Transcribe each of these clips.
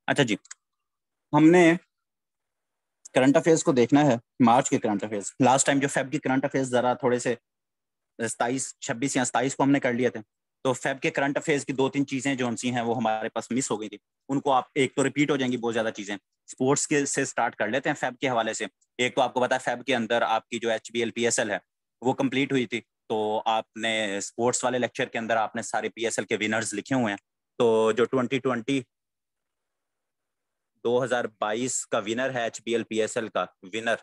अच्छा जी, हमने current affairs को देखना है। मार्च के करंट अफेयर्स, लास्ट टाइम जो फेब के करंट अफेयर्स जरा थोड़े से 27, 26 या 27 को हमने कर लिए थे। तो फेब के करंट अफेयर्स की दो तीन चीजें जो सी हैं वो हमारे पास मिस हो गई थी। उनको आप एक तो रिपीट हो जाएंगी बहुत ज्यादा चीजें। स्पोर्ट्स के से स्टार्ट कर लेते हैं फेब के हवाले से। एक तो आपको पता है फेब के अंदर आपकी जो HBL PSL है वो कंप्लीट हुई थी। तो आपने स्पोर्ट्स वाले लेक्चर के अंदर आपने सारे PSL के विनर्स लिखे हुए हैं। तो जो 2022 का विनर है HBL PSL का विनर,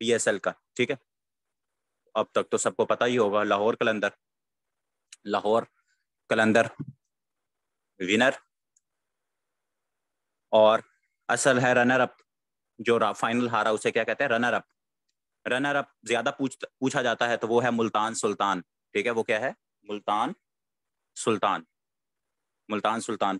PSL का, ठीक है, अब तक तो सबको पता ही होगा, लाहौर कलंदर। लाहौर कलंदर विनर। और असल है रनर अप, जो फाइनल हारा उसे क्या कहते हैं, रनर अप। रनर अप ज्यादा पूछा जाता है तो वो है मुल्तान सुल्तान। ठीक है, वो क्या है, मुल्तान सुल्तान। मुल्तान सुल्तान।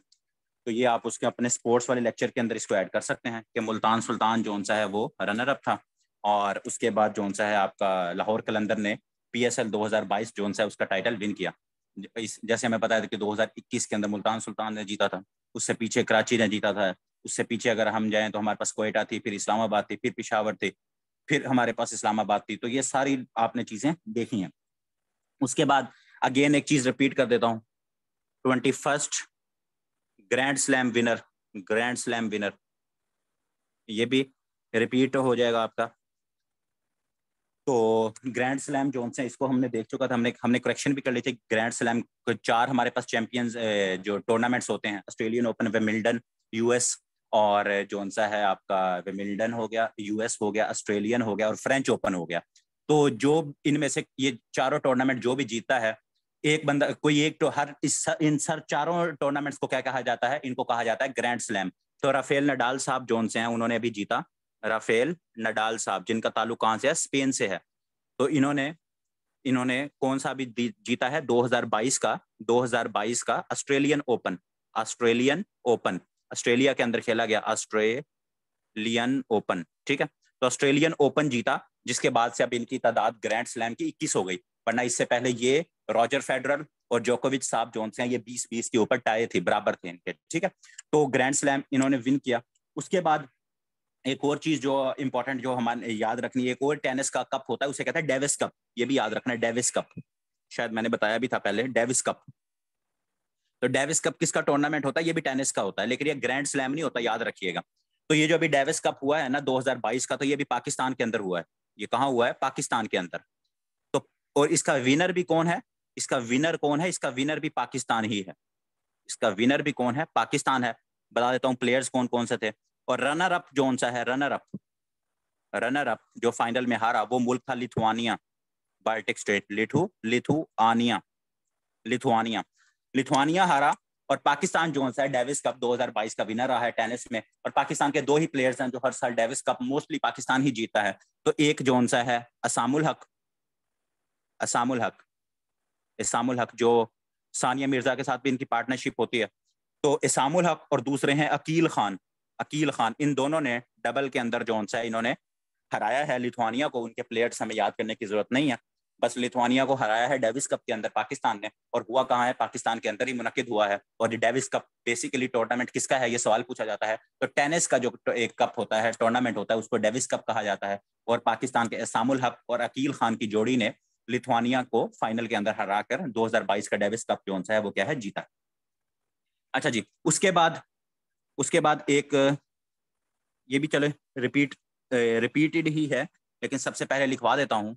तो ये आप उसके अपने स्पोर्ट्स वाले लेक्चर के अंदर इसको ऐड कर सकते हैं कि मुल्तान सुल्तान जो सा है वो रनर अप था। और उसके बाद जो सा है आपका लाहौर कलंदर ने PSL 2022 जो सा है उसका टाइटल विन किया। जैसे हमें पता है कि 2021 के अंदर मुल्तान सुल्तान ने जीता था। उससे पीछे कराची ने जीता था। उससे पीछे अगर हम जाएं तो हमारे पास कोयटा थी, फिर इस्लामाबाद थी, फिर पिशावर थी, फिर हमारे पास इस्लामाबाद थी। तो ये सारी आपने चीजें देखी हैं। उसके बाद अगेन एक चीज रिपीट कर देता हूँ, 21st grand slam winner, grand slam winner, ये भी रिपीट हो जाएगा आपका। तो ग्रैंड स्लैम जो है इसको हमने देख चुका था, हमने हमने करेक्शन भी कर ली थी। ग्रैंड स्लैम को 4 हमारे पास चैंपियंस जो टूर्नामेंट्स होते हैं, ऑस्ट्रेलियन ओपन, विमिल्डन, US, और जो सा है आपका विमिल्डन हो गया, US हो गया, ऑस्ट्रेलियन हो गया और फ्रेंच ओपन हो गया। तो जो इनमें से ये चारों टूर्नामेंट जो भी जीतता है, एक बंदा कोई एक तो हर इन सर चारों टूर्नामेंट्स को क्या कहा जाता है, इनको कहा जाता है ग्रैंड स्लैम। तो राफेल नडाल साहब जोन से हैं, उन्होंने अभी जीता। राफेल नडाल साहब, जिनका ताल्लुक कहाँ से है, स्पेन से है। तो इन्होंने इन्होंने कौन सा भी जीता है, 2022 का, 2022 का Australian open. Australian open Australia के अंदर खेला गया, ऑस्ट्रेलियन ओपन, ठीक है। तो ऑस्ट्रेलियन ओपन जीता, जिसके बाद से अब इनकी तादाद ग्रैंड स्लैम की 21 हो गई। वरना इससे पहले ये रॉजर फेडरर और जोकोविच साहब जो हैं ये 20-20 के ऊपर टाए थे, बराबर थे इनके, ठीक है। तो ग्रैंड स्लैम इन्होंने विन किया। उसके बाद एक और चीज जो इंपॉर्टेंट जो हमारे याद रखनी है, एक और टेनिस का कप होता है, उसे कहते हैं डेविस कप। ये भी याद रखना है, डेविस कप, शायद मैंने बताया भी था पहले, डेविस कप। तो डेविस कप किसका टूर्नामेंट होता है, ये भी टेनिस का होता है, लेकिन ये ग्रैंड स्लैम नहीं होता, याद रखिएगा। तो ये जो अभी डेविस कप हुआ है ना 2022 का, तो ये भी पाकिस्तान के अंदर हुआ है। ये कहाँ हुआ है, पाकिस्तान के अंदर। तो और इसका विनर भी कौन है, इसका विनर कौन है, इसका विनर भी पाकिस्तान ही है। इसका विनर भी कौन है, पाकिस्तान है। बता देता हूँ प्लेयर्स कौन कौन से थे। और रनर अप जो सा है, रनर अप, रनर अप जो फाइनल में हारा वो मुल्क था Lithuania, Baltic state, Lithuania, Lithuania, Lithuania हारा। और पाकिस्तान जो है डेविस कप 2022 का विनर रहा है टेनिस में। और पाकिस्तान के दो ही प्लेयर्स हैं जो हर साल डेविस कप मोस्टली पाकिस्तान ही जीता है। तो एक जो है असामुल हक, असामुल हक, इसामुल हक, जो सानिया मिर्जा के साथ भी इनकी पार्टनरशिप होती है। तो इसामुल हक और दूसरे हैं अकील खान, अकील खान। इन दोनों ने डबल के अंदर जो है इन्होंने हराया है लिथुआनिया को। उनके प्लेयर्स हमें याद करने की जरूरत नहीं है, बस लिथुआनिया को हराया है डेविस कप के अंदर पाकिस्तान ने। और हुआ कहाँ है, पाकिस्तान के अंदर ही मुनकिद हुआ है। और ये डेविस कप बेसिकली टूर्नामेंट किसका है, ये सवाल पूछा जाता है। तो टेनिस का जो एक कप होता है, टूर्नामेंट होता है, उसको डेविस कप कहा जाता है। और पाकिस्तान के एसामुल हक और अकील खान की जोड़ी ने लिथुआनिया को फाइनल के अंदर हराकर 2022 का डेविस कप जो है वो क्या है, जीता। अच्छा जी, उसके बाद एक ये भी चले, रिपीटेड ही है, लेकिन सबसे पहले लिखवा देता हूं।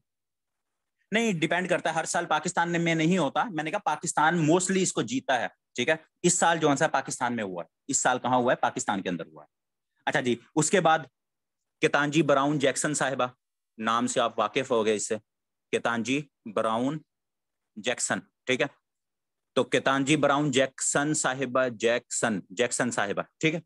नहीं, डिपेंड करता है, हर साल पाकिस्तान में नहीं होता। मैंने कहा पाकिस्तान मोस्टली इसको जीता है, ठीक है। इस साल जो है पाकिस्तान में हुआ है, इस साल कहाँ हुआ है, पाकिस्तान के अंदर हुआ है। अच्छा जी, उसके बाद केतांजी ब्राउन जैक्सन साहिबा, नाम से आप वाकिफ हो गए इससे, केतांजी ब्राउन जैक्सन, ठीक है। तो केतांजी ब्राउन जैक्सन साहिबा, जैक्सन जैक्सन साहिबा, ठीक है।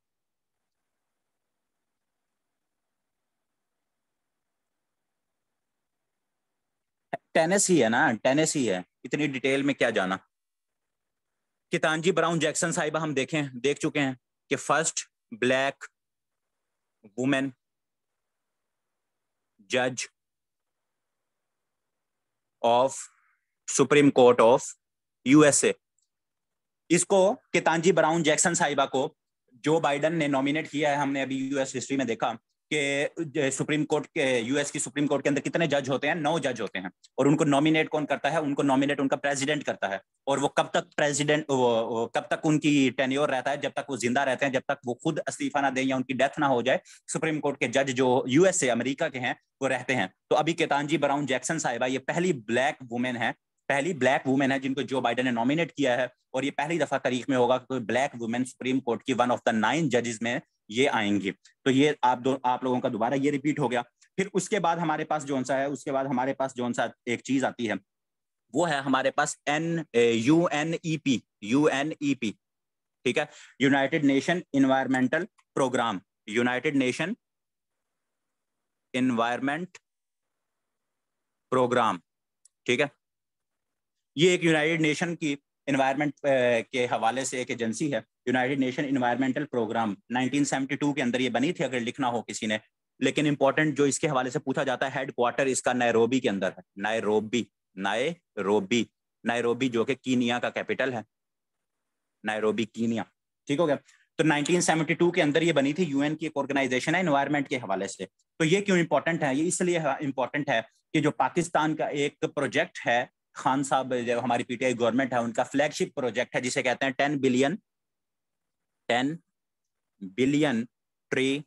टेनिस ही है ना, टेनिस ही है, इतनी डिटेल में क्या जाना। कितांजी ब्राउन जैक्सन साहिबा हम देख चुके हैं कि फर्स्ट ब्लैक वुमेन जज of supreme court of USA। इसको, कितांजी ब्राउन जैक्सन साहिबा को जो बाइडन ने नॉमिनेट किया है, हमने अभी यूएस हिस्ट्री में देखा कि सुप्रीम कोर्ट के, यूएस की सुप्रीम कोर्ट के अंदर कितने जज होते हैं, 9 जज होते हैं, और उनको नॉमिनेट कौन करता है? उनको नॉमिनेट उनका प्रेसिडेंट करता है। और वो कब तक प्रेसिडेंट, वो कब तक उनकी टेन्योर रहता है? जब तक वो जिंदा रहते हैं, जब तक वो खुद इस्तीफा ना दें या उनकी डेथ ना हो जाए, सुप्रीम कोर्ट के जज जो यूएस से, अमेरिका के हैं, वो रहते हैं। तो अभी केतानजी ब्राउन जैक्सन साहिबा, ये पहली ब्लैक वुमेन है, पहली ब्लैक वुमेन है जिनको जो बाइडन ने नॉमिनेट किया है, और ये पहली दफा तारीख में होगा कि कोई ब्लैक वुमेन सुप्रीम कोर्ट की 1 ऑफ द 9 जजेस में ये आएंगी। तो ये आप लोगों का दोबारा ये रिपीट हो गया। फिर उसके बाद हमारे पास जोन सा है, उसके बाद हमारे पास जोन सा एक चीज आती है, वो है हमारे पास यूएनईपी, ठीक है, United Nation environmental programme, United Nation environment programme, ठीक है। ये एक यूनाइटेड नेशन की इन्वायरमेंट के हवाले से एक एजेंसी है, यूनाइटेड नेशन इन्वायरमेंटल प्रोग्राम। 1972 के अंदर ये बनी थी, अगर लिखना हो किसी ने। लेकिन इंपॉर्टेंट जो इसके हवाले से पूछा जाता है, हेडक्वार्टर इसका नायरोबी के अंदर है। नायरोबी, नायरोबी, नायरोबी जो कि कीनिया का कैपिटल है, नायरोबी कीनिया, ठीक हो गया। तो 1972 के अंदर ये बनी थी, यूएन की एक ऑर्गेनाइजेशन है इन्वायरमेंट के हवाले से। तो ये क्यों इंपॉर्टेंट है? ये इसलिए इंपॉर्टेंट है कि जो पाकिस्तान का एक प्रोजेक्ट है, खान साहब जो हमारी पीटीआई गवर्नमेंट है, उनका फ्लैगशिप प्रोजेक्ट है, जिसे कहते हैं 10 बिलियन ट्री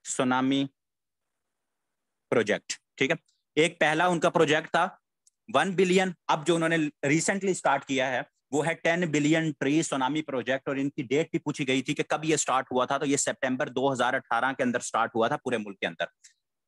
सुनामी प्रोजेक्ट, ठीक है। एक पहला उनका प्रोजेक्ट था 1 बिलियन, अब जो उन्होंने रिसेंटली स्टार्ट किया है वो है 10 बिलियन ट्री सुनामी प्रोजेक्ट। और इनकी डेट भी पूछी गई थी कि कब ये स्टार्ट हुआ था, तो ये सितंबर 2018 के अंदर स्टार्ट हुआ था पूरे मुल्क के अंदर।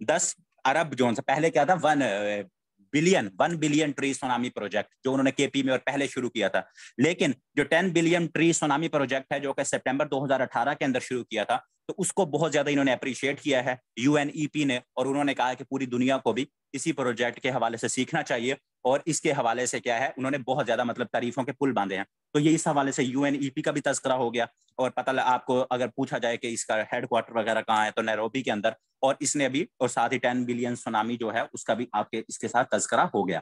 10 अरब जोन से पहले क्या था, 1 बिलियन ट्री सुनामी प्रोजेक्ट, जो उन्होंने केपी में और पहले शुरू किया था। लेकिन जो 10 बिलियन ट्री सुनामी प्रोजेक्ट है, जो कि सितंबर 2018 के अंदर शुरू किया था, तो उसको बहुत ज्यादा इन्होंने अप्रिशिएट किया है यूएनईपी ने, और उन्होंने कहा कि पूरी दुनिया को भी इसी प्रोजेक्ट के हवाले से सीखना चाहिए। और इसके हवाले से क्या है, उन्होंने बहुत ज्यादा मतलब तारीफों के पुल बांधे हैं। तो ये इस हवाले से यूएनईपी का भी तस्करा हो गया। और पता आपको अगर पूछा जाए कि इसका हेडक्वार्टर वगैरह कहाँ है, तो नैरोबी के अंदर। और इसने अभी, और साथ ही 10 बिलियन सुनामी जो है उसका भी आपके इसके साथ तस्करा हो गया।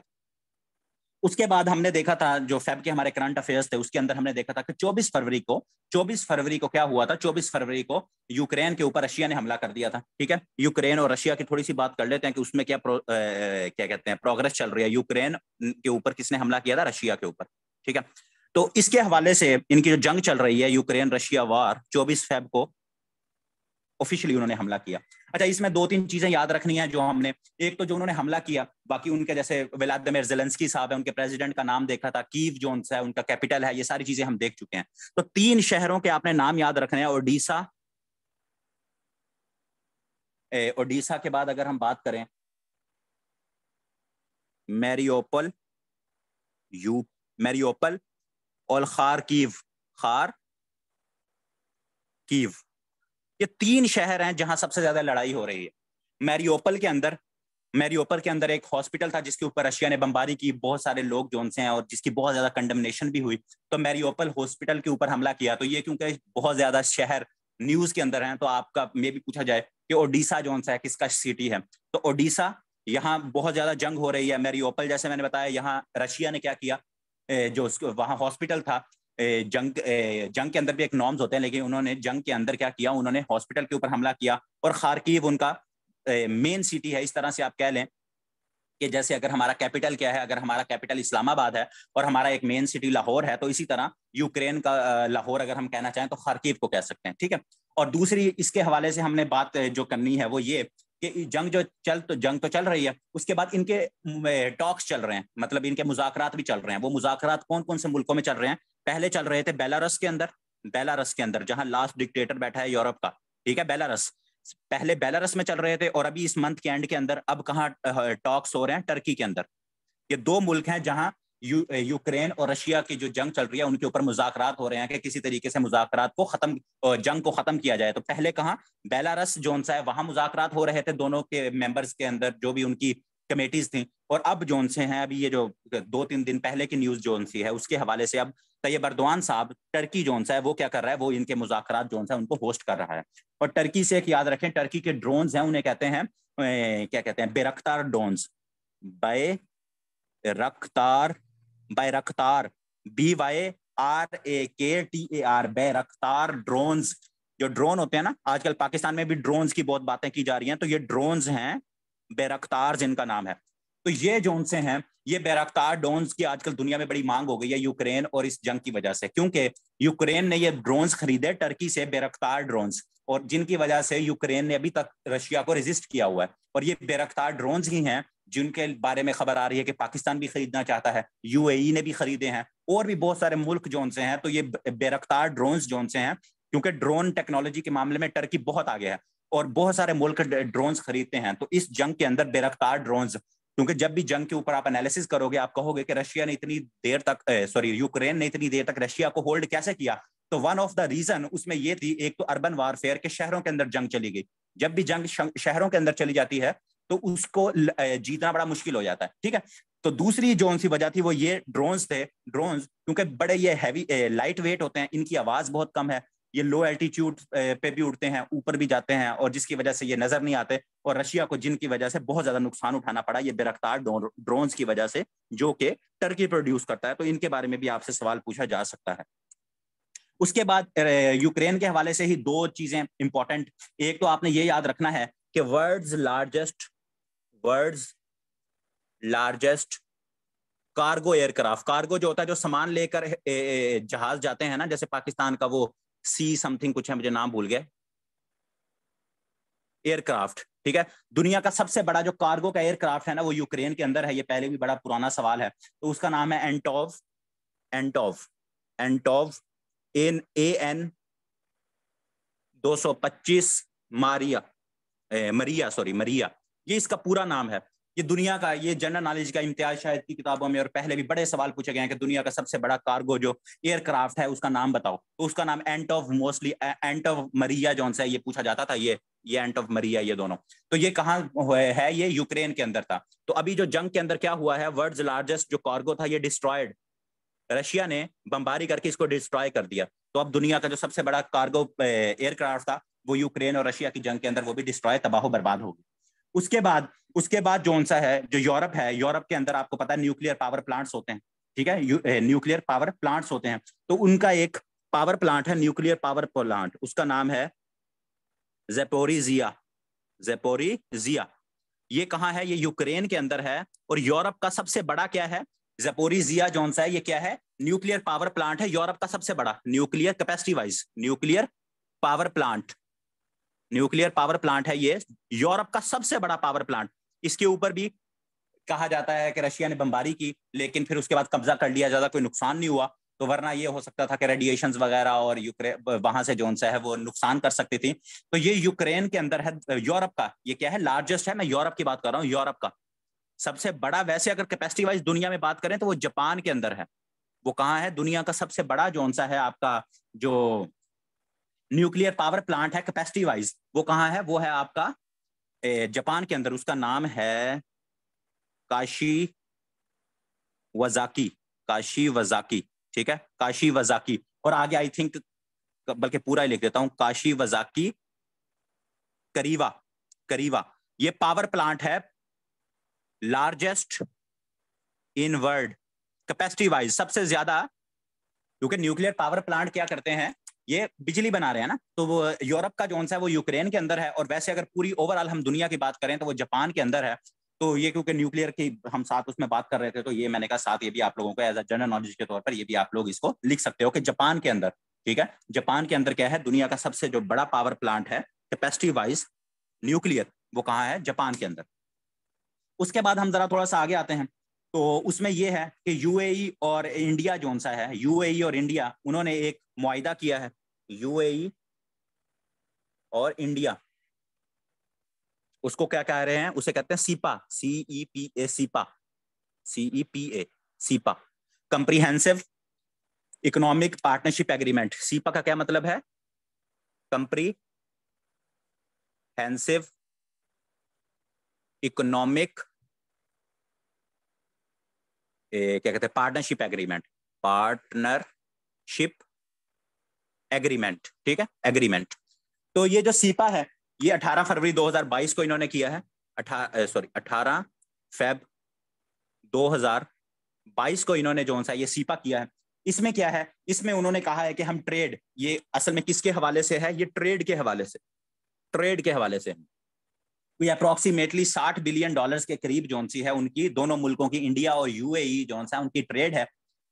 उसके बाद हमने देखा था जो फेब के हमारे करंट अफेयर्स थे, उसके अंदर हमने देखा था कि 24 फरवरी को क्या हुआ था। 24 फरवरी को यूक्रेन के ऊपर रशिया ने हमला कर दिया था, ठीक है। यूक्रेन और रशिया की थोड़ी सी बात कर लेते हैं कि उसमें क्या क्या कहते हैं प्रोग्रेस चल रही है। यूक्रेन के ऊपर किसने हमला किया था? रशिया के ऊपर, ठीक है। तो इसके हवाले से इनकी जो जंग चल रही है, यूक्रेन रशिया वार, 24 फेब को ऑफिशियली उन्होंने हमला किया। अच्छा, इसमें 2-3 चीजें याद रखनी है जो हमने, एक तो जो उन्होंने हमला किया, बाकी उनके जैसे व्लादिमीर ज़ेलेंस्की साहब है, उनके प्रेसिडेंट का नाम देखा था, कीव जोन है उनका कैपिटल है, ये सारी चीजें हम देख चुके हैं। तो 3 शहरों के आपने नाम याद रखने हैं। ओडिशा, ओडिशा के बाद अगर हम बात करें मैरियोपोल, मैरियोपोल और खारकीव, ये 3 शहर हैं जहां सबसे ज्यादा लड़ाई हो रही है। मैरियोपोल के अंदर एक हॉस्पिटल था जिसके ऊपर रशिया ने बमबारी की, बहुत सारे लोग जोन से हैं, और जिसकी बहुत ज्यादा कंडेमनेशन भी हुई। तो मैरियोपोल हॉस्पिटल के ऊपर हमला किया। तो ये क्योंकि बहुत ज्यादा शहर न्यूज के अंदर हैं, तो आपका मे भी पूछा जाए कि ओडिशा जोन सा है किसका सिटी है, तो ओडिशा, यहाँ बहुत ज्यादा जंग हो रही है। मैरियोपोल जैसे मैंने बताया, यहाँ रशिया ने क्या किया, जो वहाँ हॉस्पिटल था, जंग के अंदर भी एक नॉर्म्स होते हैं, लेकिन उन्होंने जंग के अंदर क्या किया, उन्होंने हॉस्पिटल के ऊपर हमला किया। और खारकीव उनका मेन सिटी है। इस तरह से आप कह लें कि जैसे अगर हमारा कैपिटल क्या है, अगर हमारा कैपिटल इस्लामाबाद है और हमारा एक मेन सिटी लाहौर है, तो इसी तरह यूक्रेन का लाहौर अगर हम कहना चाहें तो खारकीव को कह सकते हैं, ठीक है। और दूसरी इसके हवाले से हमने बात जो करनी है वो ये कि जंग तो चल रही है, उसके बाद इनके टॉक्स चल रहे हैं, मतलब इनके मुज़ाकरात भी चल रहे हैं। वो मुज़ाकरात कौन कौन से मुल्कों में चल रहे हैं? पहले चल रहे थे बेलारस के अंदर, जहां लास्ट डिक्टेटर बैठा है यूरोप का, ठीक है, बेलारस। पहले बेलारस में चल रहे थे, और अभी इस मंथ के एंड के अंदर अब कहाँ टॉक्स हो रहे हैं? टर्की के अंदर। ये 2 मुल्क हैं जहां यूक्रेन और रशिया की जो जंग चल रही है उनके ऊपर मुज़ाकरात हो रहे हैं कि किसी तरीके से मुज़ाकरात को खत्म, जंग को खत्म किया जाए। तो पहले कहाँ, बेलारस जोन सा है, वहां मुज़ाकरात हो रहे थे दोनों के मेंबर्स के अंदर, जो भी उनकी कमेटीज थी। और अब जोन से हैं, अभी ये जो 2-3 दिन पहले की न्यूज जोन सी है, उसके हवाले से अब तैयब अर्दवान साहब, टर्की जोन सा है, वो क्या कर रहा है, वो इनके मुज़ाकरात जोन सा है उनको होस्ट कर रहा है। और टर्की से एक याद रखें, टर्की के ड्रोन्स हैं, उन्हें कहते हैं क्या कहते हैं, Bayraktar drones, Bayraktar, Bayraktar, BY BRAKTAR, Bayraktar drones. जो ड्रोन होते हैं ना, आजकल पाकिस्तान में भी ड्रोन्स की बहुत बातें की जा रही हैं, तो ये ड्रोन्स हैं, बैरक्तार जिनका नाम है। तो ये जो उनसे हैं, ये बैरक्तार ड्रोन्स की आजकल दुनिया में बड़ी मांग हो गई है यूक्रेन और इस जंग की वजह से, क्योंकि यूक्रेन ने ये ड्रोन्स खरीदे टर्की से, बैरक्तार ड्रोन्स, और जिनकी वजह से यूक्रेन ने अभी तक रशिया को रेजिस्ट किया हुआ है। और ये बैरक्तार ड्रोन्स ही हैं जिनके बारे में खबर आ रही है कि पाकिस्तान भी खरीदना चाहता है, यूएई ने भी खरीदे हैं, और भी बहुत सारे मुल्क जो उनसे हैं। तो ये बैरक्तार ड्रोन्स जो उनसे हैं, क्योंकि ड्रोन टेक्नोलॉजी के मामले में टर्की बहुत आगे है और बहुत सारे मुल्क ड्रोन्स खरीदते हैं। तो इस जंग के अंदर बैरक्तार ड्रोन्स, क्योंकि जब भी जंग के ऊपर आप एनालिसिस करोगे, आप कहोगे कि रशिया ने इतनी देर तक यूक्रेन ने इतनी देर तक रशिया को होल्ड कैसे किया। तो वन ऑफ द रीजन उसमें ये थी, एक तो अर्बन वारफेयर के शहरों के अंदर जंग चली गई। जब भी जंग शहरों के अंदर चली जाती है तो उसको जीतना बड़ा मुश्किल हो जाता है, ठीक है। तो दूसरी जो सी वजह थी वो ये ड्रोन्स थे। ड्रोन्स क्योंकि बड़े ये हैवी लाइट वेट होते हैं, इनकी आवाज बहुत कम है, ये लो एल्टीट्यूड पे भी उड़ते हैं, ऊपर भी जाते हैं, और जिसकी वजह से ये नजर नहीं आते, और रशिया को जिनकी वजह से बहुत ज्यादा नुकसान उठाना पड़ा ये बैरक्तार ड्रोन्स की वजह से, जो कि टर्की प्रोड्यूस करता है। तो इनके बारे में भी आपसे सवाल पूछा जा सकता है। उसके बाद यूक्रेन के हवाले से ही दो चीजें इंपॉर्टेंट, एक तो आपने ये याद रखना है कि world's largest cargo aircraft, cargo जो होता है जो सामान लेकर जहाज जाते हैं ना, जैसे पाकिस्तान का वो सी समथिंग कुछ है, मुझे नाम भूल गया, एयरक्राफ्ट, ठीक है। दुनिया का सबसे बड़ा जो कार्गो का एयरक्राफ्ट है ना, वो यूक्रेन के अंदर है। ये पहले भी बड़ा पुराना सवाल है। तो उसका नाम है एंटोव AN 225 मरिया, ये इसका पूरा नाम है। ये दुनिया का, ये जनरल नॉलेज का इम्तियाज शायद की किताबों में और पहले भी बड़े सवाल पूछे गए हैं कि दुनिया का सबसे बड़ा कार्गो जो एयरक्राफ्ट है उसका नाम बताओ। तो उसका नाम एंटोव मरिया जो है, ये पूछा जाता था। ये एंटोव मरिया, ये दोनों। तो ये कहाँ है? ये यूक्रेन के अंदर था। तो अभी जो जंग के अंदर क्या हुआ है, वर्ल्ड्स लार्जेस्ट जो कार्गो था ये डिस्ट्रॉयड, रशिया ने बमबारी करके इसको डिस्ट्रॉय कर दिया। तो अब दुनिया का जो सबसे बड़ा कार्गो एयरक्राफ्ट था वो यूक्रेन और रशिया की जंग के अंदर वो भी डिस्ट्रॉय, तबाह बर्बाद हो गई। उसके बाद जो सा है, जो यूरोप है, यूरोप के अंदर आपको पता है न्यूक्लियर पावर प्लांट्स होते हैं, ठीक है, न्यूक्लियर पावर प्लांट्स होते हैं। तो उनका एक पावर प्लांट है, न्यूक्लियर पावर प्लांट, उसका नाम है ज़ैपोरिज़िया। ये कहाँ है? ये यूक्रेन के अंदर है। और यूरोप का सबसे बड़ा क्या है? ज़ैपोरिज़िया जो सा है, ये क्या है? न्यूक्लियर पावर प्लांट है, यूरोप का सबसे बड़ा nuclear capacity wise nuclear power plant है ये, यूरोप का सबसे बड़ा पावर प्लांट। इसके ऊपर भी कहा जाता है कि रशिया ने बमबारी की, लेकिन फिर उसके बाद कब्जा कर लिया, ज्यादा कोई नुकसान नहीं हुआ। तो वरना ये हो सकता था कि रेडिएशंस वगैरह और वहां से जो है वो नुकसान कर सकती थी। तो ये यूक्रेन के अंदर है। यूरोप का ये क्या है? लार्जेस्ट है। मैं यूरोप की बात कर रहा हूँ। यूरोप का सबसे बड़ा, वैसे अगर कैपेसिटी वाइज दुनिया में बात करें तो वो जापान के अंदर है। वो कहाँ है? दुनिया का सबसे बड़ा जो है आपका जो न्यूक्लियर पावर प्लांट है कैपेसिटी वाइज, वो कहाँ है? वो है आपका जापान के अंदर। उसका नाम है काशी वजाकी, ठीक है, काशी वजाकी। और आगे आई थिंक, बल्कि पूरा ही लिख देता हूं, काशी वजाकी करीवा। ये पावर प्लांट है largest in world capacity wise, सबसे ज्यादा। क्योंकि न्यूक्लियर पावर प्लांट क्या करते हैं? ये बिजली बना रहे हैं ना। तो वो यूरोप का जो है वो यूक्रेन के अंदर है, और वैसे अगर पूरी ओवरऑल हम दुनिया की बात करें तो वो जापान के अंदर है। तो ये क्योंकि न्यूक्लियर की हम साथ उसमें बात कर रहे थे, तो ये मैंने कहा साथ ये भी आप लोगों को एज अ जनरल नॉलेज के तौर पर ये भी आप लोग इसको लिख सकते हो कि जापान के अंदर, ठीक है, जापान के अंदर क्या है? दुनिया का सबसे जो बड़ा पावर प्लांट है कैपेसिटी वाइज न्यूक्लियर, वो कहाँ है? जापान के अंदर। उसके बाद हम जरा थोड़ा सा आगे आते हैं। तो उसमें यह है कि यूएई और इंडिया जो सा है, यूएई और इंडिया, उन्होंने एक मुआहिदा किया है। यूएई और इंडिया, उसको क्या कह रहे हैं? उसे कहते हैं cepa, CEPA, cepa, comprehensive economic partnership agreement. Cepa का क्या मतलब है? कंप्रीहेंसिव इकोनॉमिक क्या कहते हैं? पार्टनरशिप एग्रीमेंट, ठीक है, एग्रीमेंट। तो ये जो सीपा है, ये 18 फरवरी 2022 को इन्होंने किया है। 18 फेब 2022 को इन्होंने जो सा ये सीपा किया है। इसमें क्या है, इसमें उन्होंने कहा है कि हम ट्रेड, ये असल में किसके हवाले से है, ये ट्रेड के हवाले से, ट्रेड के हवाले से कोई अप्रोक्सीमेटली $60 बिलियन के करीब जोन सी है उनकी, दोनों मुल्कों की, इंडिया और यूएई जोन सा उनकी ट्रेड है।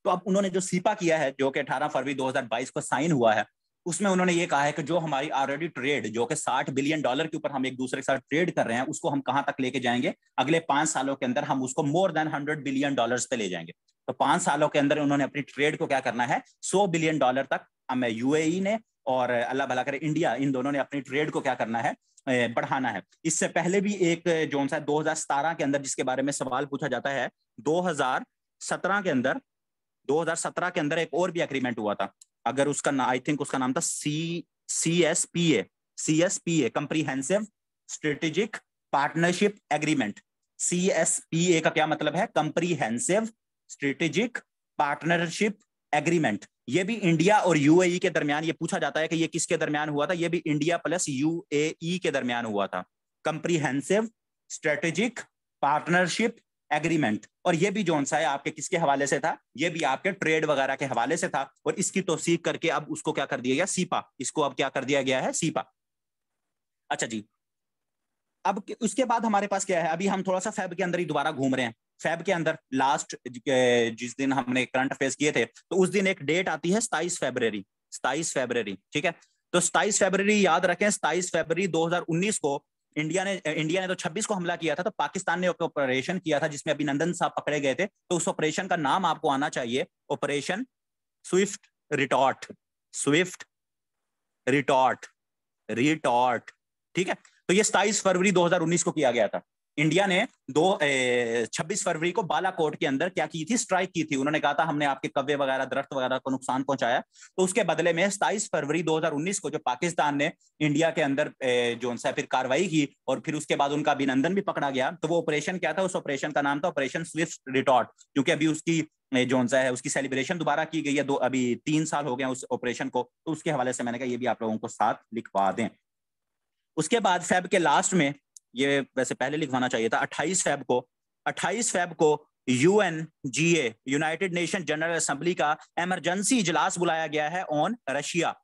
तो अब उन्होंने जो सीपा किया है, जो कि 18 फरवरी 2022 को साइन हुआ है, उसमें उन्होंने ये कहा है कि जो हमारी ऑलरेडी ट्रेड, जो कि $60 बिलियन के ऊपर हम एक दूसरे के साथ ट्रेड कर रहे हैं, उसको हम कहां तक लेके जाएंगे, अगले 5 सालों के अंदर हम उसको मोर देन $100 बिलियन पे ले जाएंगे। तो 5 सालों के अंदर उन्होंने अपनी ट्रेड को क्या करना है, $100 बिलियन तक, हमें यूएई ने और अल्लाह भला करे इंडिया, इन दोनों ने अपनी ट्रेड को क्या करना है, बढ़ाना है। इससे पहले भी एक जो सा 2017 के अंदर जिसके बारे में सवाल पूछा जाता है, 2017 के अंदर, 2017 के अंदर एक और भी एग्रीमेंट हुआ था, अगर उसका आई थिंक उसका नाम था CSPA, comprehensive strategic partnership agreement. CSPA का क्या मतलब है, कंप्रीहेंसिव स्ट्रेटेजिक पार्टनरशिप एग्रीमेंट। ये भी इंडिया और यूएई के दरमियान, ये पूछा जाता है कि ये किसके दरमियान हुआ था, ये भी इंडिया प्लस यूएई के दरमियान हुआ था, कंप्रीहेंसिव स्ट्रेटेजिक पार्टनरशिप एग्रीमेंट। और ये भी जोन सा है आपके किसके हवाले से था, ये भी आपके ट्रेड वगैरह के हवाले से था, और इसकी तौसीक करके अब उसको क्या कर दिया गया, सीपा, इसको अब क्या कर दिया गया है, सीपा। अच्छा जी, अब उसके बाद हमारे पास क्या है, अभी हम थोड़ा सा फैब के अंदर ही दोबारा घूम रहे हैं। फैब के अंदर लास्ट जिस दिन हमने करंट अफेयर्स किए थे, तो उस दिन एक डेट आती है 27 फरवरी, 27 फरवरी, ठीक है। तो 27 फरवरी याद रखें, 27 फरवरी 2019 को इंडिया ने तो 26 को हमला किया था, तो पाकिस्तान ने एक ऑपरेशन किया था जिसमें अभिनंदन साहब पकड़े गए थे। तो उस ऑपरेशन का नाम आपको आना चाहिए, operation Swift retort, Swift retort, retort, ठीक है। तो ये 27 फरवरी 2019 को किया गया था। इंडिया ने 26 फरवरी को बालाकोट के अंदर क्या की थी, स्ट्राइक की थी। उन्होंने कहा था हमने आपके कव्वे वगैरह, दरख्त वगैरह को नुकसान पहुंचाया, तो उसके बदले में 27 फरवरी 2019 को जो पाकिस्तान ने इंडिया के अंदर जो सा फिर कार्रवाई की, और फिर उसके बाद उनका अभिनंदन भी पकड़ा गया। तो वो ऑपरेशन क्या था, उस ऑपरेशन का नाम था ऑपरेशन स्विफ्ट रिटॉर्ट, क्योंकि अभी उसकी जो सा है उसकी सेलिब्रेशन दोबारा की गई है, अभी 3 साल हो गए उस ऑपरेशन को। तो उसके हवाले से मैंने कहा ये भी आप लोगों को साथ लिखवा दें। उसके बाद फेब के लास्ट में, ये वैसे पहले लिखवाना चाहिए था, 28 फेब को UNGA, United nation general assembly का इमरजेंसी इजलास बुलाया गया है ऑन रशिया।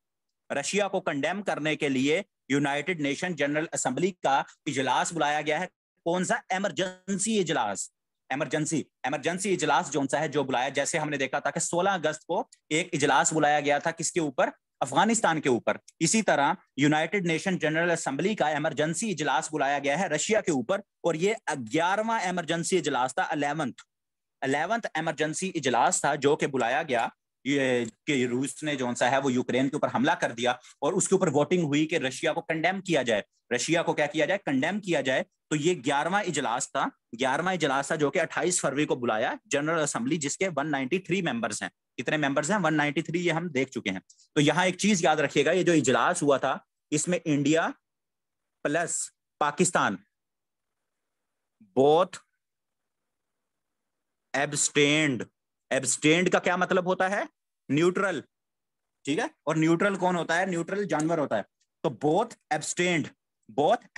रशिया को कंडेम करने के लिए यूनाइटेड नेशन जनरल असेंबली का इजलास बुलाया गया है। कौन सा इमरजेंसी इजलास, इमरजेंसी इजलास जो सा है जो बुलाया, जैसे हमने देखा था कि 16 अगस्त को एक इजलास बुलाया गया था किसके ऊपर, अफगानिस्तान के ऊपर। इसी तरह यूनाइटेड नेशन जनरल असेंबली का इमरजेंसी इजलास बुलाया गया है रशिया के ऊपर, और ये 11वां इमरजेंसी इजलास था, 11th इमरजेंसी इजलास था जो कि बुलाया गया ये कि रूस ने जो सा है वो यूक्रेन के ऊपर हमला कर दिया, और उसके ऊपर वोटिंग हुई कि रशिया को कंडेम किया जाए, रशिया को क्या किया जाए, कंडेम किया जाए। तो ये 11वां इजलास था, 11वां इजलास था जो कि 28 फरवरी को बुलाया जनरल असेंबली, जिसके 193 मेंबर्स हैं। कितने मेंबर्स हैं, 193, ये हम देख चुके हैं। तो यहां एक चीज याद रखिएगा, ये जो इजलास हुआ था इसमें India plus Pakistan both abstained. Abstained का क्या मतलब होता है, न्यूट्रल, ठीक है। और न्यूट्रल कौन होता है, न्यूट्रल जानवर होता है। तो बोथ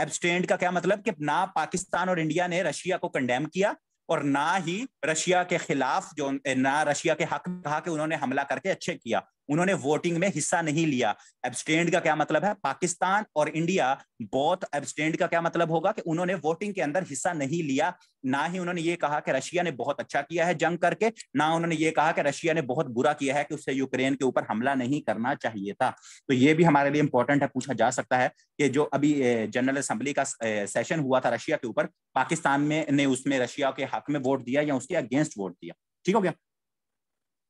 एब्सटेन्ड का क्या मतलब कि ना पाकिस्तान और इंडिया ने रशिया को कंडेम किया, और ना ही रशिया के खिलाफ जो, ना रशिया के हक में कहा कि उन्होंने हमला करके अच्छे किया, उन्होंने वोटिंग में हिस्सा नहीं लिया। एब्सटेन्ड का क्या मतलब है, पाकिस्तान और इंडिया बोथ, एब्सटेन्ड का क्या मतलब होगा कि उन्होंने वोटिंग के अंदर हिस्सा नहीं लिया। ना ही उन्होंने ये कहा कि रशिया ने बहुत अच्छा किया है जंग करके, ना उन्होंने ये कहा कि रशिया ने बहुत बुरा किया है कि उससे यूक्रेन के ऊपर हमला नहीं करना चाहिए था। तो ये भी हमारे लिए इंपॉर्टेंट है, पूछा जा सकता है कि जो अभी जनरल असेंबली का सेशन हुआ था रशिया के ऊपर, पाकिस्तान में ने उसमें रशिया के हक में वोट दिया या उसके अगेंस्ट वोट दिया, ठीक हो गया।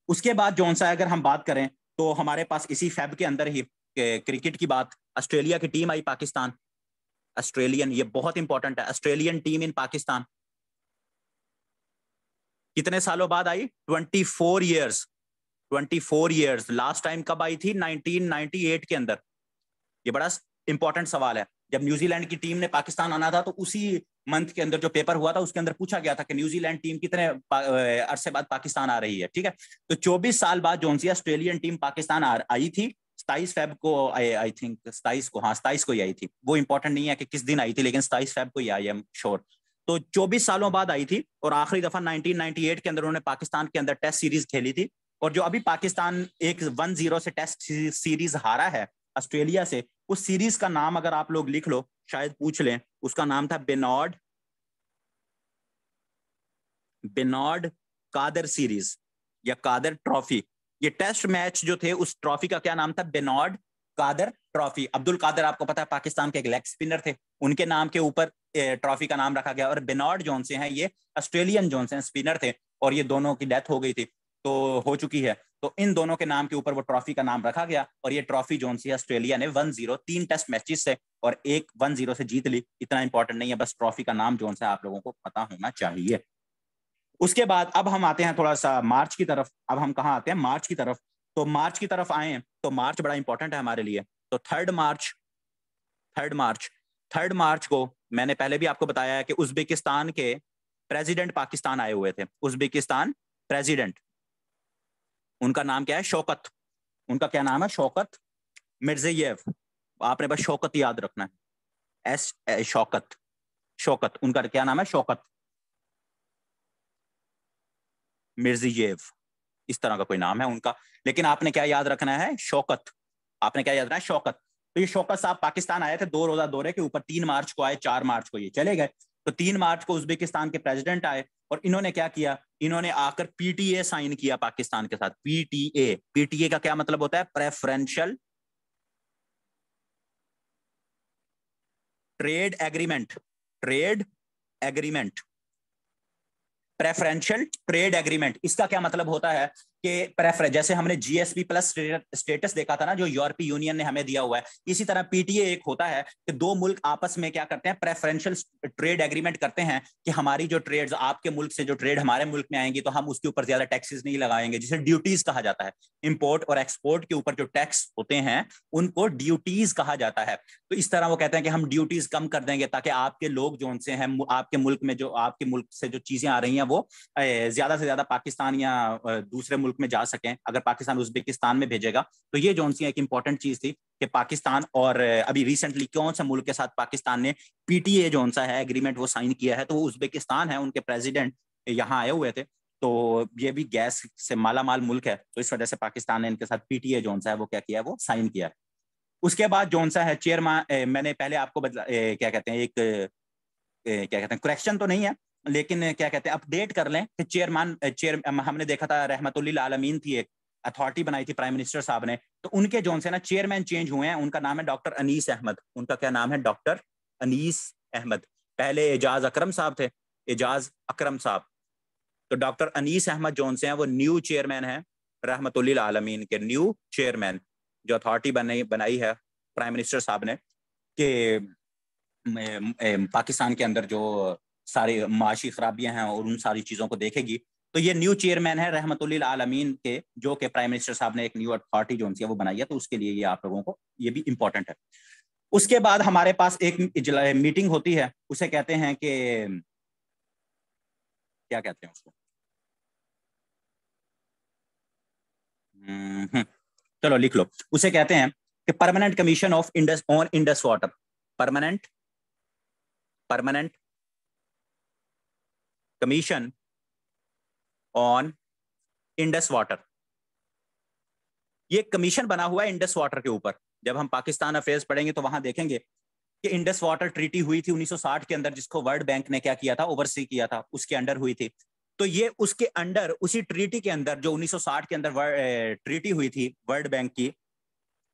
उसके बाद जौन सा अगर हम बात करें तो हमारे पास इसी फेब के अंदर ही क्रिकेट की बात, ऑस्ट्रेलिया की टीम आई पाकिस्तान, ऑस्ट्रेलियन, ये बहुत इंपॉर्टेंट है, ऑस्ट्रेलियन टीम इन पाकिस्तान कितने सालों बाद आई, 24 ईयर्स, 24 ईयर्स। लास्ट टाइम कब आई थी, 1998 के अंदर। ये बड़ा इंपॉर्टेंट सवाल है। जब न्यूजीलैंड की टीम ने पाकिस्तान आना था तो उसी मंथ के अंदर जो पेपर हुआ था उसके अंदर पूछा गया था कि न्यूजीलैंड टीम कितने अरसे बाद पाकिस्तान आ रही है, ठीक है। तो 24 साल बाद जो सी ऑस्ट्रेलियन टीम पाकिस्तान आई थी, 27 फेब को आई थिंक, 27 को, हाँ 27 को ही आई थी। वो इंपॉर्टेंट नहीं है कि किस दिन आई थी, लेकिन 27 फेब को ही आई, आई एम श्योर। तो 24 सालों बाद आई थी, और आखिरी दफा 1998 के अंदर उन्होंने पाकिस्तान के अंदर टेस्ट सीरीज खेली थी, और जो अभी पाकिस्तान एक 1-0 से टेस्ट सीरीज हारा है ऑस्ट्रेलिया से, उस सीरीज का नाम अगर आप लोग लिख लो, शायद पूछ लें, उसका नाम था बेनॉर्ड कादर सीरीज या कादर ट्रॉफी। ये टेस्ट मैच जो थे, उस ट्रॉफी का क्या नाम था? बेनॉर्ड कादर ट्रॉफी। अब्दुल कादर आपको पता है पाकिस्तान के एक लेग स्पिनर थे, उनके नाम के ऊपर ट्रॉफी का नाम रखा गया। और बेनॉर्ड जोन से हैं, ये ऑस्ट्रेलियन जोन से स्पिनर थे, और ये दोनों की डेथ हो गई थी, तो हो चुकी है। तो इन दोनों के नाम के ऊपर वो ट्रॉफी का नाम रखा गया, और ये ट्रॉफी जोन सी ऑस्ट्रेलिया ने 1-0 3 टेस्ट मैचेस से और एक 1-0 से जीत ली। इतना इंपॉर्टेंट नहीं है, बस ट्रॉफी का नाम जोन से आप लोगों को पता होना चाहिए। उसके बाद अब हम आते हैं थोड़ा सा मार्च की तरफ। अब हम कहाँ आते हैं? मार्च की तरफ। तो मार्च की तरफ आए तो मार्च बड़ा इंपॉर्टेंट है हमारे लिए। तो 3 मार्च को मैंने पहले भी आपको बताया है कि उज्बेकिस्तान के प्रेसिडेंट पाकिस्तान आए हुए थे। उज्बेकिस्तान प्रेसिडेंट, उनका नाम क्या है? शौकत। उनका क्या नाम है? शौकत मिर्जियेव। आपने बस शौकत याद रखना है, शौकत। शौकत, उनका क्या नाम है? शौकत मिर्जियेव, इस तरह का कोई नाम है उनका। लेकिन आपने क्या याद रखना है? शौकत। आपने क्या याद रखना है? शौकत। तो ये शौकत साहब पाकिस्तान आए थे 2 रोजा दौरे के ऊपर। 3 मार्च को आए, 4 मार्च को ये चले गए। तो 3 मार्च को उज्बेकिस्तान के प्रेसिडेंट आए, और इन्होंने क्या किया? इन्होंने आकर पीटीए साइन किया पाकिस्तान के साथ। पीटीए, पीटीए का क्या मतलब होता है? Preferential trade agreement. Trade agreement, preferential trade agreement. इसका क्या मतलब होता है कि प्रेफर, जैसे हमने जीएसपी प्लस स्टेटस देखा था ना, जो यूरोपीय यूनियन ने हमें दिया हुआ है, इसी तरह पीटीए एक होता है कि दो मुल्क आपस में क्या करते हैं? प्रेफरेंशियल ट्रेड एग्रीमेंट करते हैं कि हमारी जो ट्रेड्स, आपके मुल्क से जो ट्रेड हमारे मुल्क में आएंगी, तो हम उसके ऊपर ज्यादा टैक्सेस नहीं लगाएंगे, जिसे ड्यूटीज कहा जाता है। इंपोर्ट और एक्सपोर्ट के ऊपर जो टैक्स होते हैं उनको ड्यूटीज कहा जाता है। तो इस तरह वो कहते हैं कि हम ड्यूटीज कम कर देंगे, ताकि आपके लोग जो उनसे हैं, आपके मुल्क में जो, आपके मुल्क से जो चीजें आ रही हैं, वो ज्यादा से ज्यादा पाकिस्तान या दूसरे मुल्क में जा सकें। अगर पाकिस्तान उज्बेकिस्तान में भेजेगा, तो ये जो सी एक इंपॉर्टेंट चीज थी कि पाकिस्तान, और अभी रिसेंटली कौन सा मुल्क के साथ पाकिस्तान ने पीटीए जो सा है एग्रीमेंट वो साइन किया है? तो वो उज्बेकिस्तान है, उनके प्रेसिडेंट यहाँ आए हुए थे। तो ये भी गैस से माला माल मुल्क है, तो इस वजह से पाकिस्तान ने इनके साथ पीटीए जो सा है वो क्या किया है? वो साइन किया है। उसके बाद जो सा है चेयरमैन, मैंने पहले आपको क्या कहते हैं, एक क्या कहते हैं, करेक्शन तो नहीं है, लेकिन क्या कहते हैं, अपडेट कर लें कि चेयर हमने देखा था रहमतुल्लिल आलमीन थी, एक अथॉरिटी बनाई थी प्राइम मिनिस्टर साहब ने। तो उनके जो से ना चेयरमैन चेंज हुए हैं। उनका नाम है डॉक्टर अनीस अहमद। उनका क्या नाम है? डॉक्टर अनीस अहमद। पहले एजाज अकरम साहब थे, एजाज अकरम साहब। तो डॉक्टर अनीस अहमद जो से हैं वो न्यू चेयरमैन है रहमतुल्लिल आलमीन के, न्यू चेयरमैन, जो अथॉरिटी बनाई है प्राइम मिनिस्टर साहब ने, कि पाकिस्तान के अंदर जो सारी माशी खराबियां हैं और उन सारी चीज़ों को देखेगी। तो ये न्यू चेयरमैन है रहमतुल्लिल आलमीन के, जो कि प्राइम मिनिस्टर साहब ने एक न्यू अथॉरिटी जो है वो बनाई है। तो उसके लिए ये आप लोगों को ये भी इंपॉर्टेंट है। उसके बाद हमारे पास एक मीटिंग होती है, उसे कहते हैं कि, क्या कहते हैं उसको? चलो लिख लो। उसे कहते हैं कि permanent commission of Indus on Indus water. Permanent permanent commission on Indus water. ये कमीशन बना हुआ है इंडस वाटर के ऊपर। जब हम पाकिस्तान अफेयर्स पढ़ेंगे तो वहां देखेंगे कि इंडस वाटर ट्रीटी हुई थी 1960 के अंदर, जिसको वर्ल्ड बैंक ने क्या किया था? ओवरसी किया था, उसके अंडर हुई थी। तो ये उसके अंडर, उसी ट्रीटी के अंदर, जो 1960 के अंदर ट्रीटी हुई थी वर्ल्ड बैंक की,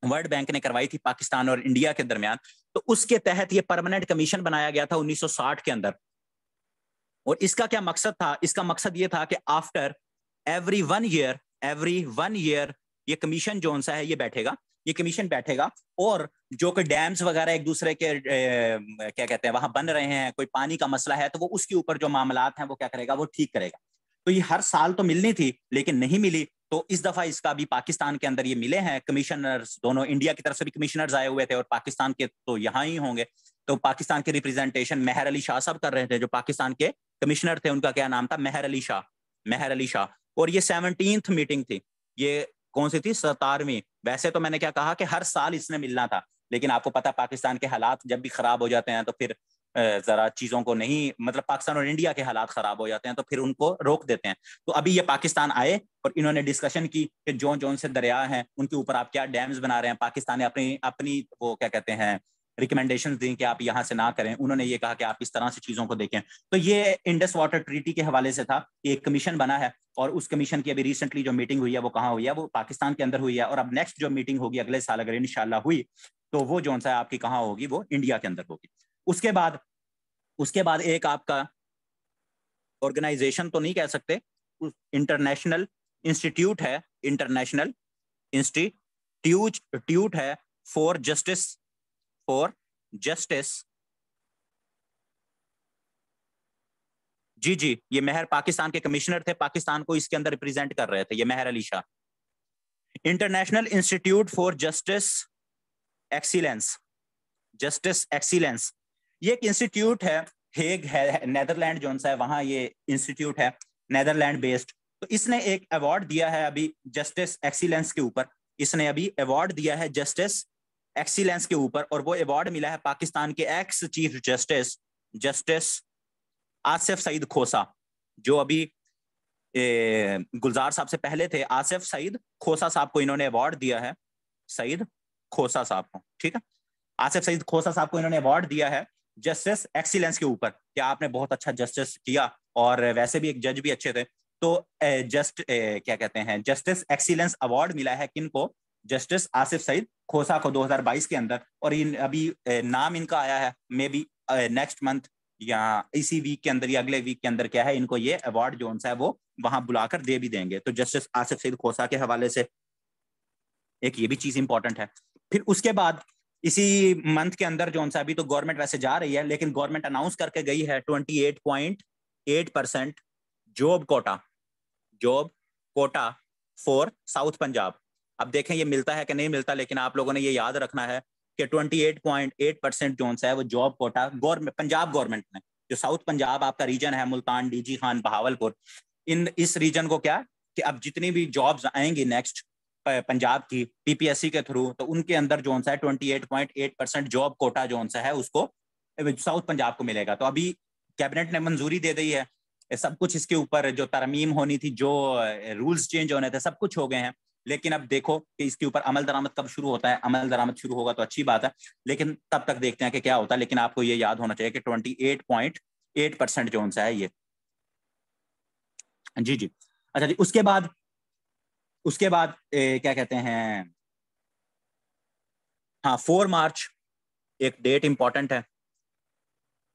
वर्ल्ड बैंक ने करवाई थी पाकिस्तान और इंडिया के दरमियान, तो उसके तहत ये परमानेंट कमीशन बनाया गया था 1960 के अंदर। और इसका क्या मकसद था? इसका मकसद ये था कि आफ्टर एवरी वन ईयर ये कमीशन जो सा है ये बैठेगा, ये कमीशन बैठेगा, और जो कि डैम्स वगैरह एक दूसरे के क्या कहते हैं वहां बन रहे हैं, कोई पानी का मसला है, तो वो उसके ऊपर जो मामलात हैं वो क्या करेगा? वो ठीक करेगा। तो ये हर साल तो मिलनी थी, लेकिन नहीं मिली। तो इस दफा इसका भी पाकिस्तान के अंदर ये मिले हैं कमिश्नर्स दोनों। इंडिया की तरफ से भी कमिश्नर्स आए हुए थे, और पाकिस्तान के तो यहाँ ही होंगे। तो पाकिस्तान के रिप्रेजेंटेशन मेहर अली शाह साहब कर रहे थे, जो पाकिस्तान के कमिश्नर थे। उनका क्या नाम था? मेहर अली शाह। मेहर अली शाह। और ये 17th मीटिंग थी। ये कौन सी थी? 17वीं। वैसे तो मैंने क्या कहा कि हर साल इसने मिलना था, लेकिन आपको पता पाकिस्तान के हालात जब भी खराब हो जाते हैं तो फिर जरा चीजों को नहीं, मतलब पाकिस्तान और इंडिया के हालात खराब हो जाते हैं तो फिर उनको रोक देते हैं। तो अभी ये पाकिस्तान आए और इन्होंने डिस्कशन की कि जो जो से दरिया हैं उनके ऊपर आप क्या डैम्स बना रहे हैं। पाकिस्तान ने अपनी अपनी वो क्या कहते हैं रिकमेंडेशंस दी कि आप यहाँ से ना करें। उन्होंने ये कहा कि आप इस तरह से चीजों को देखें। तो ये इंडस वाटर ट्रीटी के हवाले से था कि एक कमीशन बना है और उस कमीशन की अभी रिसेंटली जो मीटिंग हुई है वो कहाँ हुई है, वो पाकिस्तान के अंदर हुई है। और अब नेक्स्ट जो मीटिंग होगी अगले साल अगर इंशाल्लाह हुई तो वो जो सा आपकी कहाँ होगी, वो इंडिया के अंदर होगी। उसके बाद एक आपका ऑर्गेनाइजेशन तो नहीं कह सकते, इंटरनेशनल इंस्टीट्यूट है, इंटरनेशनल इंस्टीट्यूट है फॉर जस्टिस। जी जी, ये मेहर पाकिस्तान के कमिश्नर थे, पाकिस्तान को इसके अंदर रिप्रेजेंट कर रहे थे, ये Mehr Ali Shah. International institute for justice excellence, ये एक इंस्टीट्यूट है, हेग है, नेदरलैंड जो है वहां ये इंस्टीट्यूट है, नेदरलैंड बेस्ड। तो इसने एक अवार्ड दिया है अभी जस्टिस एक्सीलेंस के ऊपर, इसने अभी अवार्ड दिया है जस्टिस एक्सीलेंस के ऊपर, और वो अवार्ड मिला है पाकिस्तान के ex chief justice Asif Saeed Khosa, जो अभी गुलजार साहब से पहले थे। आसिफ सईद खोसा साहब को इन्होंने अवार्ड दिया है, सईद खोसा साहब को, ठीक है, आसिफ सईद खोसा साहब को इन्होंने अवार्ड दिया है जस्टिस एक्सीलेंस के ऊपर कि आपने बहुत अच्छा जस्टिस किया, और वैसे भी एक जज भी अच्छे थे। तो क्या कहते हैं, जस्टिस एक्सीलेंस अवार्ड मिला है किनको, जस्टिस आसिफ सईद खोसा को 2022 के अंदर। और इन अभी नाम इनका आया है, मे बी नेक्स्ट मंथ या इसी वीक के अंदर या अगले वीक के अंदर क्या है, इनको ये अवार्ड जो है वो वहां बुलाकर दे भी देंगे। तो जस्टिस आसिफ सईद खोसा के हवाले से एक ये भी चीज इंपॉर्टेंट है। फिर उसके बाद इसी मंथ के अंदर जो अभी तो गवर्नमेंट वैसे जा रही है, लेकिन गवर्नमेंट अनाउंस करके गई है 28.8% job Kota for south Punjab. अब देखें ये मिलता है कि नहीं मिलता, लेकिन आप लोगों ने ये याद रखना है कि 28.8% जो है वो जॉब कोटा पंजाब गवर्नमेंट ने, जो साउथ पंजाब आपका रीजन है, मुल्तान, डीजी खान, बहावलपुर, इस रीजन को क्या कि अब जितनी भी जॉब्स आएंगी नेक्स्ट पंजाब की पीपीएससी के थ्रू, तो उनके अंदर जो है 28.8% जॉब कोटा जो है उसको साउथ पंजाब को मिलेगा। तो अभी कैबिनेट ने मंजूरी दे दी है, सब कुछ इसके ऊपर जो तरमीम होनी थी, जो रूल्स चेंज होने थे, सब कुछ हो गए हैं। लेकिन अब देखो कि इसके ऊपर अमल दरामद कब शुरू होता है। अमल दरामद शुरू होगा तो अच्छी बात है, लेकिन तब तक देखते हैं कि क्या होता है। लेकिन आपको ये याद होना चाहिए कि 28.8% जो है ये। जी जी, अच्छा जी। उसके बाद क्या कहते हैं, हाँ 4 मार्च एक डेट इंपॉर्टेंट है।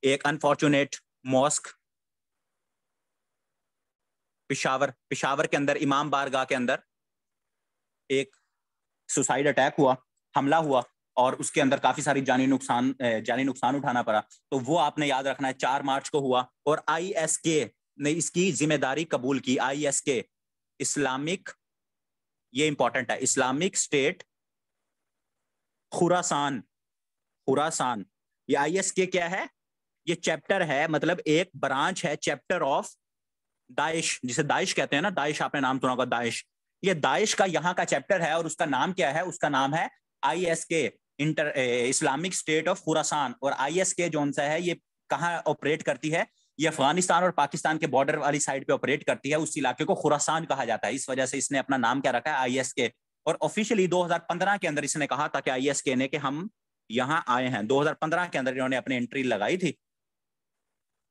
एक अनफॉर्चुनेट मॉस्क पिशावर के अंदर, इमाम बारगाह के अंदर एक सुसाइड अटैक हुआ, हमला हुआ, और उसके अंदर काफी सारी जानी नुकसान उठाना पड़ा। तो वो आपने याद रखना है, 4 मार्च को हुआ। और आईएसके ने इसकी जिम्मेदारी कबूल की। आईएसके इस्लामिक, ये इंपॉर्टेंट है, इस्लामिक स्टेट खुरासान। ये आईएसके क्या है, ये चैप्टर है, मतलब एक ब्रांच है, चैप्टर ऑफ दाइश, जिसे दाइश कहते हैं ना, दाइश आपने नाम सुना होगा, दाइश। ये दाइश का यहाँ का चैप्टर है, और उसका नाम क्या है, उसका नाम है आईएसके, इस्लामिक स्टेट ऑफ खुरासान। और आईएसके जो है ये कहाँ ऑपरेट करती है, ये अफगानिस्तान और पाकिस्तान के बॉर्डर वाली साइड पे ऑपरेट करती है। उस इलाके को खुरासान कहा जाता है, इस वजह से इसने अपना नाम क्या रखा है, आईएसके। और ऑफिशियली 2015 के अंदर इसने कहा था कि आईएसके ने कि हम यहाँ आए हैं। 2015 के अंदर इन्होंने अपनी एंट्री लगाई थी,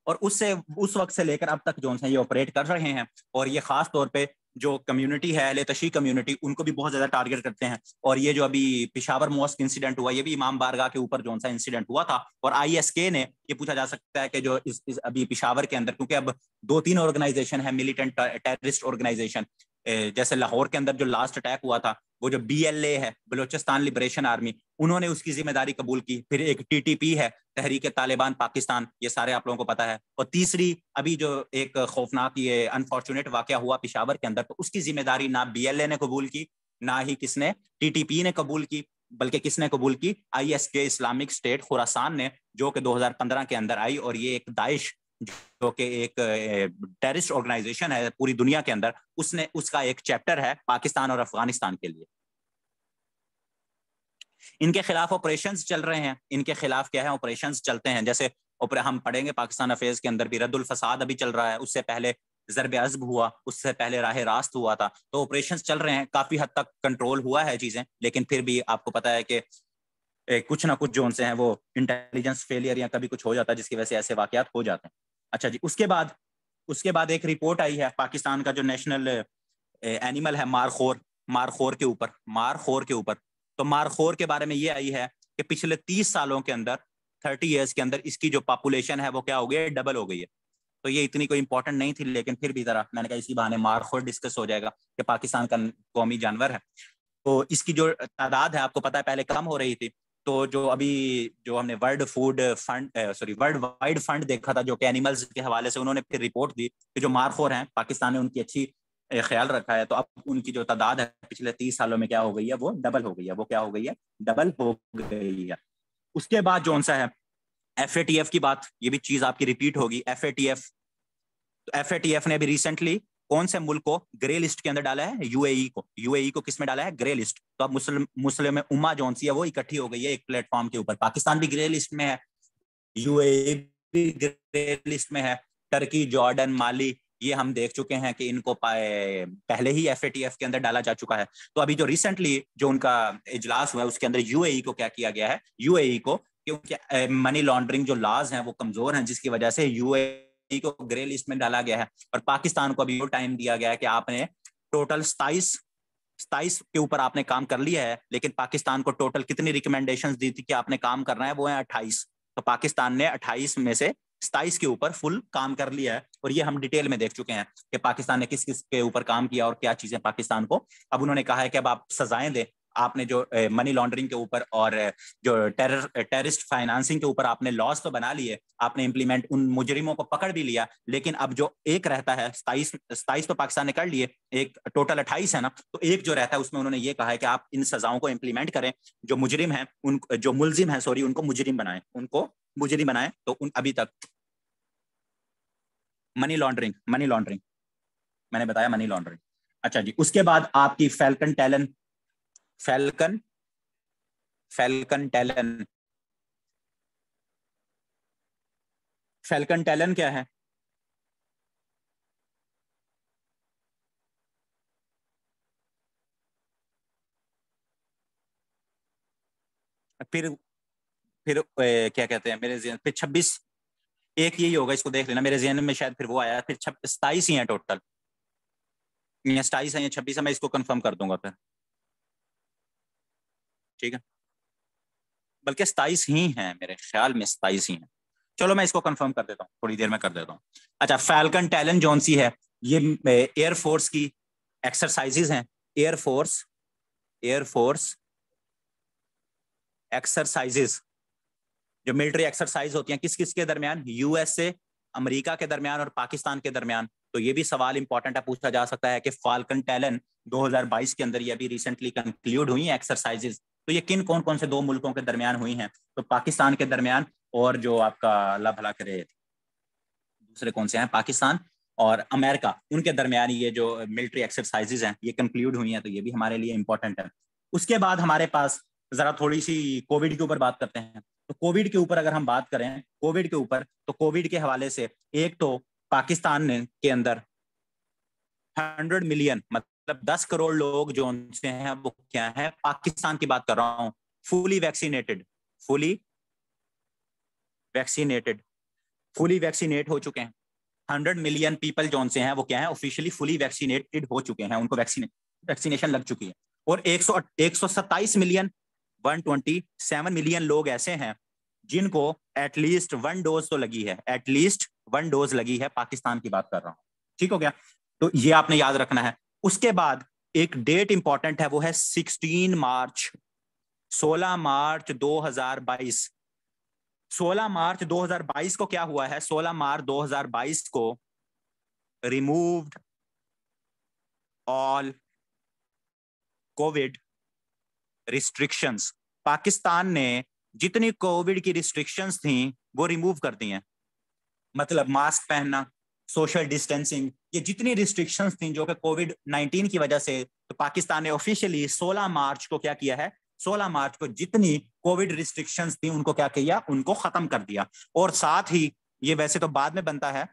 और उस वक्त से लेकर अब तक जो है ये ऑपरेट कर रहे हैं। और ये खास तौर पे जो कम्युनिटी है, अहले तशी कम्युनिटी, उनको भी बहुत ज्यादा टारगेट करते हैं। और ये जो अभी पिशावर मॉस्क इंसिडेंट हुआ, ये भी इमाम बारगाह के ऊपर जो सा इंसिडेंट हुआ था। और आईएसके ने, ये पूछा जा सकता है कि जो इस अभी पिशावर के अंदर, क्योंकि अब 2-3 ऑर्गेनाइजेशन है मिलिटेंट टेररिस्ट ऑर्गेनाइजेशन, जैसे लाहौर के अंदर जो लास्ट अटैक हुआ था, वो जो BLA है, बलोचिस्तान लिबरेशन आर्मी, उन्होंने उसकी जिम्मेदारी कबूल की। फिर एक TTP है, तहरीक तालिबान पाकिस्तान, ये सारे आप लोगों को पता है। और तीसरी अभी जो एक खौफनाक ये अनफॉर्चुनेट वाकया हुआ पिशावर के अंदर, तो उसकी जिम्मेदारी ना BLA ने कबूल की, ना ही किसने, TTP ने कबूल की, बल्कि किसने कबूल की, ISK इस्लामिक स्टेट खुरासान ने, जो कि 2015 के अंदर आई। और ये एक दाइश जो कि एक टेररिस्ट ऑर्गेनाइजेशन है पूरी दुनिया के अंदर, उसका एक चैप्टर है पाकिस्तान और अफगानिस्तान के लिए। इनके खिलाफ ऑपरेशंस चल रहे हैं, इनके खिलाफ क्या है, ऑपरेशंस चलते हैं। जैसे और हम पढ़ेंगे पाकिस्तान अफेयर्स के अंदर भी रद्दुल फसाद अभी चल रहा है, उससे पहले ज़रब अज़ब हुआ, उससे पहले राह रास्त हुआ था। तो ऑपरेशंस चल रहे हैं, काफी हद तक कंट्रोल हुआ है चीजें, लेकिन फिर भी आपको पता है कि कुछ ना कुछ जोन से हैं वो इंटेलिजेंस फेलियर या कभी कुछ हो जाता है जिसकी वजह से ऐसे वाकयात हो जाते हैं। अच्छा जी, उसके बाद एक रिपोर्ट आई है पाकिस्तान का जो नेशनल एनिमल है मारखोर, मारखोर के ऊपर। तो मारखोर के बारे में ये आई है कि पिछले 30 सालों के अंदर, 30 ईयर्स के अंदर इसकी जो पॉपुलेशन है वो क्या हो गई है, डबल हो गई है। तो ये इतनी कोई इंपॉर्टेंट नहीं थी, लेकिन फिर भी जरा मैंने कहा इसी बहाने मारखोर डिस्कस हो जाएगा कि पाकिस्तान का कौमी जानवर है। तो इसकी जो तादाद है आपको पता है पहले कम हो रही थी। तो जो अभी जो हमने वर्ल्ड वाइड फंड देखा था जो कि एनिमल्स के हवाले से, उन्होंने फिर रिपोर्ट दी कि जो मारखोर हैं पाकिस्तान ने उनकी अच्छी ख्याल रखा है। तो अब उनकी जो तादाद है पिछले 30 सालों में क्या हो गई है, वो डबल हो गई है। वो क्या हो गई है, डबल हो गई है। उसके बाद जो सा है FATF की बात, ये भी चीज आपकी रिपीट होगी। FATF, तो FATF ने अभी रिसेंटली कौन से मुल्क को ग्रे लिस्ट के अंदर डाला है, यूएई को किस में डाला है, ग्रे लिस्ट। तो अब मुस्लिम उम्मा जो सी है वो इकट्ठी हो गई है एक प्लेटफॉर्म के ऊपर। पाकिस्तान भी ग्रे लिस्ट में है, यूएई भी ग्रे लिस्ट में है, टर्की, जॉर्डन, माली, ये हम देख चुके हैं कि इनको पहले ही FATF के अंदर डाला जा चुका है। तो अभी जो रिसेंटली जो उनका इजलास हुआ है उसके अंदर यूएई को क्या किया गया है, यूएई को क्योंकि मनी लॉन्ड्रिंग जो लॉज हैं वो कमजोर हैं, जिसकी वजह से यूएई को ग्रे लिस्ट में डाला गया है। और पाकिस्तान को अभी वो टाइम दिया गया है कि आपने टोटल 27 के ऊपर आपने काम कर लिया है, लेकिन पाकिस्तान को टोटल कितनी रिकमेंडेशंस दी थी कि आपने काम करना है, वो है 28। तो पाकिस्तान ने 28 में से 27 के ऊपर फुल काम कर लिया है। और ये हम डिटेल में देख चुके हैं कि पाकिस्तान ने किस किस के ऊपर काम किया और क्या चीजें पाकिस्तान को। अब उन्होंने कहा है कि अब आप सजाएं दें, आपने जो मनी लॉन्ड्रिंग के ऊपर और जो टेररिस्ट फाइनेंसिंग के ऊपर आपने लॉज तो बना लिए, आपने इम्प्लीमेंट उन मुजरिमों को पकड़ भी लिया, लेकिन अब जो एक रहता है 27 तो पाकिस्तान ने कर लिए, एक टोटल 28 है ना, तो एक जो रहता है उसमें उन्होंने ये कहा है कि आप इन सजाओं को इम्प्लीमेंट करें, जो मुजरिम है उन जो मुलजिम है सॉरी उनको मुजरिम बनाएं। तो उन अभी तक मनी लॉन्ड्रिंग मैंने बताया, मनी लॉन्ड्रिंग। अच्छा जी, उसके बाद आपकी फैल्कन टैलन क्या है? फिर क्या कहते हैं, मेरे जहन फिर 26, एक यही होगा, इसको देख लेना, मेरे जहन में शायद फिर वो आया, फिर 27 ही है टोटल, या 27 है या 26 है, मैं इसको कंफर्म कर दूंगा फिर, ठीक है। बल्कि 27 ही है, मेरे ख्याल में 27 ही है। चलो मैं इसको कंफर्म कर देता हूँ, थोड़ी देर में कर देता हूँ। अच्छा, फैल्कन टैलेंट जौन सी है, ये एयरफोर्स की एक्सरसाइजेज हैं। एयरफोर्स एक्सरसाइजेज, जो मिलिट्री एक्सरसाइज होती हैं किस किस के दरमियान, USA, अमेरिका के दरमियान और पाकिस्तान के दरमियान। तो ये भी सवाल इंपॉर्टेंट है, पूछा जा सकता है कि फाल्कन टैलेंट 2022 के अंदर ये अभी रिसेंटली कंक्लूड हुई है एक्सरसाइजेज। तो ये कौन कौन से दो मुल्कों के दरमियान हुई हैं? तो पाकिस्तान के दरमियान, और जो आपका अल्लाह भला करे दूसरे कौन से हैं, पाकिस्तान और अमेरिका, उनके दरमियान ये जो मिलिट्री एक्सरसाइजेज हैं ये कंक्लूड हुई हैं। तो ये भी हमारे लिए इंपॉर्टेंट है। उसके बाद हमारे पास जरा थोड़ी सी कोविड के ऊपर बात करते हैं। तो कोविड के ऊपर अगर हम बात करें, कोविड के ऊपर, तो कोविड के हवाले से एक तो पाकिस्तान ने के अंदर 100 मिलियन मतलब 10 करोड़ लोग जो उनसे हैं वो क्या है, पाकिस्तान की बात कर रहा हूं, फुली वैक्सीनेट हो चुके हैं। 100 मिलियन पीपल जो से हैं वो क्या है, ऑफिशियली फुली वैक्सीनेटेड हो चुके हैं, उनको वैक्सीनेशन लग चुकी है। और 127 मिलियन 127 मिलियन लोग ऐसे हैं जिनको एटलीस्ट 1 डोज तो लगी है, एटलीस्ट 1 डोज लगी है। पाकिस्तान की बात कर रहा हूं, ठीक हो गया। तो ये आपने याद रखना है। उसके बाद एक डेट इंपॉर्टेंट है, वो है 16 मार्च 2022। 16 मार्च 2022 को क्या हुआ है, 16 मार्च 2022 को removed all Covid restrictions. Pakistan ने जितनी कोविड की रिस्ट्रिक्शंस थी वो रिमूव कर दी हैं। मतलब मास्क पहनना, सोशल डिस्टेंसिंग, ये जितनी रिस्ट्रिक्शंस थी जो कि कोविड-19 की वजह से, तो पाकिस्तान ने ऑफिशियली 16 मार्च को क्या किया है, 16 मार्च को जितनी कोविड रिस्ट्रिक्शंस थी उनको क्या किया, उनको खत्म कर दिया। और साथ ही ये वैसे तो बाद में बनता है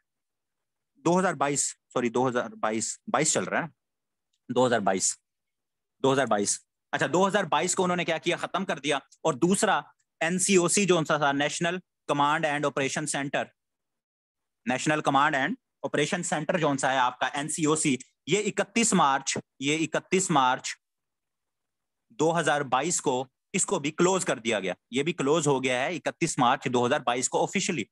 2022, सॉरी 2022 चल रहा है, 2022 2022, अच्छा 2022 को उन्होंने क्या किया, खत्म कर दिया। और दूसरा एनसीओसी जो सा था, national command and operation centre, national command and operation centre जो सा है आपका एनसीओसी, ये 31 मार्च 2022 को इसको भी क्लोज कर दिया गया। ये भी क्लोज हो गया है 31 मार्च 2022 को ऑफिशियली।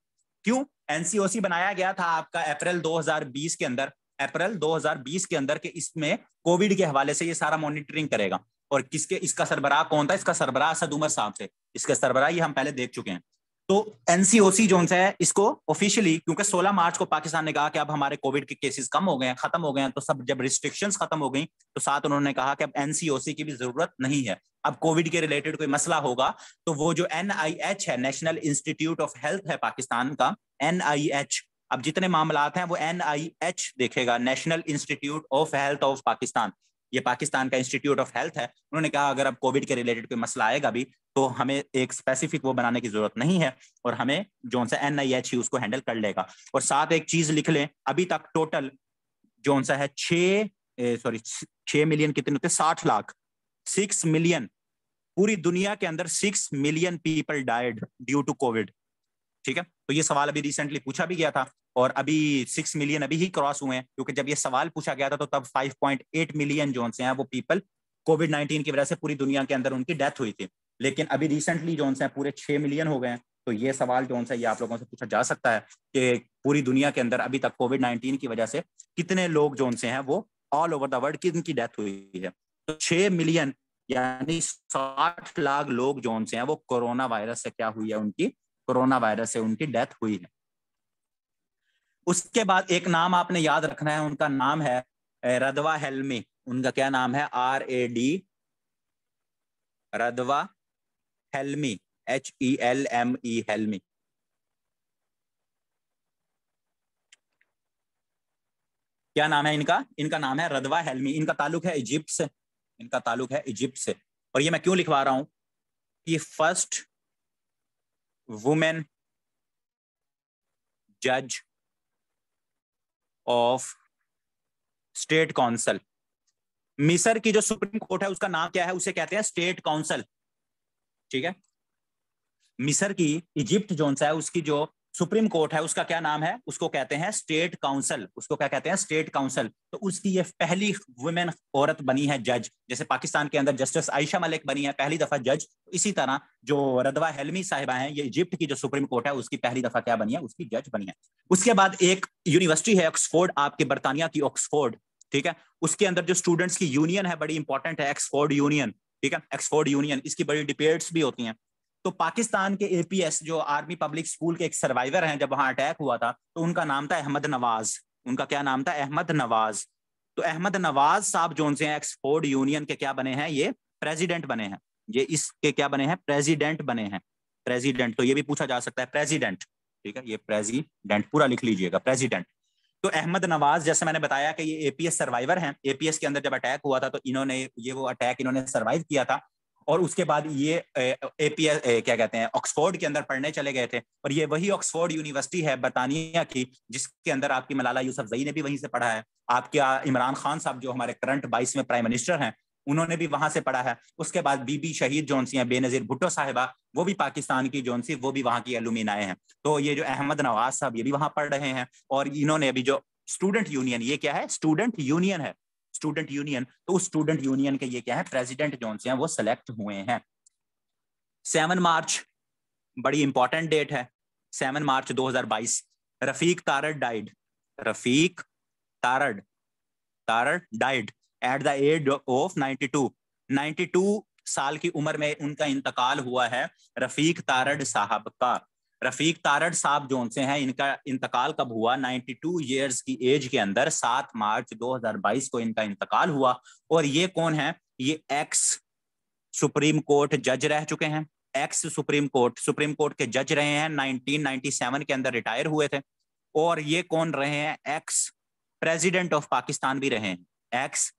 क्यों? एनसीओसी बनाया गया था आपका अप्रैल 2020 के अंदर, अप्रैल 2020 के अंदर, के इसमें कोविड के हवाले से ये सारा मॉनिटरिंग करेगा। और किसके, इसका सरबराह कौन था? इसका सरबराह असद उमर साहब थे। इसके सरबराह ये हम पहले देख चुके हैं। तो एनसीओसी जो है इसको ऑफिशियली, क्योंकि 16 मार्च को पाकिस्तान ने कहा कि अब हमारे कोविड के केसेस कम हो गए हैं, खत्म हो गए हैं, तो सब जब रिस्ट्रिक्शंस खत्म हो गई तो साथ उन्होंने कहा कि अब एनसीओसी की भी जरूरत नहीं है। अब कोविड के रिलेटेड कोई मसला होगा तो वो जो एनआईएच है, नेशनल इंस्टीट्यूट ऑफ हेल्थ है पाकिस्तान का, एनआईएच, अब जितने मामलात हैं वो एनआईएच देखेगा, national institute of health of Pakistan. ये पाकिस्तान का इंस्टीट्यूट ऑफ हेल्थ है। उन्होंने कहा अगर अब कोविड के रिलेटेड कोई मसला आएगा भी तो हमें एक स्पेसिफिक वो बनाने की जरूरत नहीं है, और हमें जो सा एनआईएच ही उसको हैंडल कर लेगा। और साथ एक चीज लिख लें, अभी तक टोटल जो सा है 6 मिलियन कितने होते, 60 लाख, 6 मिलियन, पूरी दुनिया के अंदर 6 million people died due to Covid. ठीक है, तो ये सवाल अभी रिसेंटली पूछा भी गया था, और अभी 6 मिलियन अभी ही क्रॉस हुए हैं, क्योंकि जब ये सवाल पूछा गया था तो तब 5.8 मिलियन जो हैं वो पीपल कोविड 19 की वजह से पूरी दुनिया के अंदर उनकी डेथ हुई थी। लेकिन अभी रिसेंटली जो हैं पूरे 6 मिलियन हो गए हैं। तो ये सवाल जो है ये आप लोगों से पूछा जा सकता है कि पूरी दुनिया के अंदर अभी तक कोविड 19 की वजह से कितने लोग जो हैं वो ऑल ओवर द वर्ल्ड किनकी डेथ हुई है। तो 6 मिलियन यानी 60 लाख लोग जो हैं वो कोरोना वायरस से क्या हुई है, उनकी कोरोना वायरस से उनकी डेथ हुई है। उसके बाद एक नाम आपने याद रखना है, उनका नाम है रदवा हेल्मी। उनका क्या नाम है? RAD, रदवा हेल्मी, HELME, हेल्मी। क्या नाम है इनका? इनका नाम है रदवा हेल्मी। इनका ताल्लुक है इजिप्ट से, इनका ताल्लुक है इजिप्ट से। और ये मैं क्यों लिखवा रहा हूं? ये फर्स्ट वुमेन जज ऑफ स्टेट काउंसिल। मिस्र की जो सुप्रीम कोर्ट है उसका नाम क्या है? उसे कहते हैं स्टेट काउंसिल। ठीक है, मिस्र की, इजिप्ट जोन सा है, उसकी जो सुप्रीम कोर्ट है उसका क्या नाम है? उसको कहते हैं स्टेट काउंसिल। उसको क्या कहते हैं? State council. तो उसकी ये पहली वुमेन औरत बनी है जज। जैसे पाकिस्तान के अंदर जस्टिस आयशा मलिक बनी है पहली दफा जज, इसी तरह जो रदवा हेल्मी साहिबा हैं, ये इजिप्ट की जो सुप्रीम कोर्ट है उसकी पहली दफा क्या बनी है? उसकी जज बनी है। उसके बाद एक यूनिवर्सिटी है ऑक्सफोर्ड, आपके बरतानिया की ऑक्सफोर्ड। ठीक है, उसके अंदर जो स्टूडेंट्स की यूनियन है बड़ी इंपॉर्टेंट है, ऑक्सफोर्ड यूनियन। ठीक है, ऑक्सफोर्ड यूनियन, इसकी बड़ी डिबेट्स भी होती हैं। तो पाकिस्तान के एपीएस जो आर्मी पब्लिक स्कूल के एक सर्वाइवर हैं, जब वहां अटैक हुआ था तो उनका नाम था अहमद नवाज। उनका क्या नाम था? अहमद नवाज। तो अहमद नवाज साहब जो से ऑक्सफोर्ड यूनियन के क्या बने हैं? ये प्रेसिडेंट बने हैं। ये इसके क्या बने हैं? प्रेसिडेंट बने हैं। प्रेसिडेंट, तो ये भी पूछा जा सकता है प्रेसिडेंट। ठीक है, ये प्रेसिडेंट पूरा लिख लीजिएगा, प्रेसिडेंट। तो अहमद नवाज, जैसे मैंने बताया कि ये एपीएस सर्वाइवर हैं, एपीएस के अंदर जब अटैक हुआ था तो इन्होंने ये वो अटैक इन्होंने सर्वाइव किया था। और उसके बाद ये एपीएस क्या कहते हैं, ऑक्सफोर्ड के अंदर पढ़ने चले गए थे। और ये वही ऑक्सफोर्ड यूनिवर्सिटी है बरतानिया की जिसके अंदर आपकी मलाला यूसुफजई ने भी वहीं से पढ़ा है। आपके इमरान खान साहब जो हमारे करंट 22वें प्राइम मिनिस्टर हैं, उन्होंने भी वहां से पढ़ा है। उसके बाद बीबी शहीद जोनसी हैं, बेनजीर भुट्टो साहिबा, वो भी पाकिस्तान की जोनसी, वो भी वहां की एलुमिनाए हैं। तो ये जो अहमद नवाज साहब ये भी वहां पढ़ रहे हैं। और इन्होंने अभी जो स्टूडेंट यूनियन, ये क्या है? स्टूडेंट यूनियन है, स्टूडेंट यूनियन। तो उस स्टूडेंट यूनियन के ये क्या है? प्रेसिडेंट जोन से हैं वो सिलेक्ट हुए हैं। 7 मार्च बड़ी इंपॉर्टेंट डेट है, 7 March 2022। Rafiq Tarar died, Rafiq Tarar Tarar died at the age of 92 साल की उम्र में उनका इंतकाल हुआ है, रफीक तारड़ साहब का। रफीक तारड़ साहब जो से हैं, इनका इंतकाल कब हुआ? 92 ईयर्स की एज के अंदर 7 मार्च 2022 को इनका इंतकाल हुआ। और ये कौन है? ये एक्स सुप्रीम कोर्ट जज रह चुके हैं, एक्स सुप्रीम कोर्ट के जज रहे हैं, 1997 के अंदर रिटायर हुए थे। और ये कौन रहे हैं? एक्स प्रेसिडेंट ऑफ पाकिस्तान भी रहे हैं, एक्स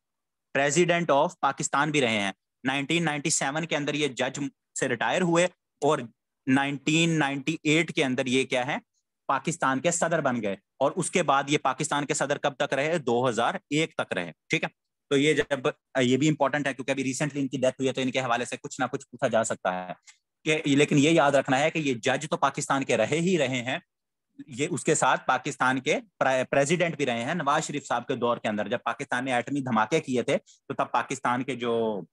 प्रेसिडेंट ऑफ पाकिस्तान भी रहे हैं। 1997 के अंदर ये जज से रिटायर हुए और 1998 के अंदर ये क्या है, पाकिस्तान के सदर बन गए। और उसके बाद ये पाकिस्तान के सदर कब तक रहे, 2001 तक रहे। ठीक है, तो ये जब ये भी इंपॉर्टेंट है क्योंकि अभी रिसेंटली इनकी डेथ हुई है, तो इनके हवाले से कुछ ना कुछ पूछा जा सकता है कि, लेकिन ये याद रखना है कि ये जज तो पाकिस्तान के रहे ही रहे हैं, ये उसके साथ पाकिस्तान के प्रेसिडेंट भी रहे हैं। नवाज शरीफ साहब के दौर के अंदर जब पाकिस्तान ने एटमी धमाके किए थे, तो तब पाकिस्तान के जो,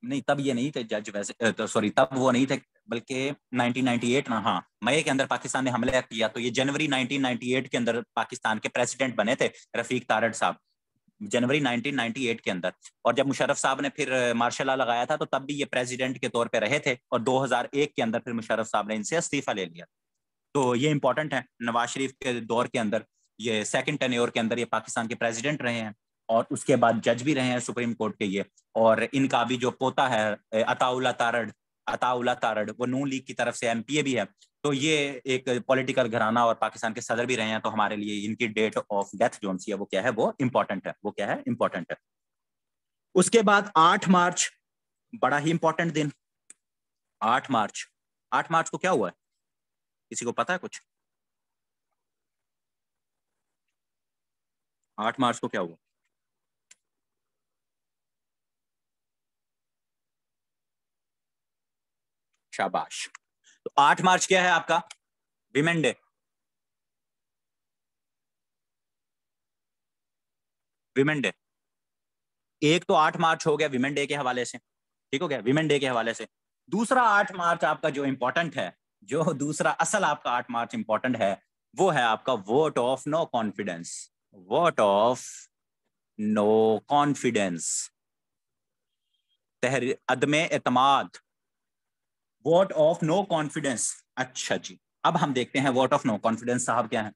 नहीं तब ये नहीं थे जज वैसे, तो सॉरी तब वो नहीं थे, बल्कि 1998 ना, हाँ मई के अंदर पाकिस्तान ने हमला किया, तो ये जनवरी 1998 के अंदर पाकिस्तान के प्रेसिडेंट बने थे रफीक तारड़ साहब, जनवरी 1998 के अंदर। और जब मुशर्रफ साहब ने फिर मार्शल लॉ लगाया था, तो तब भी ये प्रेसिडेंट के तौर पे रहे थे, और 2001 के अंदर फिर मुशर्रफ साहब ने इनसे इस्तीफा ले लिया। तो ये इंपॉर्टेंट है, नवाज शरीफ के दौर के अंदर, ये सेकंड टेन्योर के अंदर ये पाकिस्तान के प्रेसिडेंट रहे हैं, और उसके बाद जज भी रहे हैं सुप्रीम कोर्ट के ये। और इनका भी जो पोता है अताउल्ला तारड़, वो नून लीग की तरफ से एमपीए भी है। तो ये एक पॉलिटिकल घराना और पाकिस्तान के सदर भी रहे हैं, तो हमारे लिए इनकी डेट ऑफ डेथ जो सी है वो क्या है, वो इंपॉर्टेंट है, वो क्या है, इंपॉर्टेंट है। उसके बाद 8 मार्च, बड़ा ही इंपॉर्टेंट दिन, 8 मार्च। 8 मार्च को क्या हुआ है, किसी को पता है कुछ? 8 मार्च को क्या हुआ? शाबाश। तो 8 मार्च क्या है आपका? Women day. विमेन डे, एक तो 8 मार्च हो गया विमेन डे के हवाले से, ठीक हो गया, विमेन डे के हवाले से। दूसरा 8 मार्च आपका जो इंपॉर्टेंट है, जो दूसरा असल आपका 8 मार्च इंपॉर्टेंट है, वो है आपका vote of no confidence. Vote of no confidence, अदमे एतमाद, वोट ऑफ नो कॉन्फिडेंस। अच्छा जी, अब हम देखते हैं वोट ऑफ नो कॉन्फिडेंस साहब क्या है।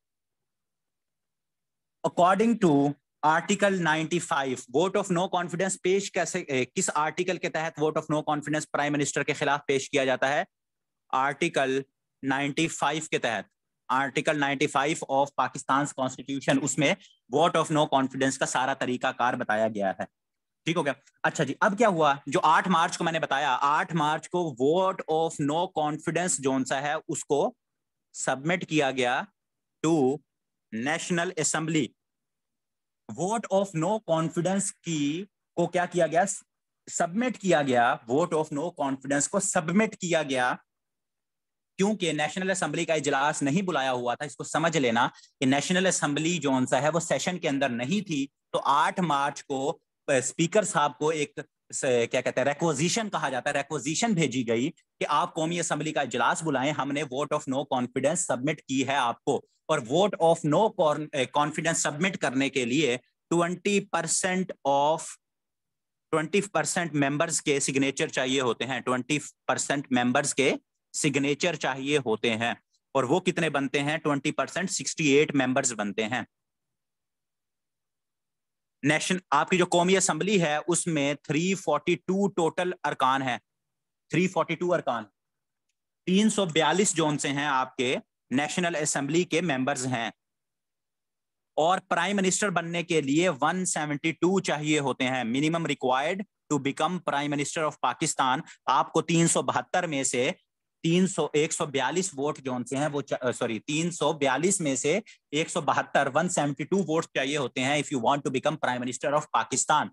According to article 95, vote of no confidence पेश कैसे, किस आर्टिकल के तहत vote of no confidence prime minister के खिलाफ पेश किया जाता है? आर्टिकल 95 के तहत, आर्टिकल 95 ऑफ पाकिस्तान कॉन्स्टिट्यूशन, उसमें वोट ऑफ नो कॉन्फिडेंस का सारा तरीकाकार बताया गया है। ठीक हो गया। अच्छा जी, अब क्या हुआ, जो 8 मार्च को मैंने बताया, 8 मार्च को वोट ऑफ नो कॉन्फिडेंस जोन सा है उसको सबमिट किया गया to national assembly. Vote of no confidence की को क्या किया गया, सबमिट किया गया, वोट ऑफ नो कॉन्फिडेंस को सबमिट किया गया, क्योंकि नेशनल असेंबली का इजलास नहीं बुलाया हुआ था। इसको समझ लेना कि नेशनल असेंबली जो सा है वो सेशन के अंदर नहीं थी, तो 8 मार्च को स्पीकर साहब को एक क्या कहते हैं, रेक्विजिशन कहा जाता है, रेक्विजिशन भेजी गई कि आप कौमी असेंबली का इजलास बुलाएं, हमने vote of no confidence submit की है आपको। और vote of no confidence submit करने के लिए 20% मेंबर्स के सिग्नेचर चाहिए होते हैं, 20% मेंबर्स के सिग्नेचर चाहिए होते हैं। और वो कितने बनते हैं? 20%, 68 मेंबर्स बनते हैं। आपकी जो कौमी असेंबली है उसमें 342 टोटल अरकान है, 342 अरकान, 342 जोन से हैं आपके नेशनल असेंबली के मेंबर्स हैं। और प्राइम मिनिस्टर बनने के लिए 172 चाहिए होते हैं, minimum required to become prime minister of Pakistan. आपको 372 में से 142 वोट जोन से हैं वो, सॉरी 342 में से 172 वोट चाहिए होते हैं if you want to become prime minister of Pakistan.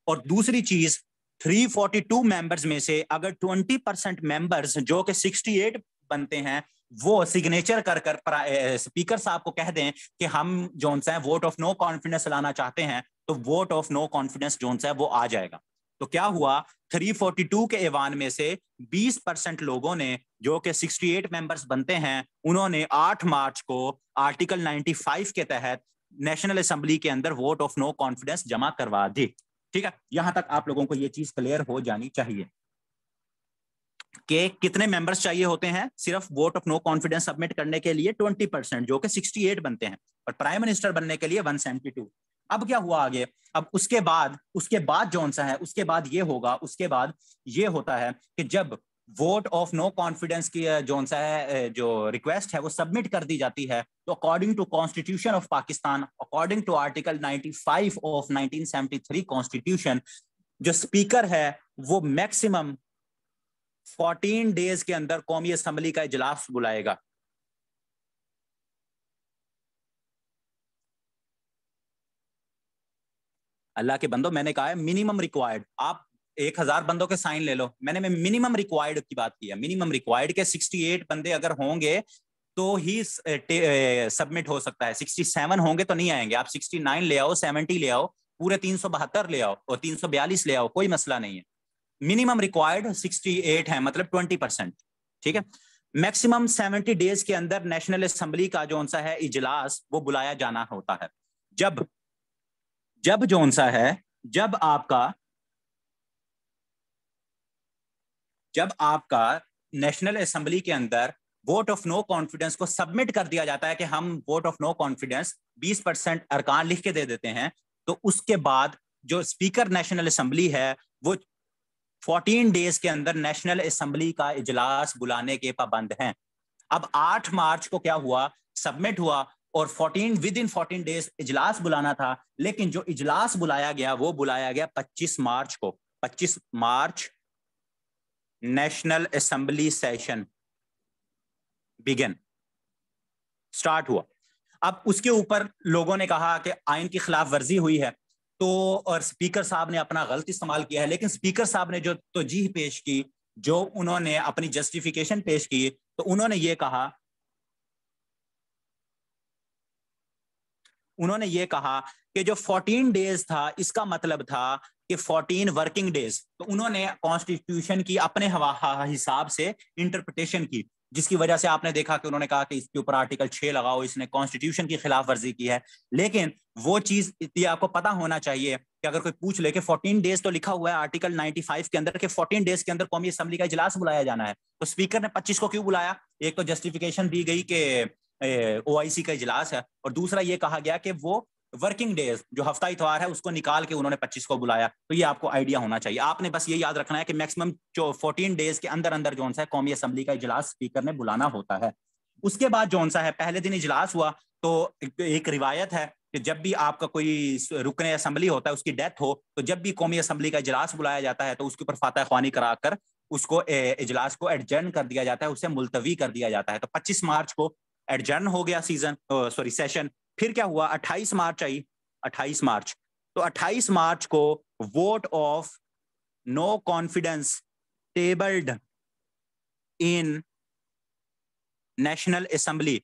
और दूसरी चीज, 342 मेंबर्स में से अगर 20% मेंबर्स जो कि 68 बनते हैं, वो सिग्नेचर कर स्पीकर साहब को कह दें कि हम जोन सा है वोट ऑफ नो कॉन्फिडेंस लाना चाहते हैं, तो वोट ऑफ नो कॉन्फिडेंस जोन सा है वो आ जाएगा। तो क्या हुआ, 342 के ऐवान में से 20% लोगों ने, जो कि 68 मेंबर्स बनते हैं, उन्होंने 8 मार्च को आर्टिकल 95 के तहत नेशनल असेंबली के अंदर वोट ऑफ नो कॉन्फिडेंस जमा करवा दी। ठीक है, यहां तक आप लोगों को यह चीज क्लियर हो जानी चाहिए कि कितने मेंबर्स चाहिए होते हैं सिर्फ vote of no confidence submit करने के लिए, 20%, जो कि 68 बनते हैं, और प्राइम मिनिस्टर बनने के लिए 172। अब क्या हुआ आगे, अब उसके बाद जौन सा है, उसके बाद ये होगा, उसके बाद ये होता है कि जब वोट ऑफ नो कॉन्फिडेंस की जौन सा है जो रिक्वेस्ट है वो सबमिट कर दी जाती है, तो according to constitution of Pakistan, according to article 95 of 1973 constitution, जो स्पीकर है वो मैक्सिमम 14 डेज के अंदर कौमी असेंबली का इजलास बुलाएगा। अल्लाह के बंदो, मैंने कहा है मिनिमम रिक्वायर्ड, आप 1000 बंदों के साइन ले लो, मैंने मिनिमम रिक्वायर्ड की बात की है। मिनिमम रिक्वायर्ड के 68 बंदे अगर होंगे तो ही सबमिट हो सकता है। 67 होंगे तो नहीं आएंगे, आप 69 ले आओ, 70 ले आओ, पूरे 372 ले आओ और 342 ले आओ, कोई मसला नहीं है। मिनिमम रिक्वायर्ड 68 है, मतलब 20%। ठीक है। मैक्सिमम 70 डेज के अंदर नेशनल असेंबली का जो सा है इजलास वो बुलाया जाना होता है। जब जब जो सा है जब आपका नेशनल असेंबली के अंदर वोट ऑफ नो कॉन्फिडेंस को सबमिट कर दिया जाता है कि हम वोट ऑफ नो कॉन्फिडेंस 20% अरकान लिख के दे देते हैं, तो उसके बाद जो स्पीकर नेशनल असेंबली है वो 14 डेज के अंदर नेशनल असेंबली का इजलास बुलाने के पाबंद हैं। अब 8 मार्च को क्या हुआ, सबमिट हुआ और 14 डेज इजलास बुलाना था, लेकिन जो इजलास बुलाया गया वो बुलाया गया 25 मार्च को। 25 मार्च national assembly session begin start हुआ। अब उसके ऊपर लोगों ने कहा कि आइन की खिलाफ वर्जी हुई है, तो और स्पीकर साहब ने अपना गलत इस्तेमाल किया है। लेकिन स्पीकर साहब ने जो तौजीह पेश की, जो उन्होंने अपनी जस्टिफिकेशन पेश की, तो उन्होंने ये कहा कि जो 14 डेज था इसका मतलब था कि 14 वर्किंग डेज। तो उन्होंने कॉन्स्टिट्यूशन की अपने हिसाब से इंटरप्रिटेशन की, जिसकी वजह से आपने देखा कि उन्होंने कहा कि इसके ऊपर आर्टिकल 6 लगाओ, इसने कॉन्स्टिट्यूशन की खिलाफ वर्जी की है। लेकिन वो चीज ये आपको पता होना चाहिए कि अगर कोई पूछ ले कि 14 डेज तो लिखा हुआ है आर्टिकल 95 के अंदर कि 14 डेज के अंदर कौमी असेंबली का इजलास बुलाया जाना है, तो स्पीकर ने 25 को क्यों बुलाया? एक तो जस्टिफिकेशन दी गई कि ओआईसी का इजलास है, और दूसरा ये कहा गया कि वो वर्किंग डेज जो हफ्ता इतवार है उसको निकाल के उन्होंने 25 को बुलाया। तो ये आपको आइडिया होना चाहिए। आपने बस ये याद रखना है कि मैक्सिमम 14 डेज के अंदर अंदर जो है कौमी असेंबली का इजलास स्पीकर ने बुलाना होता है। उसके बाद जो है पहले दिन इजलास हुआ, तो एक रिवायत है कि जब भी आपका कोई रुकने असेंबली होता है, उसकी डेथ हो, तो जब भी कौमी असेंबली का इजलास बुलाया जाता है तो उसके ऊपर फातह ख्वानी कराकर उसको इजलास को एडजर्न कर दिया जाता है, उसे मुलतवी कर दिया जाता है। तो 25 मार्च को एडजर्न हो गया सेशन। फिर क्या हुआ, 28 मार्च आई। 28 मार्च, तो 28 मार्च को vote of no confidence tabled in national assembly.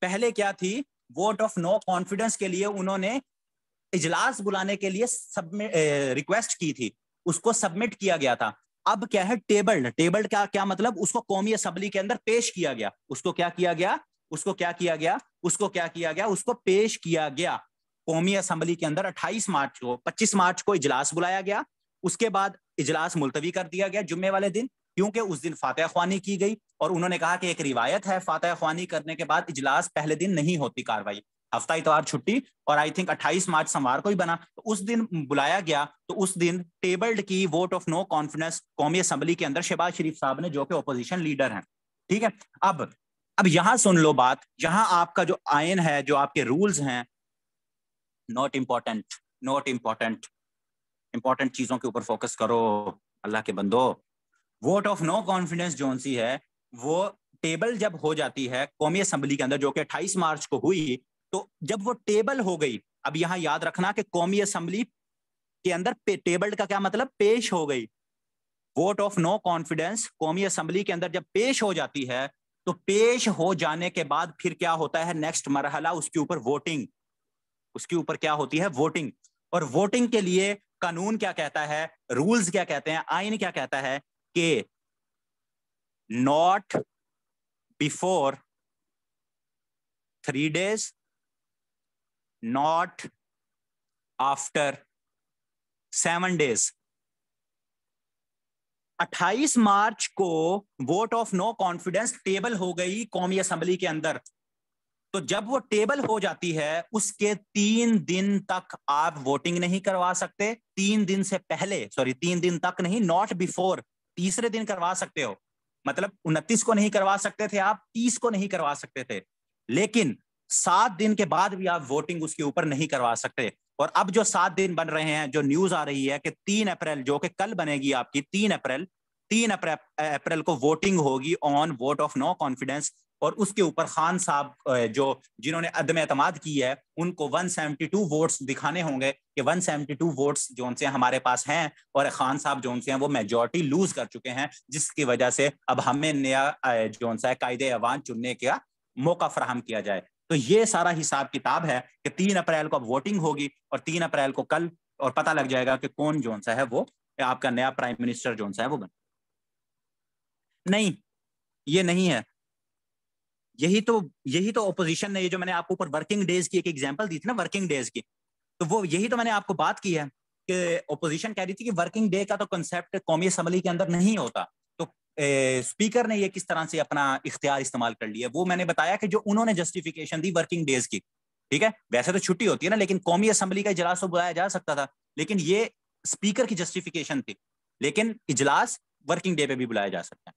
पहले क्या थी, वोट ऑफ नो कॉन्फिडेंस के लिए उन्होंने इजलास बुलाने के लिए रिक्वेस्ट की थी, उसको सबमिट किया गया था। अब क्या है, टेबल्ड का क्या मतलब, उसको कौमी असेंबली के अंदर पेश किया गया। उसको पेश किया गया कौमी असेंबली के अंदर 28 मार्च को। 25 मार्च को इजलास बुलाया गया, उसके बाद इजलास मुलतवी कर दिया गया जुम्मे वाले दिन, क्योंकि उस दिन फातह ख्वानी की गई। और उन्होंने कहा कि एक रिवायत है, फातह ख्वानी करने के बाद इजलास पहले दिन नहीं होती कार्रवाई, हफ्ता इतवार छुट्टी, और आई थिंक 28 मार्च सोमवार को ही बना, तो उस दिन बुलाया गया। तो उस दिन टेबल्ड की वोट ऑफ नो कॉन्फिडेंस कौमी असेंबली के अंदर शहबाज शरीफ साहब ने, जो कि ओपोजिशन लीडर हैं। ठीक है। अब यहां सुन लो बात, यहां आपका जो आयन है, जो आपके रूल्स हैं, नॉट इंपॉर्टेंट इंपॉर्टेंट चीजों के ऊपर फोकस करो अल्लाह के बंदो। वोट ऑफ नो कॉन्फिडेंस जो सी है, वो टेबल जब हो जाती है कौमी असेंबली के अंदर, जो कि 28 मार्च को हुई, तो जब वो टेबल हो गई, अब यहां याद रखना कि कौमी असेंबली के अंदर टेबल्ड का क्या मतलब, पेश हो गई। वोट ऑफ नो कॉन्फिडेंस कौमी असेंबली के अंदर जब पेश हो जाती है, तो पेश हो जाने के बाद फिर क्या होता है, नेक्स्ट मरहला, उसके ऊपर वोटिंग, उसके ऊपर क्या होती है, वोटिंग। और वोटिंग के लिए कानून क्या कहता है, रूल्स क्या कहते हैं, आइन क्या कहता है कि not before 3 days, not after 7 days। 28 मार्च को vote of no confidence table हो गई कौमी असेंबली के अंदर। तो जब वो टेबल हो जाती है, उसके 3 दिन तक आप वोटिंग नहीं करवा सकते। 3 दिन से पहले, 3 दिन तक नहीं, नॉट बिफोर, तीसरे दिन करवा सकते हो। मतलब 29 को नहीं करवा सकते थे आप, 30 को नहीं करवा सकते थे, लेकिन 7 दिन के बाद भी आप वोटिंग उसके ऊपर नहीं करवा सकते। और अब जो 7 दिन बन रहे हैं, जो न्यूज आ रही है कि 3 अप्रैल जो कि कल बनेगी आपकी, 3 अप्रैल को वोटिंग होगी on vote of no confidence, और उसके ऊपर खान साहब जो जिन्होंने अदम एतमाद की है उनको 172 वोट्स दिखाने होंगे कि 172 वोट्स जो से हमारे पास हैं, और खान साहब जो से हैं वो मेजॉरिटी लूज कर चुके हैं, जिसकी वजह से अब हमें नया जो सा कायदे अवान चुनने का मौका फराहम किया जाए। तो ये सारा हिसाब किताब है कि 3 अप्रैल को अब वोटिंग होगी, और 3 अप्रैल को कल और पता लग जाएगा कि कौन जो सा है वो आपका नया प्राइम मिनिस्टर जो सा है वो बन। नहीं, ये नहीं है। यही तो ओपोजिशन ने, ये जो मैंने आपको ऊपर वर्किंग डेज की एक एग्जांपल दी थी ना, वर्किंग डेज की, तो वो यही तो मैंने आपको बात की है कि ओपोजिशन कह रही थी कि वर्किंग डे का तो कंसेप्ट कौमी असम्बली के अंदर नहीं होता। तो स्पीकर ने ये किस तरह से अपना इख्तियार इस्तेमाल कर लिया, वो मैंने बताया कि जो उन्होंने जस्टिफिकेशन दी वर्किंग डेज की, ठीक है, वैसे तो छुट्टी होती है ना, लेकिन कौमी असम्बली का इजलास तो बुलाया जा सकता था, लेकिन ये स्पीकर की जस्टिफिकेशन थी, लेकिन इजलास वर्किंग डे पे भी बुलाया जा सकता है।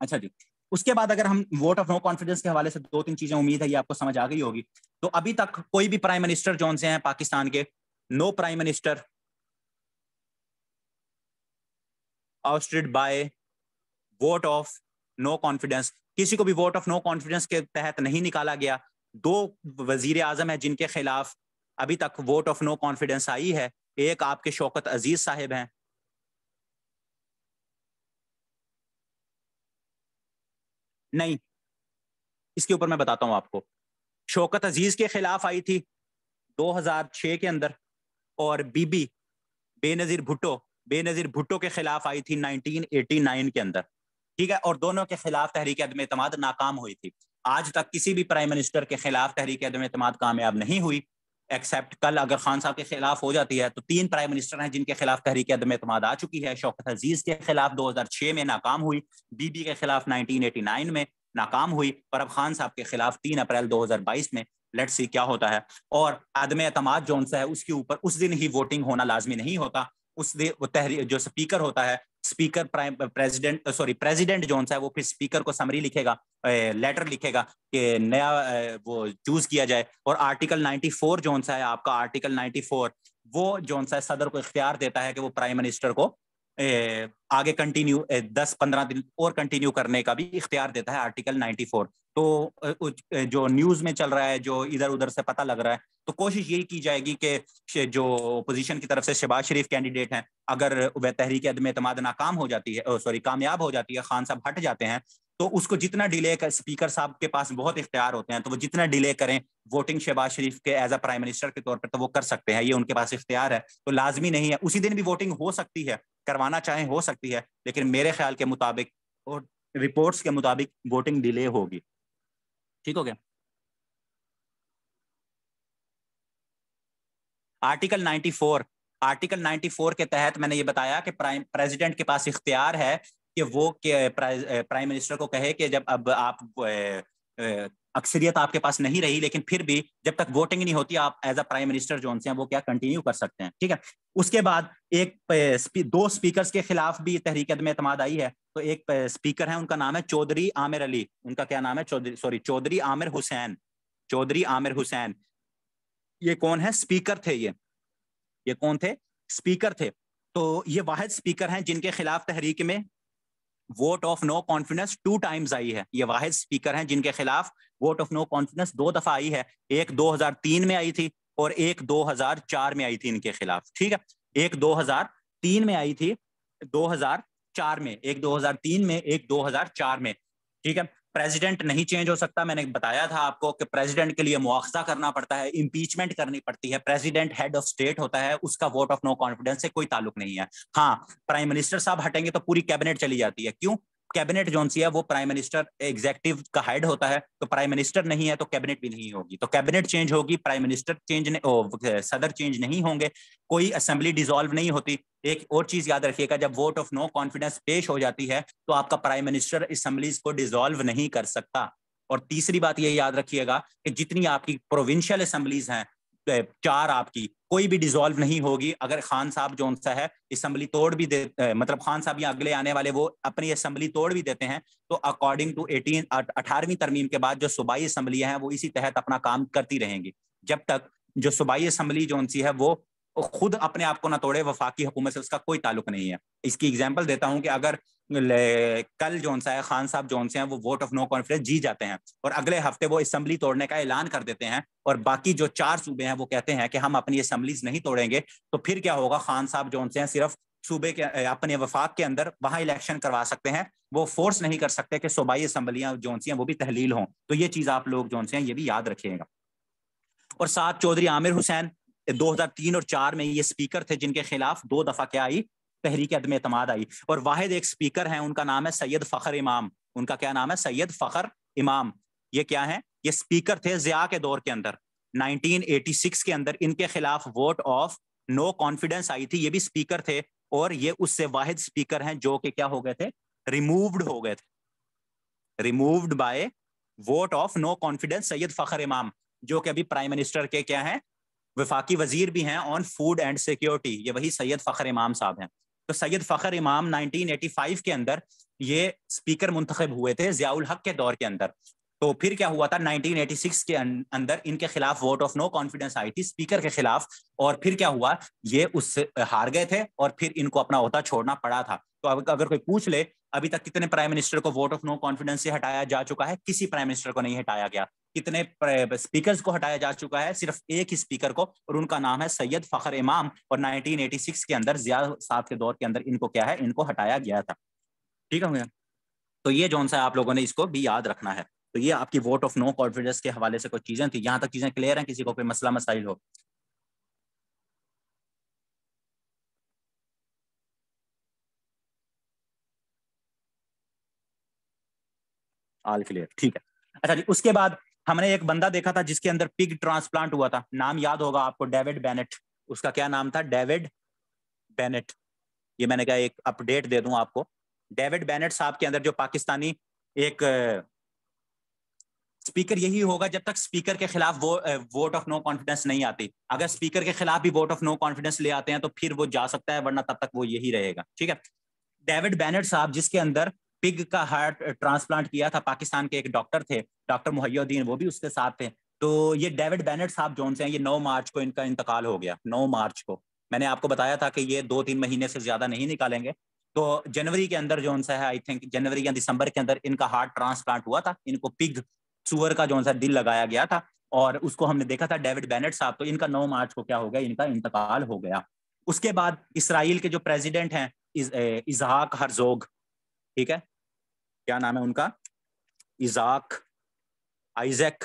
अच्छा जी, उसके बाद अगर हम वोट ऑफ नो कॉन्फिडेंस के हवाले से 2-3 चीजें, उम्मीद है ये आपको समझ आ गई होगी। तो अभी तक कोई भी प्राइम मिनिस्टर जो से हैं पाकिस्तान के, no prime minister ousted by vote of no confidence, किसी को भी वोट ऑफ नो कॉन्फिडेंस के तहत नहीं निकाला गया। 2 वजीर आजम है जिनके खिलाफ अभी तक वोट ऑफ नो कॉन्फिडेंस आई है, एक आपके शौकत अजीज साहिब हैं। नहीं, इसके ऊपर मैं बताता हूं आपको। शौकत अजीज के खिलाफ आई थी 2006 के अंदर, और बीबी बेनजीर भुट्टो के खिलाफ आई थी 1989 के अंदर, ठीक है, और दोनों के खिलाफ तहरीक अदम एतमाद नाकाम हुई थी। आज तक किसी भी प्राइम मिनिस्टर के खिलाफ तहरीक अदम एतमाद कामयाब नहीं हुई, एक्सेप्ट कल अगर खान साहब के खिलाफ हो जाती है तो 3 प्राइम मिनिस्टर हैं जिनके खिलाफ तहरीक अदम एतमाद आ चुकी है। शौकत अजीज के खिलाफ 2006 में नाकाम हुई, बीबी के खिलाफ 1989 में नाकाम हुई, और अब खान साहब के खिलाफ 3 अप्रैल 2022 में। लेट्स सी क्या होता है। और अदम एतमाद जो है उसके ऊपर उस दिन ही वोटिंग होना लाजमी नहीं होता, उस दिन जो स्पीकर होता है, स्पीकर प्रेसिडेंट जो है वो फिर स्पीकर को समरी लिखेगा, लेटर लिखेगा कि नया वो चूज किया जाए। और आर्टिकल 94 जो है आपका, आर्टिकल 94 वो जो है सदर को इख्तियार देता है कि वो प्राइम मिनिस्टर को आगे कंटिन्यू 10-15 दिन और कंटिन्यू करने का भी इख्तियार देता है, आर्टिकल 94। तो जो न्यूज में चल रहा है, जो इधर उधर से पता लग रहा है, तो कोशिश यही की जाएगी कि जो अपोजिशन की तरफ से शहबाज शरीफ कैंडिडेट हैं, अगर वह तहरीक अदम एतमाद नाकाम हो जाती है, कामयाब हो जाती है, खान साहब हट जाते हैं, तो उसको जितना डिले कर, स्पीकर साहब के पास बहुत इख्तियार होते हैं, तो वो जितना डिले करें वोटिंग शहबाज शरीफ के एज अ प्राइम मिनिस्टर के तौर पर, तो वो कर सकते हैं, ये उनके पास इख्तियार है। तो लाजमी नहीं है, उसी दिन भी वोटिंग हो सकती है, करवाना चाहें हो सकती है, लेकिन मेरे ख्याल के मुताबिक और रिपोर्ट्स के मुताबिक वोटिंग डिले होगी। ठीक हो गया। आर्टिकल 94 के तहत मैंने ये बताया कि प्रेसिडेंट के पास इख्तियार है कि वो प्राइम मिनिस्टर को कहे कि जब अब आप अक्सरियत आपके पास नहीं रही, लेकिन फिर भी जब तक वोटिंग नहीं होती आप एज अ प्राइम मिनिस्टर जो हैं वो क्या कंटिन्यू कर सकते हैं। ठीक है, उसके बाद 2 स्पीकर्स के खिलाफ भी तहरीक अदम एतमाद आई है। तो एक स्पीकर है, उनका नाम है चौधरी आमिर अली, उनका क्या नाम है, चौधरी आमिर हुसैन, चौधरी आमिर हुसैन। ये कौन है, स्पीकर थे ये कौन थे, स्पीकर थे। तो ये वाहिद स्पीकर हैं जिनके खिलाफ तहरीक में vote of no confidence 2 times आई है। ये वाहिद स्पीकर हैं जिनके खिलाफ वोट ऑफ नो कॉन्फिडेंस 2 दफा आई है, एक 2003 में आई थी और एक 2004 में आई थी इनके खिलाफ। ठीक है, एक 2003 में आई थी, 2004 में, एक 2003 में, एक 2004 में। ठीक है, प्रेसिडेंट नहीं चेंज हो सकता, मैंने बताया था आपको कि प्रेसिडेंट के लिए मुआवजा करना पड़ता है, इंपीचमेंट करनी पड़ती है, प्रेसिडेंट हेड ऑफ स्टेट होता है, उसका वोट ऑफ नो कॉन्फिडेंस से कोई ताल्लुक नहीं है। हाँ, प्राइम मिनिस्टर साहब हटेंगे तो पूरी कैबिनेट चली जाती है। क्यों? कैबिनेट जो सी है वो प्राइम मिनिस्टर एग्जीक्यूटिव का हेड होता है, तो प्राइम मिनिस्टर नहीं है तो कैबिनेट भी नहीं होगी, तो कैबिनेट चेंज होगी, प्राइम मिनिस्टर सदर चेंज नहीं होंगे, कोई असेंबली डिसॉल्व नहीं होती। एक और चीज याद रखिएगा, जब वोट ऑफ नो कॉन्फिडेंस पेश हो जाती है तो आपका प्राइम मिनिस्टर असेंबलीज को डिसॉल्व नहीं कर सकता। और तीसरी बात ये याद रखिएगा कि जितनी आपकी प्रोविंशियल असेंबलीज हैं, 4 आपकी, कोई भी डिसॉल्व नहीं होगी अगर खान साहब जो सा है असेंबली तोड़ भी दे, मतलब खान साहब या अगले आने वाले वो अपनी असेंबली तोड़ भी देते हैं, तो अकॉर्डिंग टू 18वीं तरमीम के बाद जो सूबाई असेंबलियां हैं वो इसी तहत अपना काम करती रहेंगी, जब तक जो सूबाई असम्बली जो सी है वो खुद अपने आप को ना तोड़े, वफाकी हुकूमत से उसका कोई ताल्लुक नहीं है। इसकी एग्जांपल देता हूं कि अगर कल जोन सा है खान साहब जोन से हैं वो वोट ऑफ नो कॉन्फिडेंस जीत जाते हैं और अगले हफ्ते वो असम्बली तोड़ने का ऐलान कर देते हैं और बाकी जो 4 सूबे हैं वो कहते हैं कि हम अपनी असम्बलीज नहीं तोड़ेंगे, तो फिर क्या होगा? खान साहब जोन से हैं सिर्फ सूबे के अपने वफाक के अंदर वहां इलेक्शन करवा सकते हैं, वो फोर्स नहीं कर सकते कि सूबाई असम्बलियां जोन सी हैं वो भी तहलील हों। तो ये चीज आप लोग जोन से हैं ये भी याद रखिएगा। और साथ चौधरी आमिर हुसैन 2003 और 4 में ये स्पीकर थे जिनके खिलाफ 2 दफा क्या आई? तहरीक अदम एतमाद आई। और वाहिद एक स्पीकर हैं, उनका नाम है सैयद फखर इमाम। उनका क्या नाम है? सैयद फखर इमाम। ये क्या है? ये स्पीकर थे जिया के दौर के अंदर, 1986 के अंदर इनके खिलाफ वोट ऑफ नो कॉन्फिडेंस आई थी। ये भी स्पीकर थे और ये उससे वाहिद स्पीकर हैं जो कि क्या हो गए थे? रिमूव्ड हो गए थे, removed by vote of no confidence Syed Fakhar Imam, जो कि अभी प्राइम मिनिस्टर के क्या हैं? वफाकी वजीर भी हैं ऑन फूड एंड सिक्योरिटी। ये वही सैयद फखर इमाम साहब हैं। तो सैयद फखर इमाम 1985 के अंदर ये स्पीकर मुंतखब हुए थे जियाउल हक के दौर के अंदर। तो फिर क्या हुआ था? 1986 के अंदर इनके खिलाफ वोट ऑफ नो कॉन्फिडेंस आई थी स्पीकर के खिलाफ, और फिर क्या हुआ? ये उससे हार गए थे और फिर इनको अपना ओहदा छोड़ना पड़ा था। तो अगर कोई पूछ ले अभी तक कितने प्राइम मिनिस्टर को वोट ऑफ नो कॉन्फिडेंस से हटाया जा चुका है? किसी प्राइम मिनिस्टर को नहीं हटाया गया। कितने स्पीकर्स को हटाया जा चुका है? सिर्फ एक ही स्पीकर को, और उनका नाम है सैयद फखर इमाम। और 1986 के अंदर जिया साहब के दौर के अंदर इनको क्या है? इनको हटाया गया था। ठीक है? तो ये जौन सा आप लोगों ने इसको भी याद रखना है। तो ये आपकी वोट ऑफ नो कॉन्फिडेंस के हवाले से कुछ चीजें थी। यहां तक चीजें क्लियर हैं? किसी को कोई मसला मसाइल हो? ऑल क्लियर, ठीक है। अच्छा जी, उसके बाद हमने एक बंदा देखा था जिसके अंदर पिग ट्रांसप्लांट हुआ था। नाम याद होगा आपको, डेविड बेनेट। उसका क्या नाम था? David Bennett. ये मैंने कहा एक अपडेट दे दूं आपको। डेविड बेनेट साहब के अंदर जो पाकिस्तानी एक स्पीकर यही होगा जब तक स्पीकर के खिलाफ वो वोट ऑफ नो कॉन्फिडेंस नहीं आती। अगर स्पीकर के खिलाफ भी वोट ऑफ नो कॉन्फिडेंस ले आते हैं तो फिर वो जा सकता है, वरना तब तक वो यही रहेगा। ठीक है? डेविड बेनेट साहब जिसके अंदर पिग का हार्ट ट्रांसप्लांट किया था, पाकिस्तान के एक डॉक्टर थे, डॉक्टर मुहैयुद्दीन, वो भी उसके साथ थे। तो ये डेविड बेनेट साहब जोन से हैं, ये 9 मार्च को इनका इंतकाल हो गया। 9 मार्च को मैंने आपको बताया था कि ये 2-3 महीने से ज्यादा नहीं निकालेंगे। तो जनवरी के अंदर जोन सा है, आई थिंक जनवरी या दिसंबर के अंदर इनका हार्ट ट्रांसप्लांट हुआ था। इनको पिग सुअर का जोन सा दिल लगाया गया था और उसको हमने देखा था डेविड बेनेट साहब। तो इनका 9 मार्च को क्या हो गया? इनका इंतकाल हो गया। उसके बाद इसराइल के जो प्रेसिडेंट हैं इजहाक हरजोग, ठीक है? क्या नाम है उनका? इजाक आइजैक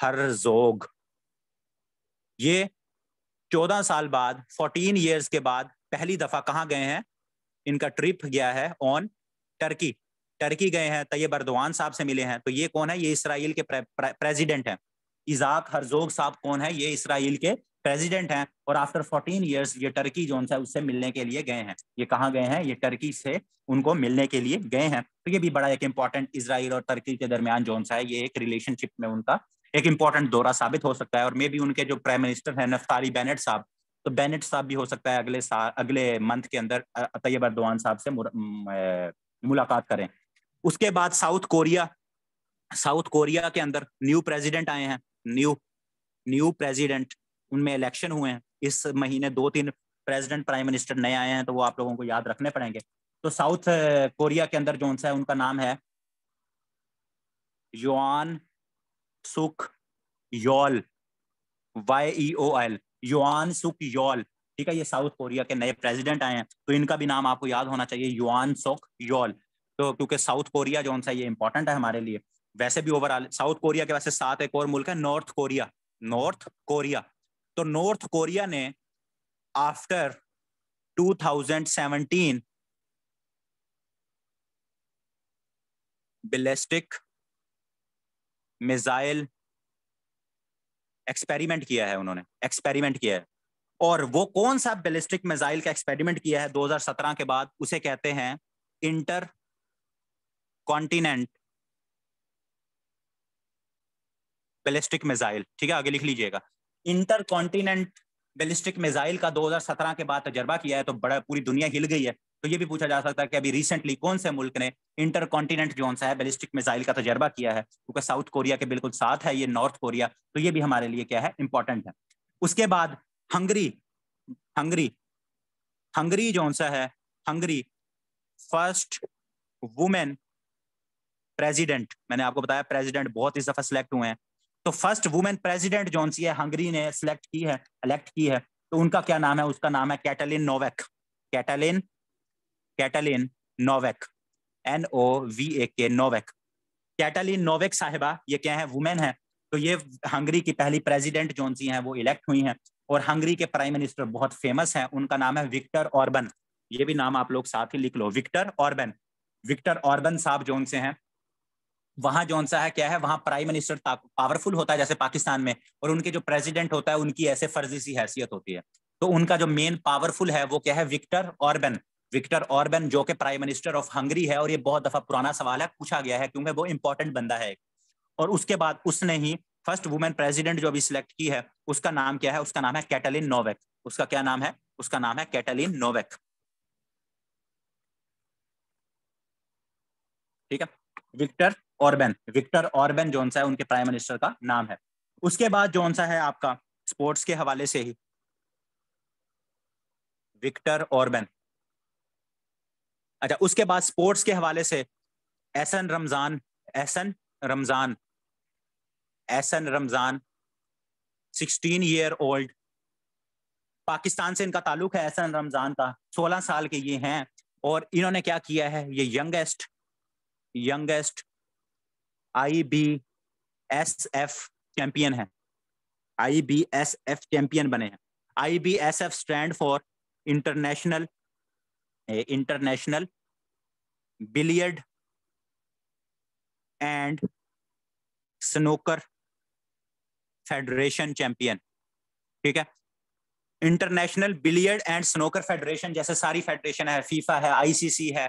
हरजोग। ये 14 साल बाद, 14 ईयर्स के बाद पहली दफा कहाँ गए हैं? इनका ट्रिप गया है ऑन टर्की। टर्की गए हैं, तैयब अर्दवान साहब से मिले हैं। तो ये कौन है? ये इसराइल के प्रेसिडेंट हैं। इजाक हरजोग साहब कौन है? ये इसराइल के प्रेसिडेंट हैं। और आफ्टर 14 ईयर्स ये टर्की जोन सा उससे मिलने के लिए गए हैं। ये कहाँ गए हैं? ये टर्की से उनको मिलने के लिए गए हैं। तो ये भी बड़ा एक इंपॉर्टेंट इसराइल और टर्की के दरमियान जोन सा है, ये एक रिलेशनशिप में उनका एक इंपॉर्टेंट दौरा साबित हो सकता है। और मे भी उनके जो प्राइम मिनिस्टर है नफ्ताली बेनेट साहब, तो बेनेट साहब भी हो सकता है अगले साल, अगले मंथ के अंदर तैयब अर्दवान साहब से मुलाकात करें। उसके बाद साउथ कोरिया, साउथ कोरिया के अंदर न्यू प्रेसिडेंट आए हैं। न्यू प्रेसिडेंट, उनमें इलेक्शन हुए हैं इस महीने। 2-3 प्रेसिडेंट प्राइम मिनिस्टर नए आए हैं, तो वो आप लोगों को याद रखने पड़ेंगे। तो साउथ कोरिया के अंदर जो सा है उनका नाम है योआन सुक योल, YEOL, योआन सुक योल। ठीक है? ये साउथ कोरिया के नए प्रेसिडेंट आए हैं, तो इनका भी नाम आपको याद होना चाहिए, योआन सुक योल। तो क्योंकि साउथ कोरिया जो सा ये इंपॉर्टेंट है हमारे लिए। वैसे भी ओवरऑल साउथ कोरिया के वैसे साथ एक और मुल्क है नॉर्थ कोरिया। नॉर्थ कोरिया, तो नॉर्थ कोरिया ने आफ्टर 2017 बैलिस्टिक मिसाइल एक्सपेरिमेंट किया है। उन्होंने एक्सपेरिमेंट किया है। और वो कौन सा बैलिस्टिक मिसाइल का एक्सपेरिमेंट किया है 2017 के बाद? उसे कहते हैं इंटर कॉन्टिनेंट बैलिस्टिक मिसाइल। ठीक है? आगे लिख लीजिएगा। इंटर कॉन्टिनेंट बैलिस्टिक मिसाइल का 2017 के बाद तजर्बा किया है, तो बड़ा पूरी दुनिया हिल गई है। तो ये भी पूछा जा सकता है कि अभी रिसेंटली कौन से मुल्क ने इंटर कॉन्टिनेंट जो सा है बैलिस्टिक मिसाइल का तजर्बा किया है, क्योंकि साउथ कोरिया के बिल्कुल साथ है ये नॉर्थ कोरिया, तो ये भी हमारे लिए क्या है, इंपॉर्टेंट है। उसके बाद हंगरी, हंगरी हंगरी जो सा है, हंगरी फर्स्ट वुमेन प्रेसिडेंट, मैंने आपको बताया प्रेसिडेंट बहुत इस दफा सिलेक्ट हुए हैं, तो फर्स्ट वुमेन प्रेसिडेंट जो सी है हंगरी ने सिलेक्ट की है, इलेक्ट की है, तो उनका क्या नाम है, उसका नाम है Caitlin Novak, Caitlin Caitlin Novak, NOVAK Novak. Caitlin Novak साहिबा ये क्या है, वुमेन है, तो ये हंगरी की पहली प्रेसिडेंट जो सी हैं वो इलेक्ट हुई हैं। और हंगरी के प्राइम मिनिस्टर बहुत फेमस है, उनका नाम है विक्टर ऑर्बन, ये भी नाम आप लोग साथ ही लिख लो, विक्टर ऑर्बन। विक्टर ऑर्बन साहब जो से हैं, वहां जो सा है क्या है, वहां प्राइम मिनिस्टर पावरफुल होता है जैसे पाकिस्तान में, और उनके जो प्रेसिडेंट होता है उनकी ऐसे फर्जी सी हैसियत होती है, तो उनका जो मेन पावरफुल है वो क्या है, विक्टर ऑर्बन। विक्टर ऑर्बन जो कि प्राइम मिनिस्टर ऑफ हंगरी है, और ये बहुत दफा पुराना सवाल है, पूछा गया है क्योंकि वो इंपॉर्टेंट बंदा है। और उसके बाद उसने ही फर्स्ट वुमेन प्रेसिडेंट जो अभी सिलेक्ट की है, उसका नाम क्या है, उसका नाम है कैटलिन नोवेक। उसका क्या नाम है, उसका नाम है कैटलिन नोवेक। ठीक है, विक्टर ऑर्बन, विक्टर ऑर्बन जोन सा है उनके प्राइम मिनिस्टर का नाम है। उसके बाद जोन सा है आपका स्पोर्ट्स के हवाले से ही, विक्टर ऑर्बन। अच्छा, उसके बाद स्पोर्ट्स के हवाले से एहसन रमजान, एहसन रमजान, एहसन रमजान 16 ईयर ओल्ड, पाकिस्तान से इनका ताल्लुक है एहसन रमजान का, 16 साल के ये हैं, और इन्होंने क्या किया है, ये यंगेस्ट यंगेस्ट IBSF चैंपियन है, IBSF चैंपियन बने हैं। IBSF stand for international international billiard and snooker federation champion. ठीक है, international billiard and snooker federation, जैसे सारी फेडरेशन है, फीफा है, ICC है,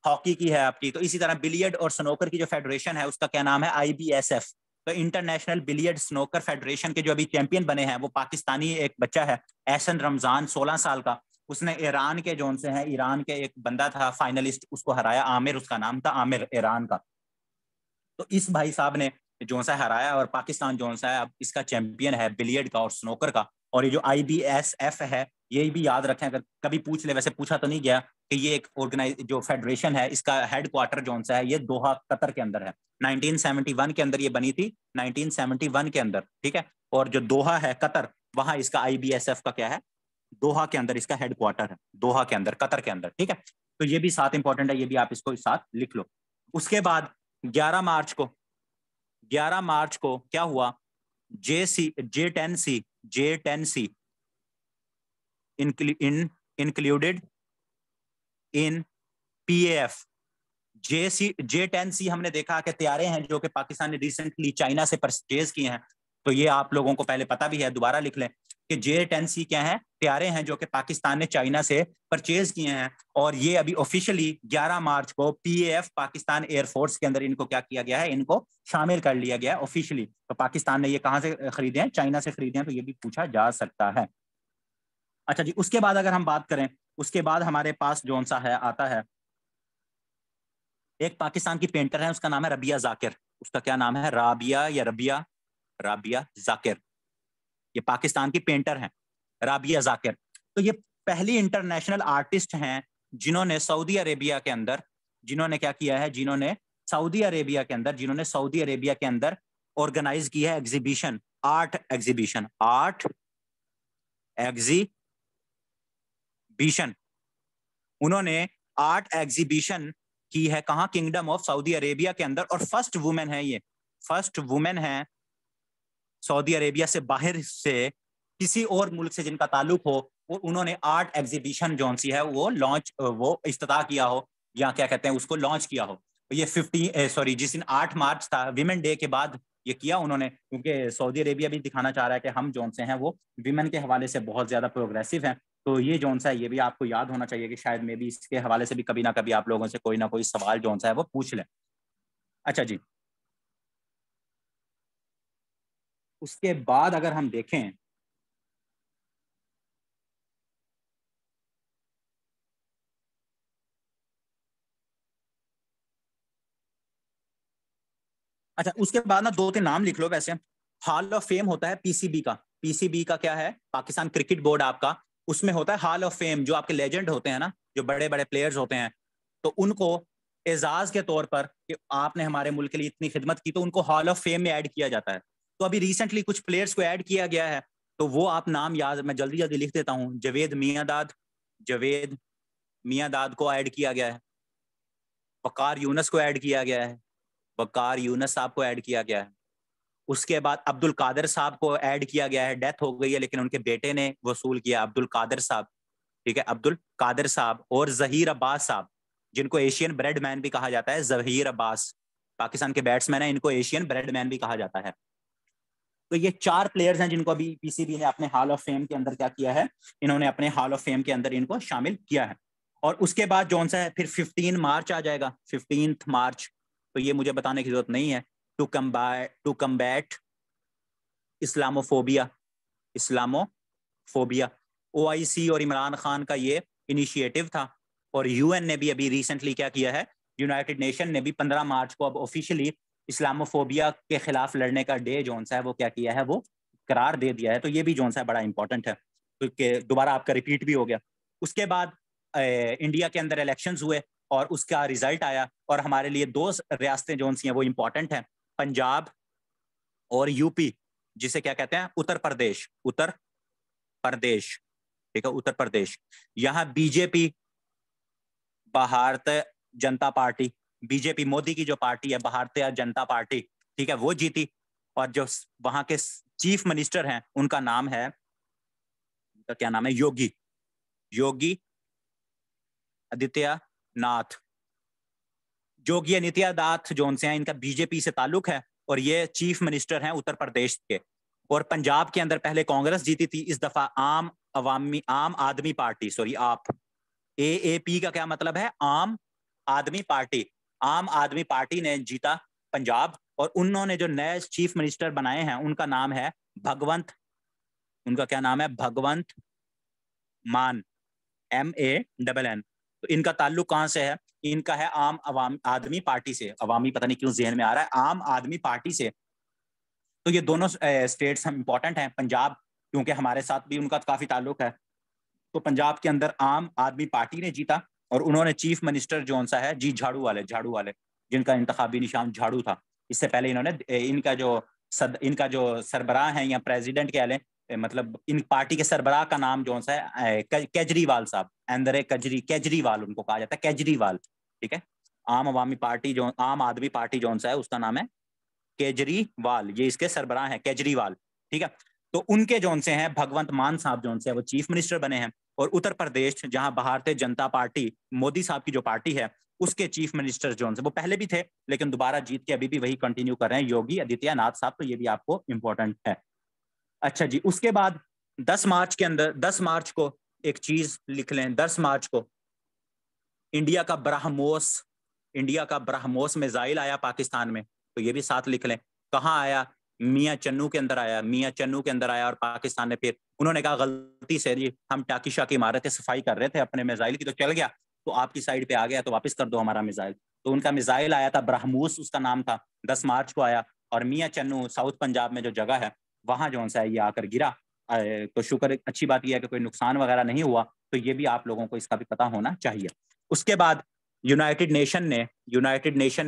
हॉकी की है आपकी, तो इसी तरह बिलियर्ड और स्नूकर की जो फेडरेशन है उसका क्या नाम है, IBSF। तो इंटरनेशनल बिलियर्ड स्नूकर फेडरेशन के जो अभी चैंपियन बने हैं वो पाकिस्तानी एक बच्चा है, एहसन रमजान, 16 साल का। उसने ईरान के जोन से है, ईरान के एक बंदा था फाइनलिस्ट, उसको हराया, आमिर उसका नाम था, आमिर ईरान का। तो इस भाई साहब ने जो सा हराया, और पाकिस्तान जो सा है अब इसका चैंपियन है बिलियर्ड का और स्नोकर का। और ये जो IBSF है, ये भी याद रखें, अगर कभी पूछ ले, वैसे पूछा तो नहीं गया, कि ये एक ऑर्गेनाइज जो फेडरेशन है, इसका हेड क्वार्टर जो सा है ये दोहा कतर के अंदर है। 1971 के अंदर ये बनी थी, 1971 के अंदर, ठीक है। और जो दोहा है कतर, वहां इसका IBSF का क्या है, दोहा के अंदर इसका हेड क्वार्टर है, दोहा के अंदर, कतर के अंदर। ठीक है, तो ये भी साथ इंपॉर्टेंट है, ये भी आप इसको साथ लिख लो। उसके बाद 11 मार्च को, 11 मार्च को क्या हुआ, J10C included in PAF। J10C हमने देखा कि तैयारे हैं जो कि पाकिस्तान ने रिसेंटली चाइना से परचेज किए हैं, तो ये आप लोगों को पहले पता भी है, दोबारा लिख लें कि J10C क्या है, तैयारे हैं जो कि पाकिस्तान ने चाइना से परचेज किए हैं। और ये अभी ऑफिशियली 11 मार्च को PAF पाकिस्तान एयरफोर्स के अंदर इनको क्या किया गया है, इनको शामिल कर लिया गया है ऑफिशियली। तो पाकिस्तान ने ये कहां से खरीदे हैं, चाइना से खरीदे हैं, तो ये भी पूछा जा सकता है। अच्छा जी, उसके बाद अगर हम बात करें, उसके बाद हमारे पास जो सा है आता है, एक पाकिस्तान की पेंटर है, उसका नाम है रबिया जाकिर। उसका क्या नाम है, राबिया या रबिया, राबिया जाकिर। ये पाकिस्तान की पेंटर हैं, राबिया जाकिर। तो ये पहली इंटरनेशनल आर्टिस्ट हैं जिन्होंने सऊदी अरेबिया के अंदर, जिन्होंने क्या किया है, जिन्होंने सऊदी अरेबिया के अंदर, जिन्होंने सऊदी अरेबिया के अंदर ऑर्गेनाइज किया है exhibition, art exhibition, art exhibition. उन्होंने आर्ट एग्जीबिशन की है कहाँ, किंगडम ऑफ सऊदी अरेबिया के अंदर। और फर्स्ट वुमेन है ये, फर्स्ट वुमेन है सऊदी अरेबिया से बाहर से किसी और मुल्क से जिनका ताल्लुक हो, वो उन्होंने आर्ट एग्जीबिशन जो सी है वो लॉन्च, वो इफ्तिताह किया हो, या क्या कहते हैं उसको, लॉन्च किया हो। तो ये 50 जिस दिन 8 मार्च था, विमेन डे के बाद ये किया उन्होंने, क्योंकि सऊदी अरेबिया भी दिखाना चाह रहा है कि हम जोन से हैं वो विमेन के हवाले से बहुत ज्यादा प्रोग्रेसिव हैं। तो ये जोन सा है, ये भी आपको याद होना चाहिए कि शायद मे भी इसके हवाले से भी कभी ना कभी आप लोगों से कोई ना कोई सवाल जोन सा है वो पूछ लें। अच्छा जी, उसके बाद अगर हम देखें, अच्छा, उसके बाद ना 2-3 नाम लिख लो। वैसे हॉल ऑफ फेम होता है पीसीबी का। पीसीबी का क्या है, पाकिस्तान क्रिकेट बोर्ड आपका, उसमें होता है हॉल ऑफ फेम, जो आपके लेजेंड होते हैं ना, जो बड़े बड़े प्लेयर्स होते हैं, तो उनको एजाज के तौर पर कि आपने हमारे मुल्क के लिए इतनी खिदमत की, तो उनको हॉल ऑफ फेम में ऐड किया जाता है। तो अभी रिसेंटली कुछ प्लेयर्स को ऐड किया गया है, तो वो आप नाम याद, मैं जल्दी जल्दी लिख देता हूँ। जवेद मियांदाद को ऐड किया गया है। वकार यूनस को ऐड किया गया है। वकार यूनस साहब को ऐड किया गया है। उसके बाद अब्दुल कादिर साहब को ऐड किया गया है। डेथ हो गई है लेकिन उनके बेटे ने वसूल किया, अब्दुल कादिर साहब। ठीक है, अब्दुल कादिर साहब। और जहीर अब्बास साहब, जिनको एशियन ब्रेडमैन भी कहा जाता है। जहीर अब्बास पाकिस्तान के बैट्समैन है, इनको एशियन ब्रेडमैन भी कहा जाता है। तो ये 4 प्लेयर्स हैं जिनको अभी पीसीबी ने अपने हॉल ऑफ फेम के अंदर क्या किया है, इन्होंने अपने हॉल ऑफ फेम के अंदर इनको शामिल किया है। और उसके बाद जो सा है फिर 15 मार्च आ जाएगा, 15 मार्च। तो ये मुझे बताने की जरूरत नहीं है। To combat Islamophobia. Islamophobia OIC और इमरान खान का ये इनिशिएटिव था। और यूएन ने भी अभी रिसेंटली क्या किया है, यूनाइटेड नेशन ने भी 15 मार्च को अब ऑफिशियली इस्लामोफोबिया के खिलाफ लड़ने का डे जो सा है वो क्या किया है, वो करार दे दिया है। तो ये भी जो सा है बड़ा इंपॉर्टेंट है, क्योंकि दोबारा आपका रिपीट भी हो गया। उसके बाद इंडिया के अंदर इलेक्शंस हुए और उसका रिजल्ट आया, और हमारे लिए 2 रियासतें जो सी हैं वो इंपॉर्टेंट हैं, पंजाब और यूपी, जिसे क्या कहते हैं, उत्तर प्रदेश। उत्तर प्रदेश, ठीक है, उत्तर प्रदेश। यहाँ BJP, Bharatiya Janata party, BJP Modi की जो पार्टी है, भारतीय जनता पार्टी, ठीक है, वो जीती। और जो वहां के चीफ मिनिस्टर हैं उनका नाम है, उनका क्या नाम है, योगी आदित्यनाथ। योगी आदित्यनाथ जो उनसे हैं, इनका बीजेपी से ताल्लुक है और ये चीफ मिनिस्टर हैं उत्तर प्रदेश के। और पंजाब के अंदर पहले कांग्रेस जीती थी, इस दफा आम आदमी पार्टी, सॉरी आप, एएपी का क्या मतलब है, आम आदमी पार्टी। आम आदमी पार्टी ने जीता पंजाब, और उन्होंने जो नए चीफ मिनिस्टर बनाए हैं उनका नाम है भगवंत, उनका क्या नाम है, भगवंत मान, MANN। तो इनका ताल्लुक कहां से है, इनका है आम आदमी पार्टी से। अवामी पता नहीं क्यों जहन में आ रहा है, आम आदमी पार्टी से। तो ये दोनों स्टेट्स हम इंपॉर्टेंट हैं। पंजाब क्योंकि हमारे साथ भी उनका काफी ताल्लुक है, तो पंजाब के अंदर आम आदमी पार्टी ने जीता, और उन्होंने चीफ मिनिस्टर जो सा है, जी झाड़ू वाले जिनका इंतखाबी निशान झाड़ू था। इससे पहले इन्होंने इनका जो सरबराह है या प्रेसिडेंट कह लें, मतलब इन पार्टी के सरबराह का नाम जो सा है केजरीवाल साहब, अंदर केजरीवाल उनको कहा जाता है, केजरीवाल। ठीक है, आम आदमी पार्टी जो सा है उसका नाम है केजरीवाल, ये इसके सरबराह हैं केजरीवाल। ठीक है, तो उनके जोन से हैं भगवंत मान साहब जोन से, वो चीफ मिनिस्टर बने हैं। और उत्तर प्रदेश, जहां भारतीय जनता पार्टी, मोदी साहब की जो पार्टी है, उसके चीफ मिनिस्टर जोन से वो पहले भी थे लेकिन दोबारा जीत के अभी भी वही कंटिन्यू कर रहे हैं, योगी आदित्यनाथ साहब। तो ये भी आपको इंपॉर्टेंट है। अच्छा जी, उसके बाद 10 मार्च के अंदर, 10 मार्च को एक चीज लिख लें, 10 मार्च को इंडिया का ब्रह्मोस मिसाइल आया पाकिस्तान में। तो ये भी साथ लिख लें, कहाँ आया, मियाँ चन्नू के अंदर आया। और पाकिस्तान ने फिर, उन्होंने कहा गलती से जी हम टाकी शाकी मार रहे थे, सफाई कर रहे थे अपने मिसाइल की, तो चल गया, तो आपकी साइड पे आ गया, तो वापस कर दो हमारा मिसाइल। तो उनका मिसाइल आया था, ब्रह्मोस उसका नाम था, 10 मार्च को आया। और मियाँ चन्नू साउथ पंजाब में जो जगह है, वहां जो सा है ये आकर गिरा। तो शुक्र, अच्छी बात यह है कि कोई नुकसान वगैरह नहीं हुआ। तो ये भी आप लोगों को इसका भी पता होना चाहिए। उसके बाद यूनाइटेड नेशन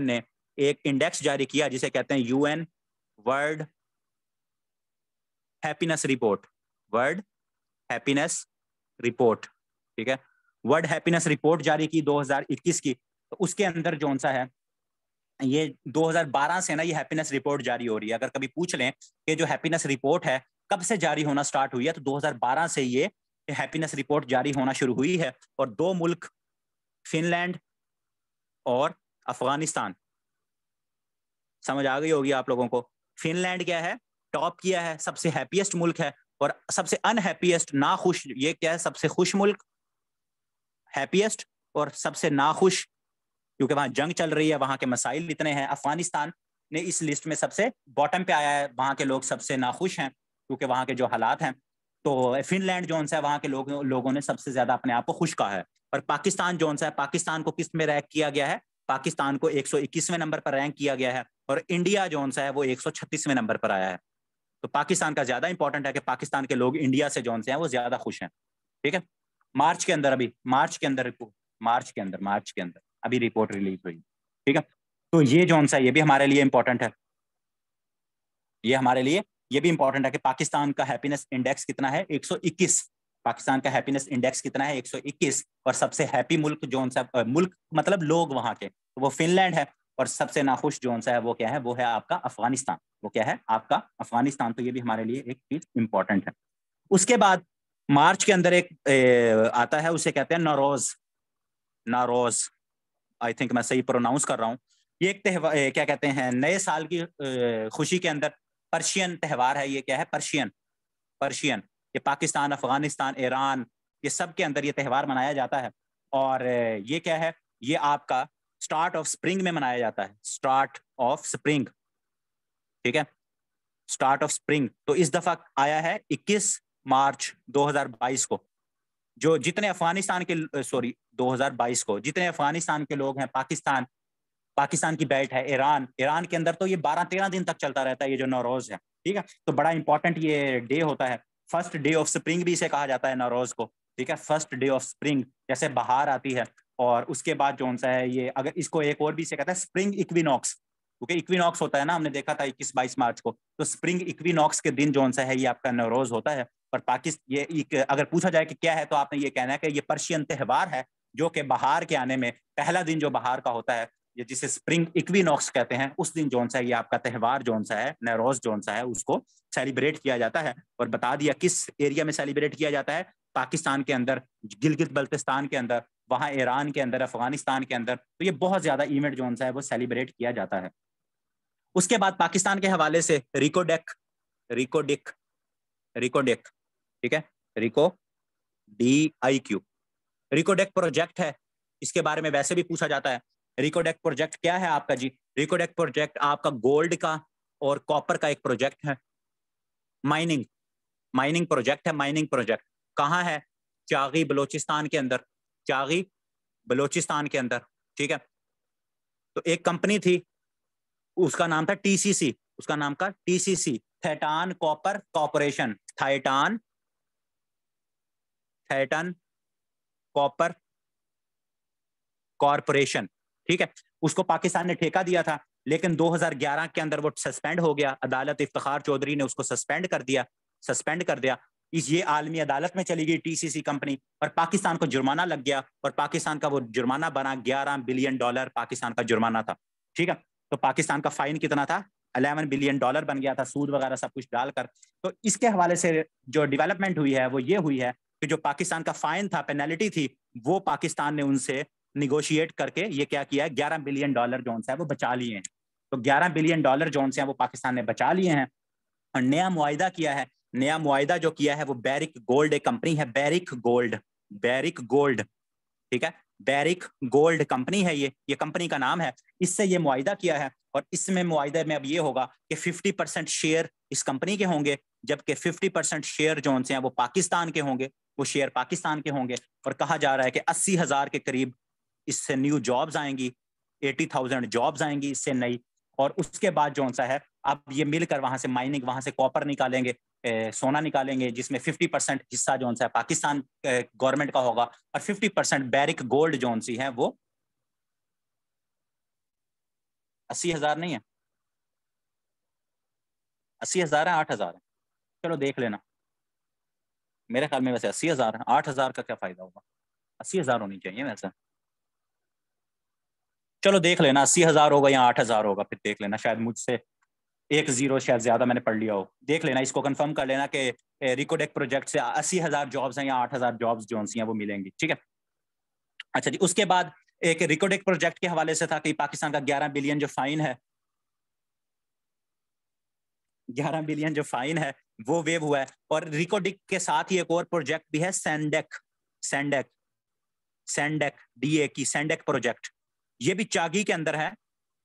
ने एक इंडेक्स जारी किया जिसे कहते हैं यूएन वर्ल्ड हैप्पीनेस रिपोर्ट। ठीक है, वर्ल्ड हैप्पीनेस रिपोर्ट जारी की 2021 की। तो उसके अंदर जो सा है, ये 2012 से ना ये हैप्पीनेस रिपोर्ट जारी हो रही है। अगर कभी पूछ लें कि जो हैप्पीनेस रिपोर्ट है कब से जारी होना स्टार्ट हुई है, तो 2012 से ये हैप्पीनेस रिपोर्ट जारी होना शुरू हुई है। और 2 मुल्क, फिनलैंड और अफगानिस्तान, समझ आ गई होगी आप लोगों को। फिनलैंड क्या है, टॉप किया है, सबसे हैप्पीएस्ट मुल्क है। और सबसे अनहैप्पीएस्ट, नाखुश, ये क्या है, सबसे खुश मुल्क हैप्पीएस्ट, और सबसे नाखुश क्योंकि वहां जंग चल रही है, वहां के मसाइल इतने हैं। अफगानिस्तान ने इस लिस्ट में सबसे बॉटम पे आया है, वहां के लोग सबसे नाखुश हैं क्योंकि वहां के जो हालात हैं। तो फिनलैंड जोन सा है, वहां के लोगों ने सबसे ज्यादा अपने आप को खुश कहा है। और पाकिस्तान जोन सा है, पाकिस्तान को किस में रैंक किया गया है, पाकिस्तान को 121वें नंबर पर रैंक किया गया है। और इंडिया जो सा है वो 136वें नंबर पर आया है। तो पाकिस्तान का ज्यादा इंपॉर्टेंट है कि पाकिस्तान के लोग इंडिया से जो हैं वो ज्यादा खुश हैं। ठीक है, मार्च के अंदर, अभी मार्च के अंदर अभी रिपोर्ट रिलीज हुई। ठीक है, तो ये जो सा ये भी हमारे लिए इंपॉर्टेंट है, ये हमारे लिए ये भी इंपॉर्टेंट है कि पाकिस्तान का हैप्पीनेस इंडेक्स कितना है, 121। पाकिस्तान का हैप्पीनेस इंडेक्स कितना है, 121। और सबसे हैप्पी मुल्क जो सा मुल्क मतलब लोग वहां के, तो वो फिनलैंड है। और सबसे नाखुश जो सा है वो क्या है, वो है आपका अफगानिस्तान। वो क्या है, आपका अफगानिस्तान। तो ये भी हमारे लिए एक चीज इंपॉर्टेंट है। उसके बाद मार्च के अंदर एक आता है, उसे कहते हैं नौरोज। नारोज, आई थिंक मैं सही प्रोनाउंस कर रहा हूँ। ये एक त्यौहार, क्या कहते हैं, नए साल की खुशी के अंदर पर्शियन त्यौहार है। ये क्या है, पर्शियन। पर्शियन ये पाकिस्तान, अफगानिस्तान, ईरान, ये सब के अंदर ये त्यौहार मनाया जाता है। और ये क्या है, ये आपका स्टार्ट ऑफ स्प्रिंग में मनाया जाता है। स्टार्ट ऑफ स्प्रिंग, ठीक है, स्टार्ट ऑफ स्प्रिंग। तो इस दफा आया है 21 मार्च 2022 को। जो जितने अफगानिस्तान के, सॉरी 2022 को, जितने अफगानिस्तान के लोग हैं, पाकिस्तान, पाकिस्तान की बेल्ट है, ईरान, ईरान के अंदर तो ये 12-13 दिन तक चलता रहता है, ये जो नौरोज है। ठीक है, तो बड़ा इंपॉर्टेंट ये डे होता है। फर्स्ट डे ऑफ स्प्रिंग भी इसे कहा जाता है नौरोज को। ठीक है, फर्स्ट डे ऑफ स्प्रिंग, जैसे बाहर आती है। और उसके बाद जो सा है ये, अगर इसको एक और भी इसे कहता है स्प्रिंग इक्विनॉक्स, क्योंकि इक्विनॉक्स होता है ना, हमने देखा था 21-22 मार्च को। तो स्प्रिंग इक्विनॉक्स के दिन जो सा है ये आपका नौरोज होता है। और पाकिस्तान ये अगर पूछा जाए कि क्या है, तो आपने ये कहना है कि ये पर्शियन त्यौहार है, जो कि बाहर के आने में पहला दिन जो बाहर का होता है, ये जिसे स्प्रिंग इक्विनॉक्स कहते हैं, उस दिन जो सा है ये आपका त्यौहार जो सा है, नौरोज जो सा है, उसको सेलिब्रेट किया जाता है। और बता दिया किस एरिया में सेलिब्रेट किया जाता है, पाकिस्तान के अंदर, गिलगित बल्तिस्तान के अंदर, वहां ईरान के अंदर, अफगानिस्तान के अंदर। तो ये बहुत ज्यादा इवेंट जो सा है वो सेलिब्रेट किया जाता है। उसके बाद पाकिस्तान के हवाले से रिकोडेक, रिकोडिक, रिकोडेक, ठीक है, रिको DIQ, रिकोडेक प्रोजेक्ट है। इसके बारे में वैसे भी पूछा जाता है। रिकोडेक प्रोजेक्ट क्या है आपका जी? रिकोडेक प्रोजेक्ट आपका गोल्ड का और कॉपर का एक प्रोजेक्ट है। माइनिंग, माइनिंग प्रोजेक्ट है। माइनिंग प्रोजेक्ट कहाँ है? चागी बलोचिस्तान के अंदर, चागी बलोचिस्तान के अंदर। ठीक है, तो एक कंपनी थी, उसका नाम था TCC, उसका नाम का TCC, Tethyan copper corporation, Tethyan, Tethyan copper corporation. ठीक है, उसको पाकिस्तान ने ठेका दिया था, लेकिन 2011 के अंदर वो सस्पेंड हो गया। अदालत इफ्तिखार चौधरी ने उसको सस्पेंड कर दिया, सस्पेंड कर दिया। ये आलमी अदालत में चली गई TCC कंपनी, और पाकिस्तान को जुर्माना लग गया। और पाकिस्तान का वो जुर्माना बना $11 बिलियन, पाकिस्तान का जुर्माना था। ठीक है, तो पाकिस्तान का फाइन कितना था? $11 बिलियन बन गया था, सूद वगैरह सब कुछ डालकर। तो इसके हवाले से जो डेवलपमेंट हुई है वो ये हुई है कि जो पाकिस्तान का फाइन था, पेनल्टी थी, वो पाकिस्तान ने उनसे निगोशिएट करके ये क्या किया है, $11 बिलियन जो है वो बचा लिए हैं। तो $11 बिलियन जो है वो पाकिस्तान ने बचा लिए हैं। और नया मुआहिदा किया है, नया मुआहिदा जो किया है वो बैरिक गोल्ड, एक कंपनी है बैरिक गोल्ड, बैरिक गोल्ड। ठीक है, बैरिक गोल्ड कंपनी है, ये कंपनी का नाम है। इससे ये मुआहिदा किया है, और इसमें मुआहिदे में अब ये होगा कि 50% शेयर इस कंपनी के होंगे, जबकि 50% शेयर जो हैं वो पाकिस्तान के होंगे, वो शेयर पाकिस्तान के होंगे। और कहा जा रहा है कि 80,000 के करीब इससे न्यू जॉब्स आएंगी, 80,000 जॉब्स आएंगी इससे नई। और उसके बाद जो सा है, अब ये मिलकर वहां से माइनिंग, वहां से कॉपर निकालेंगे, सोना निकालेंगे, जिसमें 50% हिस्सा जो सा है पाकिस्तान गवर्नमेंट का होगा, और 50% बैरिक गोल्ड जो सी है वो 80,000 नहीं है, 80,000 है, 8,000 है, चलो देख लेना। मेरे ख्याल में वैसे 80,000 है, 8,000 का क्या फायदा होगा, 80,000 होनी चाहिए वैसे। चलो देख लेना 80,000 होगा या 8,000 होगा, फिर देख लेना, शायद मुझसे एक जीरो शायद ज्यादा मैंने पढ़ लिया हो। देख लेना, इसको कंफर्म कर लेना कि रिकोडेक प्रोजेक्ट से 80,000 जॉब्स हैं या 8,000 जॉब्स जो हैं वो मिलेंगी। ठीक है, अच्छा जी। उसके बाद एक रिकोडेक प्रोजेक्ट के हवाले से था कि पाकिस्तान का 11 बिलियन जो फाइन है, 11 बिलियन जो फाइन है वो वेव हुआ है। और रिकोडिक के साथ ही एक और प्रोजेक्ट भी है, सैंडेक, सैंडेक, सैंडेक DA की, सैंडेक प्रोजेक्ट। ये भी चागी के अंदर है,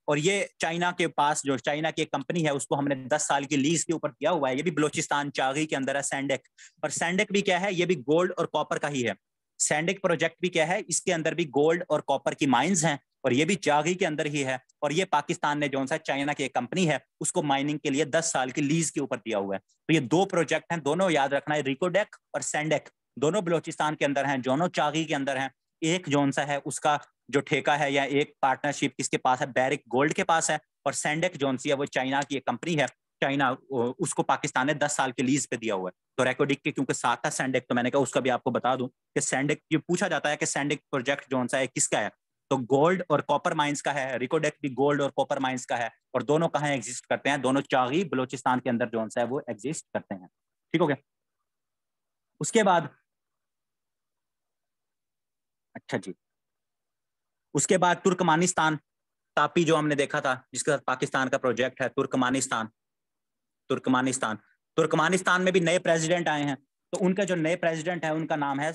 और ये चाइना के पास, जो चाइना की एक कंपनी है, उसको हमने 10 साल की लीज के ऊपर किया हुआ है। ये भी बलोचिस्तान चागी के अंदर है, सैंडेक। और सैंडेक भी क्या है, ये भी गोल्ड और कॉपर का ही है। सैंडेक प्रोजेक्ट भी क्या है, इसके अंदर भी गोल्ड और कॉपर की माइंस हैं। और ये भी चागी के अंदर ही है। और ये पाकिस्तान ने जो सा चाइना की एक कंपनी है उसको माइनिंग के लिए 10 साल की लीज के ऊपर दिया हुआ है। तो ये 2 प्रोजेक्ट हैं, दोनों याद रखना है, रिकोडेक और सैंडेक, दोनों बलोचिस्तान के अंदर हैं, दोनों चागी के अंदर हैं। एक जो सा है उसका जो ठेका है या एक पार्टनरशिप किसके पास है, बैरिक गोल्ड के पास है। और सैंडेक जो सी है वो चाइना की एक कंपनी है, चाइना उसको पाकिस्तान ने 10 साल के लीज पे दिया हुआ है। तो रेकोडिक के क्योंकि साथ था सैंडेक, तो मैंने कहा उसका भी आपको बता दूं कि सैंडेक, ये पूछा जाता है कि सैंडेक प्रोजेक्ट जो सा है किसका है, तो गोल्ड और कॉपर माइंस का है। रिकोडेक भी गोल्ड और कॉपर माइंस का है। और दोनों कहाँ एग्जिस्ट करते हैं, दोनों चागी बलोचिस्तान के अंदर जो सा है वो एग्जिस्ट करते हैं। ठीक हो गया। उसके बाद अच्छा जी, उसके बाद तुर्कमानिस्तान, तापी जो हमने देखा था जिसके साथ पाकिस्तान का प्रोजेक्ट है, तुर्कमानिस्तान। तुर्कमानिस्तान तुर्कमानिस्तान में भी नए प्रेसिडेंट आए हैं। तो उनका जो नए प्रेसिडेंट है उनका नाम है,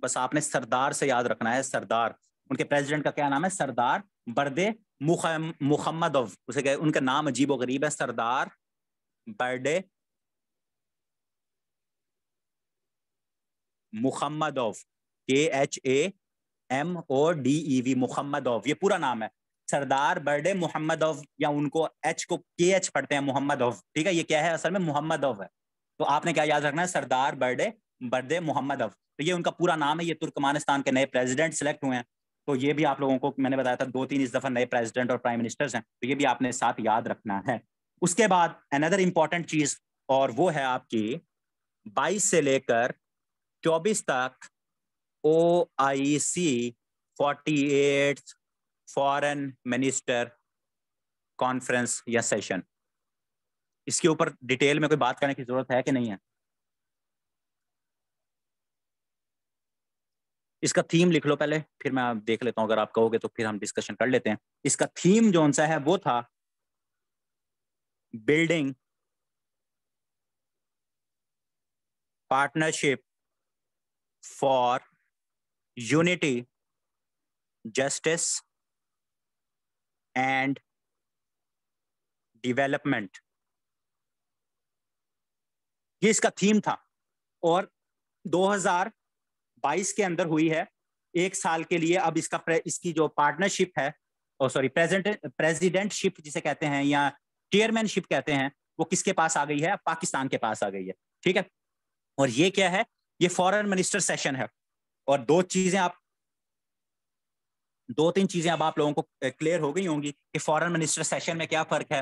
बस आपने सरदार से याद रखना है, सरदार। उनके प्रेसिडेंट का क्या नाम है, सरदार बर्दे मुहम्मदोव। उसे कहे, उनका नाम अजीब व गरीब है, सरदार बर्दे मुहम्मदोव, KHAMODEV, मुहम्मदोव, ये पूरा नाम है सरदार बर्डे मुहम्मदोव, या उनको एच को KH पढ़ते हैं, मुहम्मदोव। ठीक है, ये क्या है असल में, मुहम्मदोव है। तो आपने क्या याद रखना है, सरदार बर्दे मुहम्मदोव। तो ये उनका पूरा नाम है। ये तुर्कमानिस्तान के नए प्रेसिडेंट सिलेक्ट हुए हैं। तो ये भी आप लोगों को मैंने बताया था 2-3 इस दफा नए प्रेसिडेंट और प्राइम मिनिस्टर्स हैं, तो ये भी आपने साथ याद रखना है। उसके बाद अनदर इंपॉर्टेंट चीज, और वो है आपकी 22 से लेकर 24 तक OIC 48 फॉरेन मिनिस्टर कॉन्फ्रेंस या सेशन। इसके ऊपर डिटेल में कोई बात करने की जरूरत है कि नहीं है? इसका थीम लिख लो पहले, फिर मैं देख लेता हूं, अगर आप कहोगे तो फिर हम डिस्कशन कर लेते हैं। इसका थीम जो सा है वो था building partnership for unity, justice and development. ये इसका थीम था। और 2022 के अंदर हुई है, 1 साल के लिए। अब इसकी जो पार्टनरशिप है, सॉरी प्रेसिडेंटशिप जिसे कहते हैं या चेयरमैनशिप कहते हैं, वो किसके पास आ गई है, पाकिस्तान के पास आ गई है। ठीक है। और ये क्या है, ये फॉरेन मिनिस्टर सेशन है। और 2-3 चीजें अब आप लोगों को क्लियर हो गई होंगी कि फॉरेन मिनिस्टर सेशन में क्या फर्क है,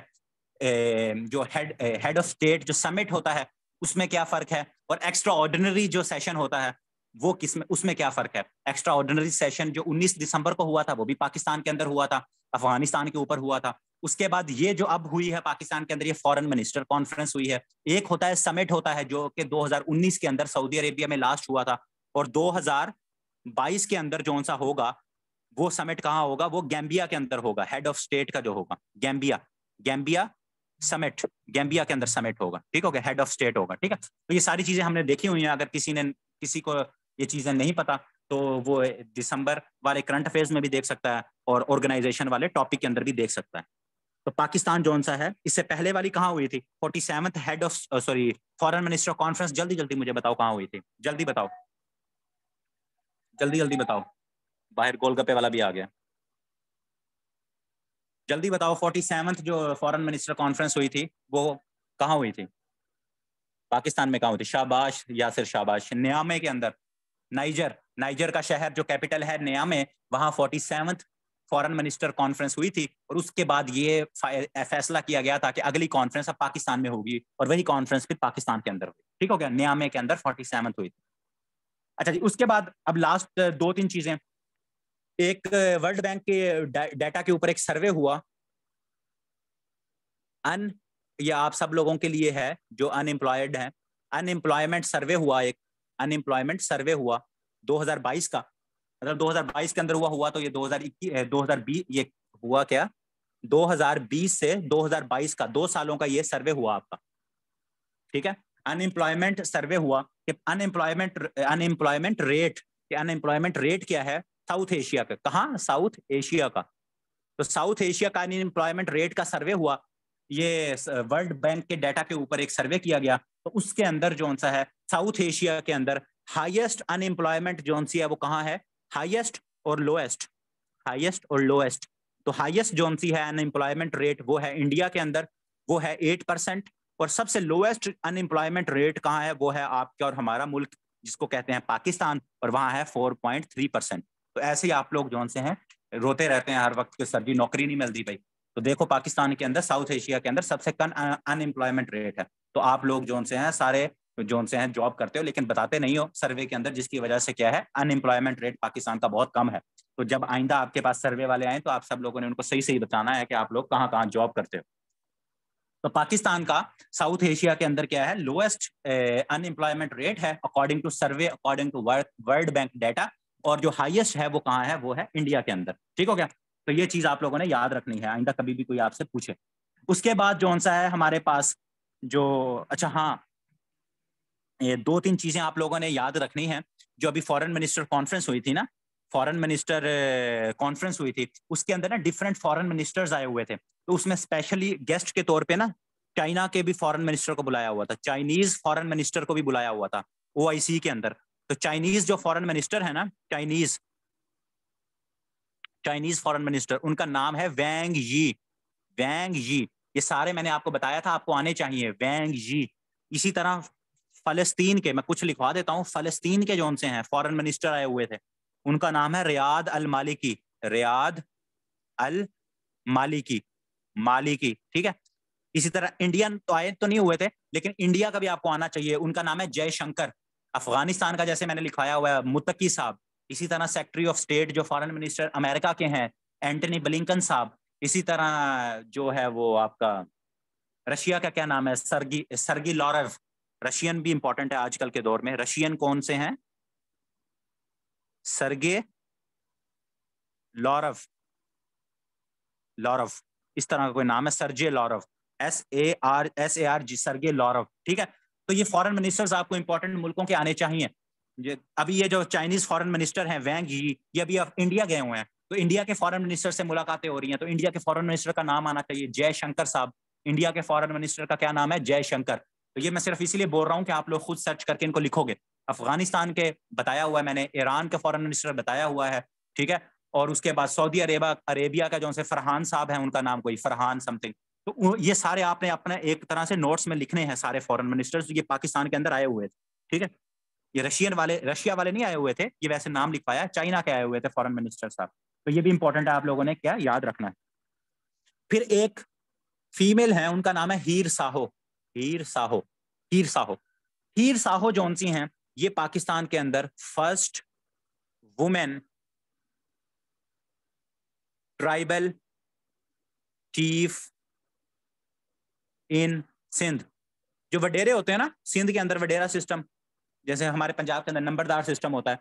जो हेड ऑफ स्टेट जो समिट होता है उसमें क्या फर्क है, और एक्स्ट्रा ऑर्डिनरी जो सेशन होता है वो किसमें, उसमें क्या फर्क है। एक्स्ट्रा ऑर्डिनरी सेशन जो 19 दिसंबर को हुआ था वो भी पाकिस्तान के अंदर हुआ था, अफगानिस्तान के ऊपर हुआ था। उसके बाद ये जो अब हुई है पाकिस्तान के अंदर, ये फॉरेन मिनिस्टर कॉन्फ्रेंस हुई है। एक होता है समिट होता है जो कि 2019 के अंदर सऊदी अरेबिया में लास्ट हुआ था, और 2022 के अंदर जो सा होगा वो समिट कहाँ होगा, वो गैम्बिया के अंदर होगा। हेड ऑफ स्टेट का जो होगा गैम्बिया समिट, गैम्बिया के अंदर समिट होगा। ठीक हो गया, हेड ऑफ स्टेट होगा। ठीक है। तो ये सारी चीजें हमने देखी हुई हैं। अगर किसी को ये चीजें नहीं पता तो वो दिसंबर वाले करंट अफेयर्स में भी देख सकता है और ऑर्गेनाइजेशन वाले टॉपिक के अंदर भी देख सकता है। तो पाकिस्तान जोन सा है, इससे पहले वाली कहाँ हुई थी, 47th head of sorry foreign minister conference. जल्दी जल्दी मुझे बताओ कहाँ हुई थी, जल्दी बताओ, जल्दी जल्दी बताओ। बाहर गोलगप्पे वाला भी आ गया, जल्दी बताओ। 47th जो फॉरेन मिनिस्टर कॉन्फ्रेंस हुई थी वो कहाँ हुई थी, पाकिस्तान में कहाँ हुई थी? शाबाश यासिर, शाबाश। नियामे के अंदर, नाइजर का शहर जो कैपिटल है नियामे, वहां 47th फॉरेन मिनिस्टर कॉन्फ्रेंस हुई थी। और उसके बाद ये फैसला किया गया था कि अगली कॉन्फ्रेंस अब पाकिस्तान में होगी, और वही कॉन्फ्रेंस फिर पाकिस्तान के अंदर हुई। ठीक हो गया, नियामे के अंदर 47th हुई थी। अच्छा जी, उसके बाद अब लास्ट 2-3 चीजें। एक वर्ल्ड बैंक के डाटा के ऊपर एक सर्वे हुआ, अन ये आप सब लोगों के लिए है जो अनएम्प्लॉयड हैं। अनएम्प्लॉयमेंट सर्वे हुआ, एक अनएम्प्लॉयमेंट सर्वे हुआ 2022 का। मतलब 2022 के अंदर हुआ तो ये 2021 2020 ये हुआ क्या, 2020 से 2022 का 2 सालों का ये सर्वे हुआ आपका। ठीक है। अनएम्प्लॉयमेंट सर्वे हुआ कि अनएम्प्लॉयमेंट रेट क्या है साउथ एशिया का। कहाँ, साउथ एशिया का। तो साउथ एशिया का अनएम्प्लॉयमेंट रेट का सर्वे हुआ। ये वर्ल्ड बैंक के डाटा के ऊपर एक सर्वे किया गया, तो उसके अंदर जो सा है साउथ एशिया के अंदर हाईएस्ट अनएम्प्लॉयमेंट जो सी है वो कहाँ है, हाईएस्ट और लोएस्ट। हाईएस्ट और लोएस्ट। तो हाईएस्ट जो सी है अनएम्प्लॉयमेंट रेट वो है इंडिया के अंदर, वो है 8%, और सबसे लोएस्ट अनएम्प्लॉयमेंट रेट कहाँ है, वो है आपके और हमारा मुल्क जिसको कहते हैं पाकिस्तान, और वहाँ है 4.3%। तो ऐसे ही आप लोग जो से हैं रोते रहते हैं हर वक्त कि सर जी नौकरी नहीं मिलती भाई। तो देखो पाकिस्तान के अंदर, साउथ एशिया के अंदर सबसे कम अनएम्प्लॉयमेंट रेट है। तो आप लोग जो से हैं सारे जो से हैं जॉब करते हो लेकिन बताते नहीं हो सर्वे के अंदर, जिसकी वजह से क्या है अनएम्प्लॉयमेंट रेट पाकिस्तान का बहुत कम है। तो जब आइंदा आपके पास सर्वे वाले आए तो आप सब लोगों ने उनको सही सही बताना है कि आप लोग कहाँ कहाँ जॉब करते हो। तो पाकिस्तान का साउथ एशिया के अंदर क्या है, लोएस्ट अनएम्प्लॉयमेंट रेट है according to survey, according to World Bank data, और जो हाईएस्ट है वो कहाँ है, वो है इंडिया के अंदर। ठीक हो गया? तो ये चीज आप लोगों ने याद रखनी है आइंदा कभी भी कोई आपसे पूछे। उसके बाद जो सा है हमारे पास जो, अच्छा हाँ, ये 2-3 चीजें आप लोगों ने याद रखनी है। जो अभी फॉरेन मिनिस्टर कॉन्फ्रेंस हुई थी ना, फॉरेन मिनिस्टर कॉन्फ्रेंस हुई थी, उसके अंदर ना डिफरेंट फॉरेन मिनिस्टर्स आए हुए थे। तो उसमें स्पेशली गेस्ट के तौर पे ना चाइना के भी फॉरेन मिनिस्टर को बुलाया हुआ था, चाइनीज फॉरेन मिनिस्टर को भी बुलाया हुआ था OIC के अंदर। तो चाइनीज जो फॉरेन मिनिस्टर है ना, चाइनीज फॉरेन मिनिस्टर, उनका नाम है वैंग यी। वैंग यी, ये सारे मैंने आपको बताया था आपको आने चाहिए, वैंग यी। इसी तरह फलस्तीन के, मैं कुछ लिखवा देता हूँ, फलस्तीन के जो से हैं फॉरेन मिनिस्टर आए हुए थे, उनका नाम है रियाद अल मालिकी। रियाद अल मालिकी, मालिकी, ठीक है। इसी तरह इंडियन तो आए तो नहीं हुए थे, लेकिन इंडिया का भी आपको आना चाहिए, उनका नाम है जयशंकर। अफगानिस्तान का जैसे मैंने लिखवाया हुआ है मुत्तकी साहब। इसी तरह सेक्रेटरी ऑफ स्टेट जो फॉरेन मिनिस्टर अमेरिका के हैं एंटनी ब्लिंकन साहब। इसी तरह जो है वो आपका रशिया का क्या नाम है, सरगी सरगी लॉरेव। रशियन भी इंपॉर्टेंट है आजकल के दौर में। रशियन कौन से हैं, सरगे लॉरव, लॉरव इस तरह का कोई नाम है, सरजे लॉरव, SAR सरगे लॉरव, ठीक है। तो ये फॉरेन मिनिस्टर्स आपको इंपॉर्टेंट मुल्कों के आने चाहिए। अभी ये जो चाइनीज फॉरेन मिनिस्टर हैं वैंग यी, ये अभी इंडिया गए हुए हैं, तो इंडिया के फॉरेन मिनिस्टर से मुलाकातें हो रही हैं। तो इंडिया के फॉरेन मिनिस्टर का नाम आना चाहिए जयशंकर साहब। इंडिया के फॉरेन मिनिस्टर का क्या नाम है, जयशंकर। तो ये मैं सिर्फ इसीलिए बोल रहा हूँ कि आप लोग खुद सर्च करके इनको लिखोगे। अफगानिस्तान के बताया हुआ है मैंने, ईरान के फॉरेन मिनिस्टर बताया हुआ है, ठीक है। और उसके बाद सऊदी अरेबिया का जो से फरहान साहब है, उनका नाम कोई फरहान समथिंग। तो ये सारे आपने अपने एक तरह से नोट्स में लिखने हैं, सारे फॉरेन मिनिस्टर्स ये पाकिस्तान के अंदर आए हुए थे, ठीक है। ये रशिया वाले नहीं आए हुए थे, ये वैसे नाम लिखवाया, चाइना के आए हुए थे फॉरेन मिनिस्टर साहब। तो ये भी इंपॉर्टेंट है, आप लोगों ने क्या याद रखना है। फिर एक फीमेल है, उनका नाम है हीर साहो। हीर साहो, हीर साहो, हीर साहो जौन सी हैं, ये पाकिस्तान के अंदर first women tribal chief in Sindh. जो वडेरे होते हैं ना सिंध के अंदर, वडेरा सिस्टम, जैसे हमारे पंजाब के अंदर नंबरदार सिस्टम होता है,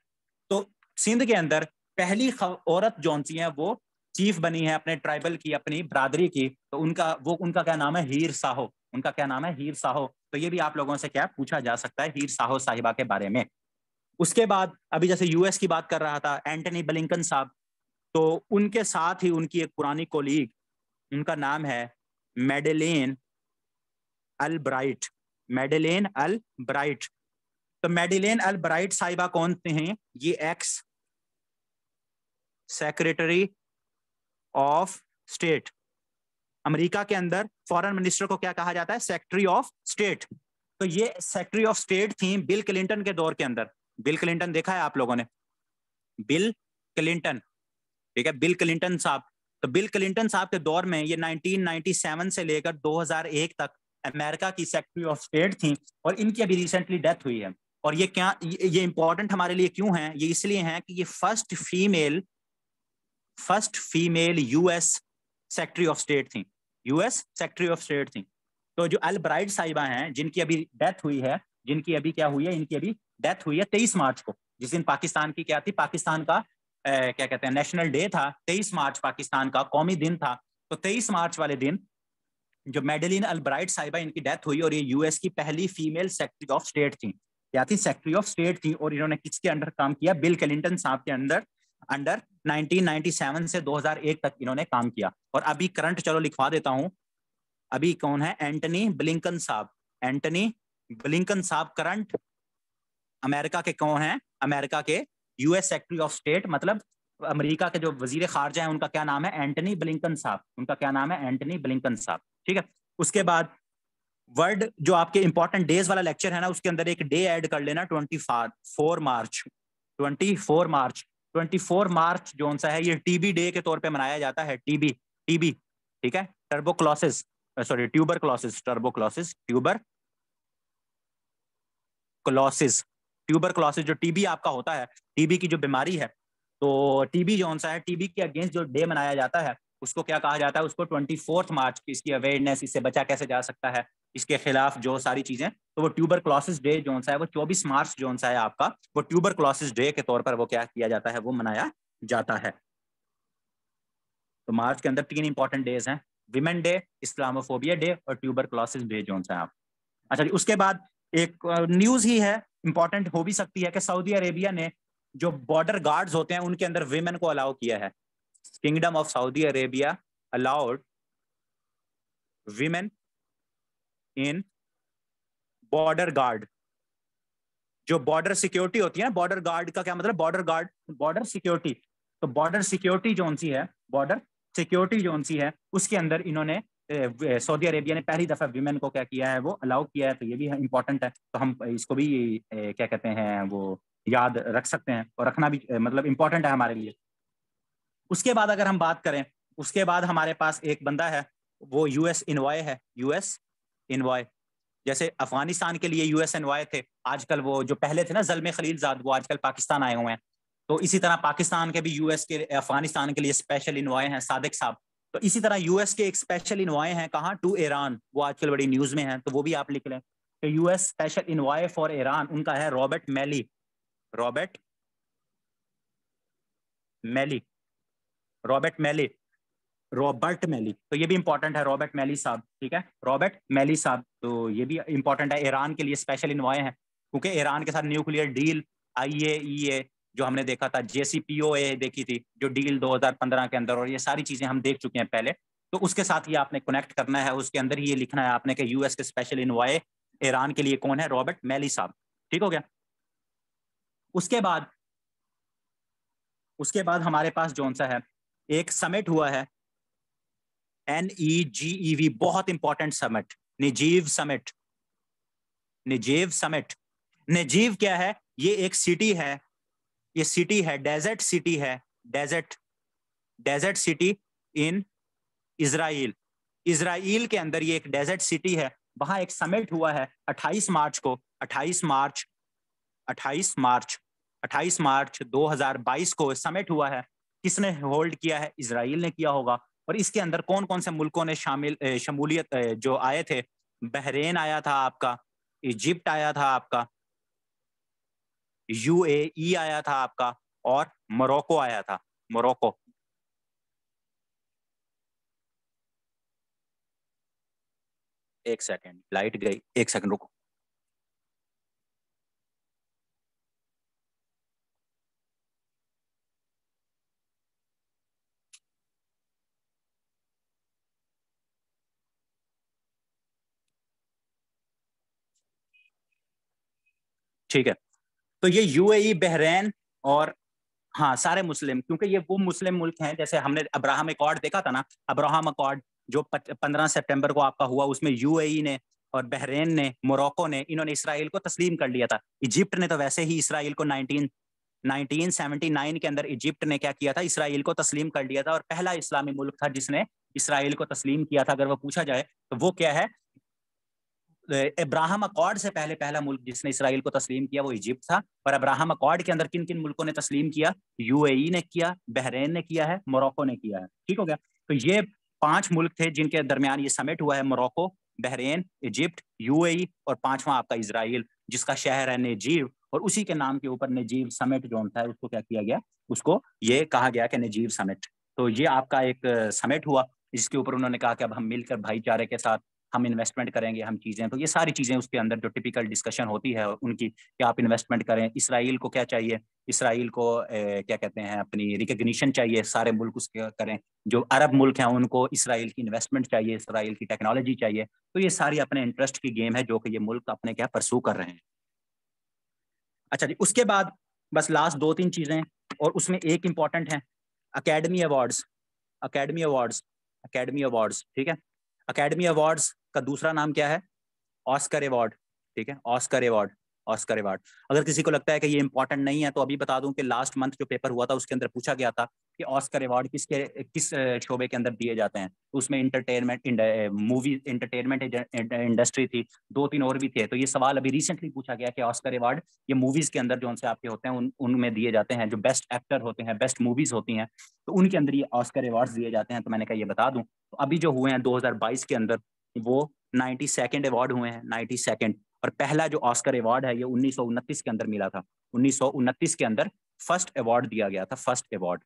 तो सिंध के अंदर पहली औरत जौन सी है वो चीफ बनी है अपने ट्राइबल की, अपनी बरादरी की। तो उनका क्या नाम है, हीर साहो। उनका क्या नाम है, हीर साहो। तो ये भी आप लोगों से क्या पूछा जा सकता है हीर साहो साहिबा के बारे में। उसके बाद अभी जैसे US की बात कर रहा था, एंटनी ब्लिंकन साहब, तो उनके साथ ही उनकी एक पुरानी कोलीग, उनका नाम है मेडेलेन अल ब्राइट। मेडेलेन अल ब्राइट। तो मेडेलेन अल ब्राइट साहिबा कौन हैं, ये x secretary of state. America के अंदर फॉरेन मिनिस्टर को क्या कहा जाता है, सेक्रेटरी ऑफ स्टेट। तो ये सेक्रेटरी ऑफ स्टेट थी बिल क्लिंटन के दौर के अंदर। बिल क्लिंटन देखा है आप लोगों ने, बिल क्लिंटन, ठीक है, बिल क्लिंटन साहब। तो बिल क्लिंटन साहब के दौर में ये 1997 से लेकर 2001 तक अमेरिका की सेक्रेटरी ऑफ स्टेट थी, और इनकी अभी रिसेंटली डेथ हुई है। और ये क्या, ये इंपॉर्टेंट हमारे लिए क्यों है, ये इसलिए है कि ये first female US secretary of state थी, US सेक्रेटरी ऑफ स्टेट थी। तो जो अल ब्राइट साहिबा हैं, जिनकी अभी डेथ हुई है, जिनकी अभी क्या हुई है, इनकी अभी डेथ हुई है 23 मार्च को, जिस दिन पाकिस्तान की क्या थी, पाकिस्तान का क्या कहते हैं नेशनल डे था, 23 मार्च पाकिस्तान का कौमी दिन था। तो 23 मार्च वाले दिन जो मेडेलिन अल ब्राइट साहिबा, इनकी डेथ हुई, और ये US की पहली फीमेल सेक्रेटरी ऑफ स्टेट थी। क्या थी, सेक्रेटरी ऑफ स्टेट थी। और इन्होंने किसके अंडर काम किया, बिल क्लिंटन साहब के अंडर 1997 से 2001 तक इन्होंने काम किया। और अभी करंट चलो लिखवा देता हूं, अभी कौन है, एंटनी ब्लिंकन साहब। एंटनी ब्लिंकन साहब करंट अमेरिका के कौन है, अमेरिका के US सेक्रेटरी ऑफ स्टेट, मतलब अमेरिका के जो वजीर खारजा है उनका क्या नाम है, एंटनी ब्लिंकन साहब, उनका क्या नाम है, एंटनी ब्लिंकन साहब, ठीक है। उसके बाद वर्ल्ड जो आपके इंपॉर्टेंट डेज वाला लेक्चर है ना, उसके अंदर एक डे ऐड कर लेना, 24 मार्च, 24 मार्च, 24 मार्च जो सा है ये टीबी डे के तौर पे मनाया जाता है, टीबी, टीबी, ठीक है, टर्बोक्लोसिस, सॉरी ट्यूबरक्लोसिस, टर्बोक्लोसिस, ट्यूबरक्लोसिस, ट्यूबरक्लोसिस जो टीबी आपका होता है, टीबी की जो बीमारी है, तो टीबी जो सा है, टीबी के अगेंस्ट जो डे मनाया जाता है उसको क्या कहा जाता है, उसको 24 मार्च की, इसकी अवेयरनेस, इससे बचा कैसे जा सकता है, इसके खिलाफ जो सारी चीजें, तो वो ट्यूबरक्लोसिस डे जो सा है वो 24 मार्च जो सा है आपका, वो ट्यूबरक्लोसिस डे के तौर पर वो क्या किया जाता है, वो मनाया जाता है। तो मार्च के अंदर 3 इंपॉर्टेंट डेज हैं, विमेन डे, इस्लामोफोबिया डे और ट्यूबरक्लोसिस डे जो सा है आप। अच्छा जी, उसके बाद एक न्यूज ही है, इंपॉर्टेंट हो भी सकती है, कि सऊदी अरेबिया ने जो बॉर्डर गार्ड्स होते हैं उनके अंदर विमेन को अलाउ किया है। Kingdom of Saudi Arabia allowed women in border guard. जो बॉर्डर सिक्योरिटी होती है ना, बॉर्डर गार्ड का क्या मतलब, बॉर्डर गार्ड, बॉर्डर सिक्योरिटी, तो बॉर्डर सिक्योरिटी जो सी है, बॉर्डर सिक्योरिटी जो सी है, उसके अंदर इन्होंने सऊदी अरेबिया ने पहली दफा विमेन को क्या किया है, वो अलाउ किया है। तो ये भी इंपॉर्टेंट है, तो हम इसको भी क्या कहते हैं वो याद रख सकते हैं, और रखना भी मतलब इंपॉर्टेंट है हमारे लिए। उसके बाद अगर हम बात करें, उसके बाद हमारे पास एक बंदा है, वो यूएस इनवॉय है, यूएस इनवॉय। जैसे अफगानिस्तान के लिए यूएस एनवॉय थे, आजकल वो जो पहले थे ना ज़ल्मे खलीलजाद, वो आजकल पाकिस्तान आए हुए हैं। तो इसी तरह पाकिस्तान के भी यूएस के अफगानिस्तान के लिए स्पेशल इनवॉय हैं सादिक साहब। तो इसी तरह यूएस के एक स्पेशल इनवॉय हैं कहाँ, टू ईरान, वो आजकल बड़ी न्यूज में है, तो वो भी आप लिख लें कि US special envoy for Iran उनका है रॉबर्ट मैली, रॉबर्ट मैली, रॉबर्ट मैली, रॉबर्ट मैली, तो ये भी इंपॉर्टेंट है, रॉबर्ट मैली साहब, ठीक है, रॉबर्ट मैली साहब, तो ये भी इंपॉर्टेंट है, ईरान के लिए स्पेशल इन्वॉय है, क्योंकि ईरान के साथ न्यूक्लियर डील, आईएईए जो हमने देखा था, जेसीपीओए देखी थी जो डील 2015 के अंदर, और ये सारी चीजें हम देख चुके हैं पहले, तो उसके साथ ये आपने कनेक्ट करना है, उसके अंदर ही ये लिखना है आपने कि यूएस के स्पेशल इन्वॉय ईरान के लिए कौन है, रॉबर्ट मैली साहब, ठीक हो गया। उसके बाद, उसके बाद हमारे पास जौन सा है, एक समिट हुआ है, NEGEV, बहुत important summit, Negev summit, Negev summit. Negev क्या है, ये एक सिटी है, ये सिटी है, डेजर्ट सिटी है, desert, desert city in Israel, Israel के अंदर ये एक डेजर्ट सिटी है, वहां एक समिट हुआ है 28 मार्च को, 28 मार्च, 28 मार्च, 28 मार्च 2022 को समिट हुआ है। किसने होल्ड किया है, इजराइल ने किया होगा। और इसके अंदर कौन कौन से मुल्कों ने शामिल शमूलियत जो आए थे, बहरेन आया था आपका, इजिप्ट आया था आपका, UAE आया था आपका, और मोरक्को आया था, मोरक्को। एक सेकंड, लाइट गई, एक सेकंड रुको। ठीक है, तो ये UAE, बहरेन और, हाँ सारे मुस्लिम, क्योंकि ये वो मुस्लिम मुल्क हैं, जैसे हमने अब्राहम अकॉर्ड देखा था ना, अब्राहम अकॉर्ड जो 15 सितंबर को आपका हुआ, उसमें UAE ने और बहरेन ने, मोरक्को ने, इन्होंने इसराइल को तस्लीम कर लिया था। इजिप्ट ने तो वैसे ही इसराइल को 1979 के अंदर इजिप्ट ने क्या किया था, इसराइल को तस्लीम कर लिया था, और पहला इस्लामी मुल्क था जिसने इसराइल को तस्लीम किया था। अगर वो पूछा जाए तो वो क्या है, अब्राहम अकॉर्ड से पहले पहला मुल्क जिसने इसराइल को तस्लीम किया वो इजिप्ट था। और अब्राहम अकॉर्ड के अंदर किन किन मुल्कों ने तस्लीम किया, UAE ने किया, बहरेन ने किया है, मोरक्को ने किया है, ठीक हो गया। तो ये 5 मुल्क थे जिनके दरमियान ये समिट हुआ है, मोरक्को, बहरेन, इजिप्ट, UAE और 5वां आपका इसराइल, जिसका शहर है नजीव, और उसी के नाम के ऊपर नजीव समिट जो था उसको क्या किया गया, उसको ये कहा गया कि नजीव समिट। तो ये आपका एक समिट हुआ जिसके ऊपर उन्होंने कहा कि अब हम मिलकर भाईचारे के साथ हम इन्वेस्टमेंट करेंगे, हम चीज़ें, तो ये सारी चीज़ें उसके अंदर जो टिपिकल डिस्कशन होती है उनकी, कि आप इन्वेस्टमेंट करें, इसराइल को क्या चाहिए, इसराइल को क्या कहते हैं, अपनी रिकग्निशन चाहिए, सारे मुल्क उसके करें, जो अरब मुल्क हैं उनको इसराइल की इन्वेस्टमेंट चाहिए, इसराइल की टेक्नोलॉजी चाहिए। तो ये सारी अपने इंटरेस्ट की गेम है जो कि ये मुल्क अपने क्या परसू कर रहे हैं। अच्छा जी, उसके बाद बस लास्ट 2-3 चीज़ें और उसमें एक इंपॉर्टेंट है academy awards, academy awards, academy awards, ठीक है। अकेडमी अवार्ड्स का दूसरा नाम क्या है? ऑस्कर अवार्ड, ठीक है, ऑस्कर अवार्ड, ऑस्कर अवार्ड। अगर किसी को लगता है कि ये इंपॉर्टेंट नहीं है तो अभी बता दूं कि लास्ट मंथ जो पेपर हुआ था उसके अंदर पूछा गया था कि ऑस्कर अवार्ड किस शोबे के अंदर दिए जाते हैं। तो उसमें इंटरटेनमेंट, मूवी इंटरटेनमेंट इंडस्ट्री थी, 2-3 और भी थे। तो ये सवाल अभी रिसेंटली पूछा गया कि ऑस्कर अवार्ड ये मूवीज के अंदर जो उनसे आपके होते हैं उनमें दिए जाते हैं, जो बेस्ट एक्टर होते हैं, बेस्ट मूवीज होती हैं, तो उनके अंदर ये ऑस्कर अवार्ड दिए जाते हैं। तो मैंने कहा ये बता दूं। तो अभी जो हुए हैं 2022 के अंदर वो 92nd अवार्ड हुए हैं, 92nd। और पहला जो ऑस्कर अवार्ड है ये 1929 के अंदर मिला था। 1929 के अंदर फर्स्ट अवार्ड दिया गया था, फर्स्ट अवार्ड,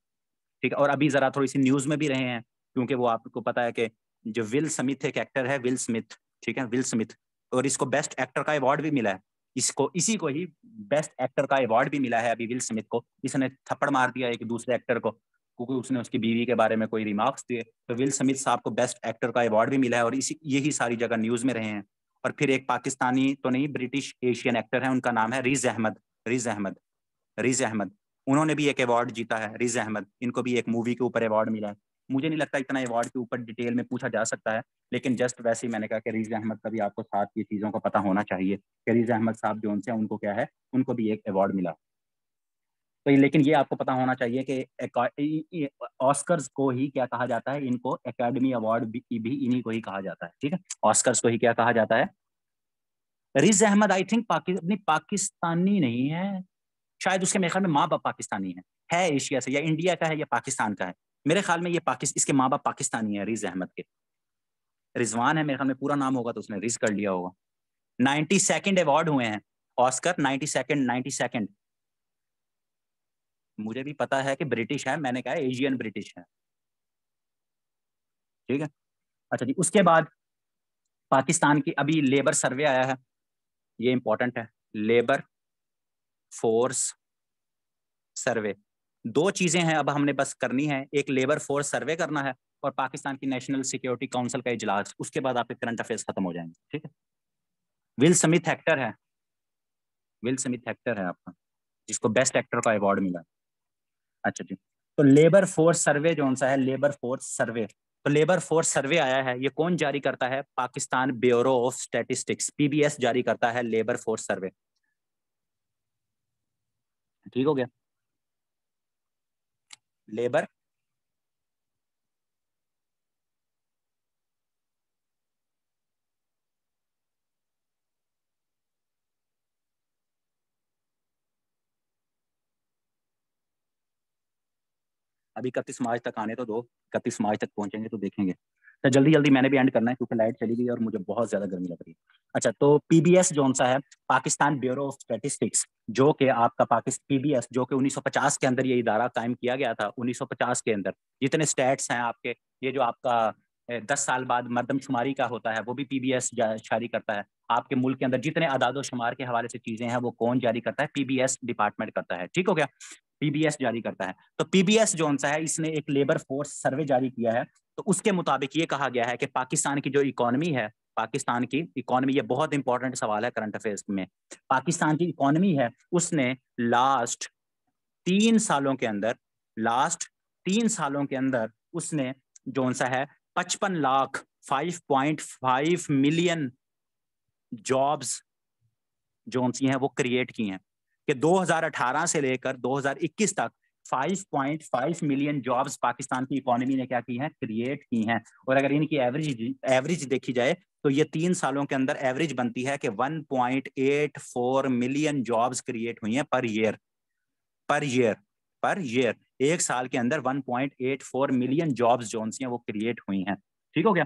ठीक है। और अभी जरा थोड़ी सी न्यूज में भी रहे हैं क्योंकि वो आपको पता है कि जो विल स्मिथ एक एक्टर है, विल स्मिथ, ठीक है, विल स्मिथ, और इसको बेस्ट एक्टर का अवार्ड भी मिला है। इसको इसी को ही बेस्ट एक्टर का अवार्ड भी मिला है अभी विल स्मिथ को। इसने थप्पड़ मार दिया एक दूसरे एक्टर को क्योंकि उसने उसकी बीवी के बारे में कोई रिमार्क्स दिए। तो विल स्मिथ साहब को बेस्ट एक्टर का अवार्ड भी मिला है और इसी यही सारी जगह न्यूज में रहे हैं। और फिर एक पाकिस्तानी तो नहीं, ब्रिटिश एशियन एक्टर है, उनका नाम है रिज अहमद, रिज अहमद, रिज अहमद। उन्होंने भी एक अवार्ड जीता है, रिज अहमद, इनको भी एक मूवी के ऊपर अवार्ड मिला है। मुझे नहीं लगता इतना अवार्ड के ऊपर डिटेल में पूछा जा सकता है, लेकिन जस्ट वैसे ही मैंने कहा कि रिज अहमद का भी आपको साथ ये चीज़ों का पता होना चाहिए कि रिज अहमद साहब जो उनसे उनको क्या है, उनको भी एक अवार्ड मिला। तो लेकिन ये आपको पता होना चाहिए कि ऑस्कर्स को ही क्या कहा जाता है, इनको एकेडमी अवार्ड भी इन्हीं को ही कहा जाता है, ठीक है। ऑस्कर्स को ही क्या कहा जाता है। रिज अहमद आई थिंक पाकिस्तानी नहीं है शायद, उसके मेरे ख्याल में माँ बाप पाकिस्तानी है एशिया से, या इंडिया का है या पाकिस्तान का है। मेरे ख्याल में ये इसके माँ बाप पाकिस्तानी है रिज अहमद के। रिजवान है मेरे ख्याल में पूरा नाम होगा तो उसने रिज कर लिया होगा। 92nd अवार्ड हुए हैं ऑस्कर, 92nd, 92nd। मुझे भी पता है कि ब्रिटिश है, मैंने कहा एशियन ब्रिटिश है, ठीक है। अच्छा जी, उसके बाद पाकिस्तान की अभी लेबर सर्वे आया है, ये इंपॉर्टेंट है, लेबर फोर्स सर्वे। दो चीजें हैं अब हमने बस करनी है, एक लेबर फोर्स सर्वे करना है और पाकिस्तान की नेशनल सिक्योरिटी काउंसिल का इजलास, उसके बाद आपके करंट अफेयर्स खत्म हो जाएंगे, ठीक है। विल स्मिथ एक्टर है, विल स्मिथ एक्टर है आपका जिसको बेस्ट एक्टर का अवार्ड मिला। अच्छा जी, तो लेबर फोर्स सर्वे जो सा है, लेबर फोर्स सर्वे, तो लेबर फोर्स सर्वे आया है, ये कौन जारी करता है? Pakistan bureau of statistics, PBS जारी करता है लेबर फोर्स सर्वे, ठीक हो गया। लेबर अभी 31 मार्च तक आने तो दो, 31 मार्च तक पहुंचेंगे तो देखेंगे। तो जल्दी जल्दी मैंने भी एंड करना है क्योंकि लाइट चली गई और मुझे बहुत ज्यादा गर्मी लग रही है। अच्छा, तो पीबीएस जो सा है, पाकिस्तान ब्यूरो ऑफ स्टैटिस्टिक्स, जो कि आपका पाकिस्तान पीबीएस जो कि 1950 के अंदर ये इदारा कायम किया गया था। 1950 के अंदर जितने स्टैट्स हैं आपके, ये जो आपका 10 साल बाद मरदमशुमारी का होता है वो भी पीबीएस जारी करता है। आपके मुल्क के अंदर जितने आदादो शुमार के हवाले से चीजें हैं वो कौन जारी करता है? पीबीएस डिपार्टमेंट करता है, ठीक हो गया। पीबीएस जारी करता है। तो पीबीएस जो सा है, इसने एक लेबर फोर्स सर्वे जारी किया है। तो उसके मुताबिक ये कहा गया है कि पाकिस्तान की जो इकोनॉमी है, पाकिस्तान की इकोनॉमी, ये बहुत इंपॉर्टेंट सवाल है करंट अफेयर्स में। पाकिस्तान की इकोनॉमी है, उसने लास्ट 3 सालों के अंदर, लास्ट 3 सालों के अंदर उसने जो सा है 55 लाख, 5.5 मिलियन जॉब्स जो सी हैं वो क्रिएट की हैं। कि 2018 से लेकर 2021 तक 5.5 मिलियन जॉब्स पाकिस्तान की इकोनॉमी ने क्या की हैं? क्रिएट की हैं। और अगर इनकी एवरेज देखी जाए तो ये 3 सालों के अंदर एवरेज बनती है कि 1.84 मिलियन जॉब्स क्रिएट हुई हैं per year, per year, per year. एक साल के अंदर 1.84 मिलियन जॉब्स जो हैं वो क्रिएट हुई हैं, ठीक हो गया।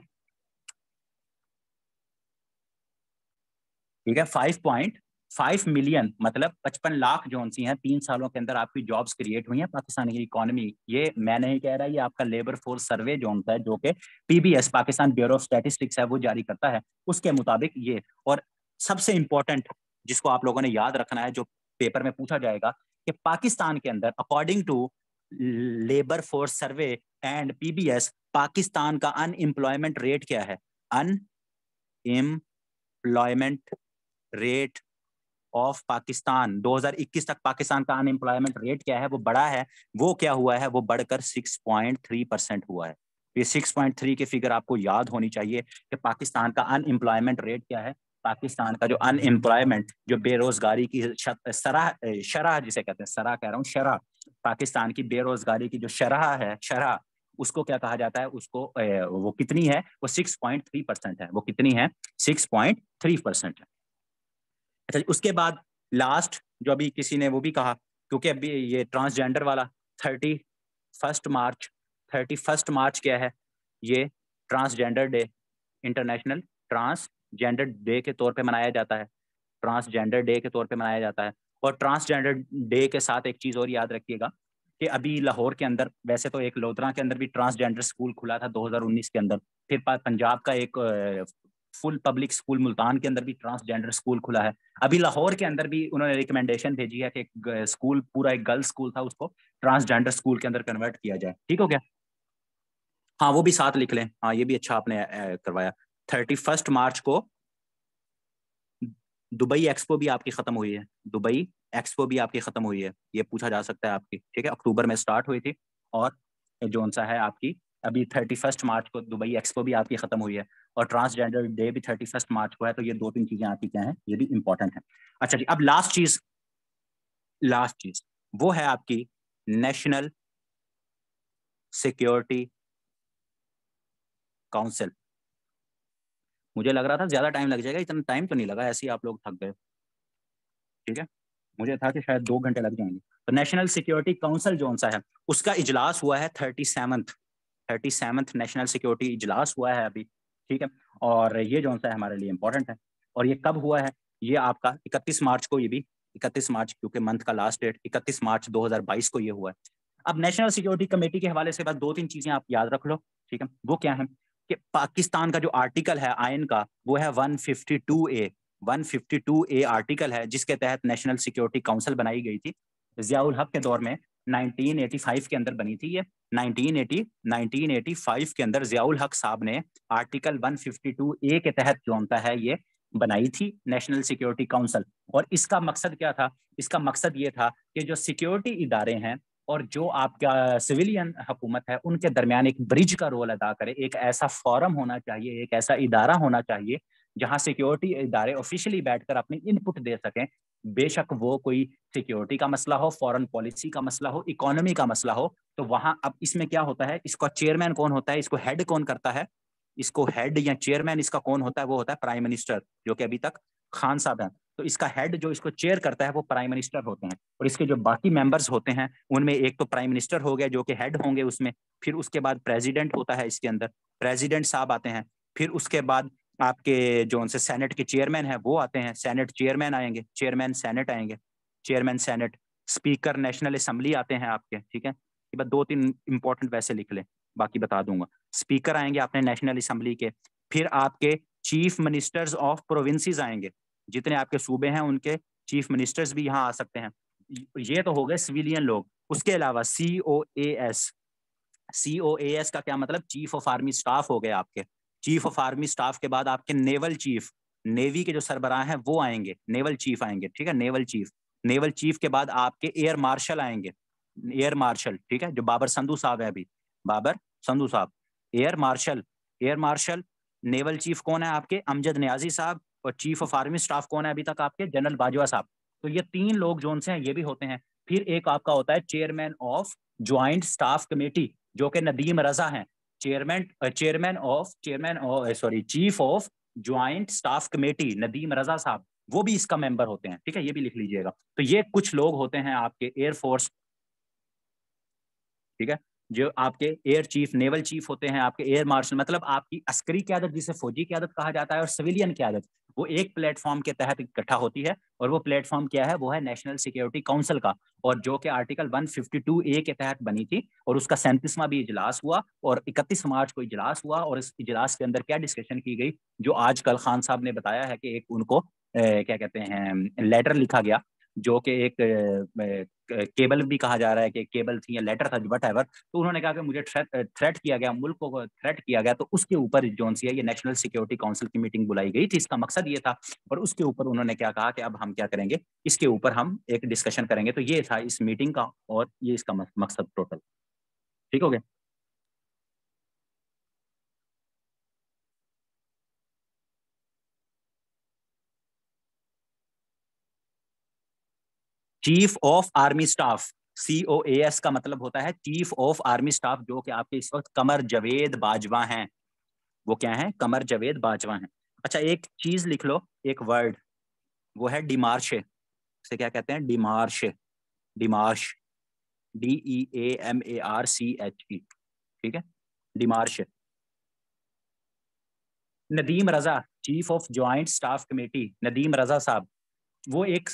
ठीक है, 5.5 मिलियन मतलब 55 लाख जो सी हैं 3 सालों के अंदर आपकी जॉब्स क्रिएट हुई हैं पाकिस्तान की इकोनॉमी। ये मैं नहीं कह रहा, ये आपका लेबर फोर्स सर्वे जो है, जो कि PBS Pakistan bureau of statistics है वो जारी करता है, उसके मुताबिक ये। और सबसे इंपॉर्टेंट जिसको आप लोगों ने याद रखना है, जो पेपर में पूछा जाएगा, कि पाकिस्तान के अंदर according to labour force survey and PBS, Pakistan का अनएम्प्लॉयमेंट रेट क्या है? अनएम्प्लॉयमेंट रेट ऑफ पाकिस्तान 2021 तक पाकिस्तान का अनएम्प्लॉयमेंट रेट क्या है, वो बढ़ा है, वो क्या हुआ है, वो बढ़कर 6.3% हुआ है। ये 6.3 की फिगर आपको याद होनी चाहिए कि पाकिस्तान का अनएम्प्लॉयमेंट रेट क्या है। पाकिस्तान का जो अनएम्प्लॉयमेंट, जो बेरोजगारी की शरह जिसे कहते हैं, शरह कह रहा हूँ, शरह, पाकिस्तान की बेरोजगारी की जो शरह है, शरह, उसको क्या कहा जाता है, उसको वो कितनी है, वो 6.3% है। वो कितनी है, 6.3% है। अच्छा, उसके बाद लास्ट जो अभी किसी ने वो भी कहा, क्योंकि अभी ये ट्रांसजेंडर वाला 31 मार्च, 31 मार्च क्या है, ये transgender day, international transgender day के तौर पे मनाया जाता है, ट्रांसजेंडर डे के तौर पे मनाया जाता है। और ट्रांसजेंडर डे के साथ एक चीज़ और याद रखिएगा कि अभी लाहौर के अंदर, वैसे तो एक लोधरा के अंदर भी ट्रांसजेंडर स्कूल खुला था 2019 के अंदर, फिर पंजाब का एक फुल पब्लिक स्कूल मुल्तान के अंदर भी ट्रांसजेंडर स्कूल खुला है। अभी लाहौर के अंदर भी उन्होंने रिकमेंडेशन भेजी है कि स्कूल, पूरा एक गर्ल्स स्कूल था, उसको ट्रांसजेंडर स्कूल के अंदर कन्वर्ट किया जाए। ठीक हो गया? हाँ, वो भी साथ लिख लें। हाँ, ये भी अच्छा आपने करवाया। 31 मार्च को दुबई एक्सपो भी आपकी खत्म हुई है, दुबई एक्सपो भी आपकी खत्म हुई है, ये पूछा जा सकता है आपकी। ठीक है, अक्टूबर में स्टार्ट हुई थी, और जो सा है आपकी अभी 31 मार्च को दुबई एक्सपो भी आपकी खत्म हुई है, और ट्रांसजेंडर डे भी 31 मार्च को है। तो ये 2-3 चीजें आपकी क्या हैं, ये भी इंपॉर्टेंट है। अच्छा जी, अब लास्ट चीज वो है आपकी नेशनल सिक्योरिटी काउंसिल। मुझे लग रहा था ज्यादा टाइम लग जाएगा, इतना टाइम तो नहीं लगा, ऐसे ही आप लोग थक गए। ठीक है, मुझे था कि शायद 2 घंटे लग जाएंगे। तो नेशनल सिक्योरिटी काउंसिल जो सा है, उसका इजलास हुआ है 37th नेशनल सिक्योरिटी इजलास हुआ है अभी। ठीक है, और ये जो सा है हमारे लिए इंपॉर्टेंट है। और ये कब हुआ है, ये आपका 31 मार्च को, ये भी 31 मार्च, क्योंकि मंथ का लास्ट डेट 31 मार्च 2022 को ये हुआ है। अब नेशनल सिक्योरिटी कमेटी के हवाले से बस 2-3 चीजें आप याद रख लो। ठीक है, वो क्या है कि पाकिस्तान का जो आर्टिकल है आयन का, वो है 152A आर्टिकल है, जिसके तहत नेशनल सिक्योरिटी काउंसिल बनाई गई थी जियाउल हक के दौर में। 1985 के अंदर बनी थी ये। 1985 के अंदर जियाउल हक साहब ने आर्टिकल 152A के तहत जो होता है ये बनाई थी नेशनल सिक्योरिटी काउंसिल। और इसका मकसद क्या था, इसका मकसद ये था कि जो सिक्योरिटी इदारे हैं और जो आपका सिविलियन हुकूमत है, उनके दरमियान एक ब्रिज का रोल अदा करे। एक ऐसा फोरम होना चाहिए, एक ऐसा इदारा होना चाहिए जहां सिक्योरिटी इदारे ऑफिशियली बैठकर अपनी इनपुट दे सकें, बेशक वो कोई सिक्योरिटी का मसला हो, फॉरेन पॉलिसी का मसला हो, इकोनॉमी का मसला हो। तो वहां अब इसमें क्या होता है, इसका चेयरमैन कौन होता है, इसको हेड कौन करता है, इसको हेड या चेयरमैन इसका कौन होता है, वो होता है प्राइम मिनिस्टर, जो कि अभी तक खान साहब हैं। तो इसका हेड जो इसको चेयर करता है वो प्राइम मिनिस्टर होते हैं। और इसके जो बाकी मेंबर्स होते हैं उनमें एक तो प्राइम मिनिस्टर हो गया जो कि हेड होंगे उसमें, फिर उसके बाद प्रेसिडेंट होता है इसके अंदर, प्रेसिडेंट साहब आते हैं, फिर उसके बाद आपके जो उनसे सेनेट के चेयरमैन है वो आते हैं, सेनेट चेयरमैन आएंगे, चेयरमैन सेनेट आएंगे, chairman senate, speaker national assembly आते हैं आपके। ठीक है, ये बात 2-3 इंपॉर्टेंट वैसे लिख ले, बाकी बता दूंगा। स्पीकर आएंगे अपने नेशनल असेंबली के, फिर आपके चीफ मिनिस्टर्स ऑफ प्रोविंसेस आएंगे, जितने आपके सूबे हैं उनके चीफ मिनिस्टर्स भी यहाँ आ सकते हैं। ये तो हो गए सिविलियन लोग। उसके अलावा COAS का क्या मतलब, चीफ ऑफ आर्मी स्टाफ हो गए आपके। चीफ ऑफ आर्मी स्टाफ के बाद आपके नेवल चीफ, नेवी के जो सरबराह हैं वो आएंगे, नेवल चीफ आएंगे। ठीक है, नेवल चीफ के बाद आपके एयर मार्शल आएंगे, एयर मार्शल। ठीक है, जो बाबर संधू साहब है अभी, बाबर संधू साहब, एयर मार्शल। नेवल चीफ कौन है आपके, अमजद न्याजी साहब। और चीफ ऑफ आर्मी स्टाफ कौन है अभी तक आपके, जनरल बाजवा साहब। तो ये 3 लोग जो से हैं ये भी होते हैं। फिर एक आपका होता है chairman of joint staff committee, जो कि नदीम रजा हैं। Chief of joint staff committee Nadeem Raza साहब, वो भी इसका मेंबर होते हैं। ठीक है, ये भी लिख लीजिएगा। तो ये कुछ लोग होते हैं आपके एयरफोर्स। ठीक है, जो आपके एयर चीफ, नेवल चीफ होते हैं आपके, एयर मार्शल मतलब आपकी अस्करी क्यादत जिसे फौजी क्यादत कहा जाता है, और सिविलियन क्यादत, वो एक प्लेटफॉर्म के तहत इकट्ठा होती है। और वो प्लेटफॉर्म क्या है, वो है नेशनल सिक्योरिटी काउंसिल का, और जो कि आर्टिकल 152A के तहत बनी थी। और उसका 37वां भी इजलास हुआ, और 31 मार्च को इजलास हुआ। और इस इजलास के अंदर क्या डिस्कशन की गई, जो आजकल खान साहब ने बताया है कि एक उनको क्या कहते हैं लेटर लिखा गया, जो कि एक केबल भी कहा जा रहा है कि केबल थी या लेटर था, वट एवर, तो उन्होंने कहा कि मुझे थ्रेट किया गया, मुल्क को थ्रेट किया गया, तो उसके ऊपर जो सी है ये नेशनल सिक्योरिटी काउंसिल की मीटिंग बुलाई गई थी। इसका मकसद ये था, और उसके ऊपर उन्होंने क्या कहा कि अब हम क्या करेंगे, इसके ऊपर हम एक डिस्कशन करेंगे। तो ये था इस मीटिंग का, और ये इसका मकसद टोटल। ठीक हो गया। Chief of army staff, COAS का मतलब होता है चीफ ऑफ आर्मी स्टाफ, जो कि आपके इस वक्त कमर जावेद बाजवा हैं। वो क्या है? कमर जावेद बाजवा हैं। अच्छा, एक चीज लिख लो, एक वर्ड, वो है डिमार्शे। से क्या कहते हैं? डिमार्शे। Demarche, DEAMARCHE। ठीक है, demarche. Nadeem Raza, chief of joint staff committee, Nadeem Raza साहब, वो एक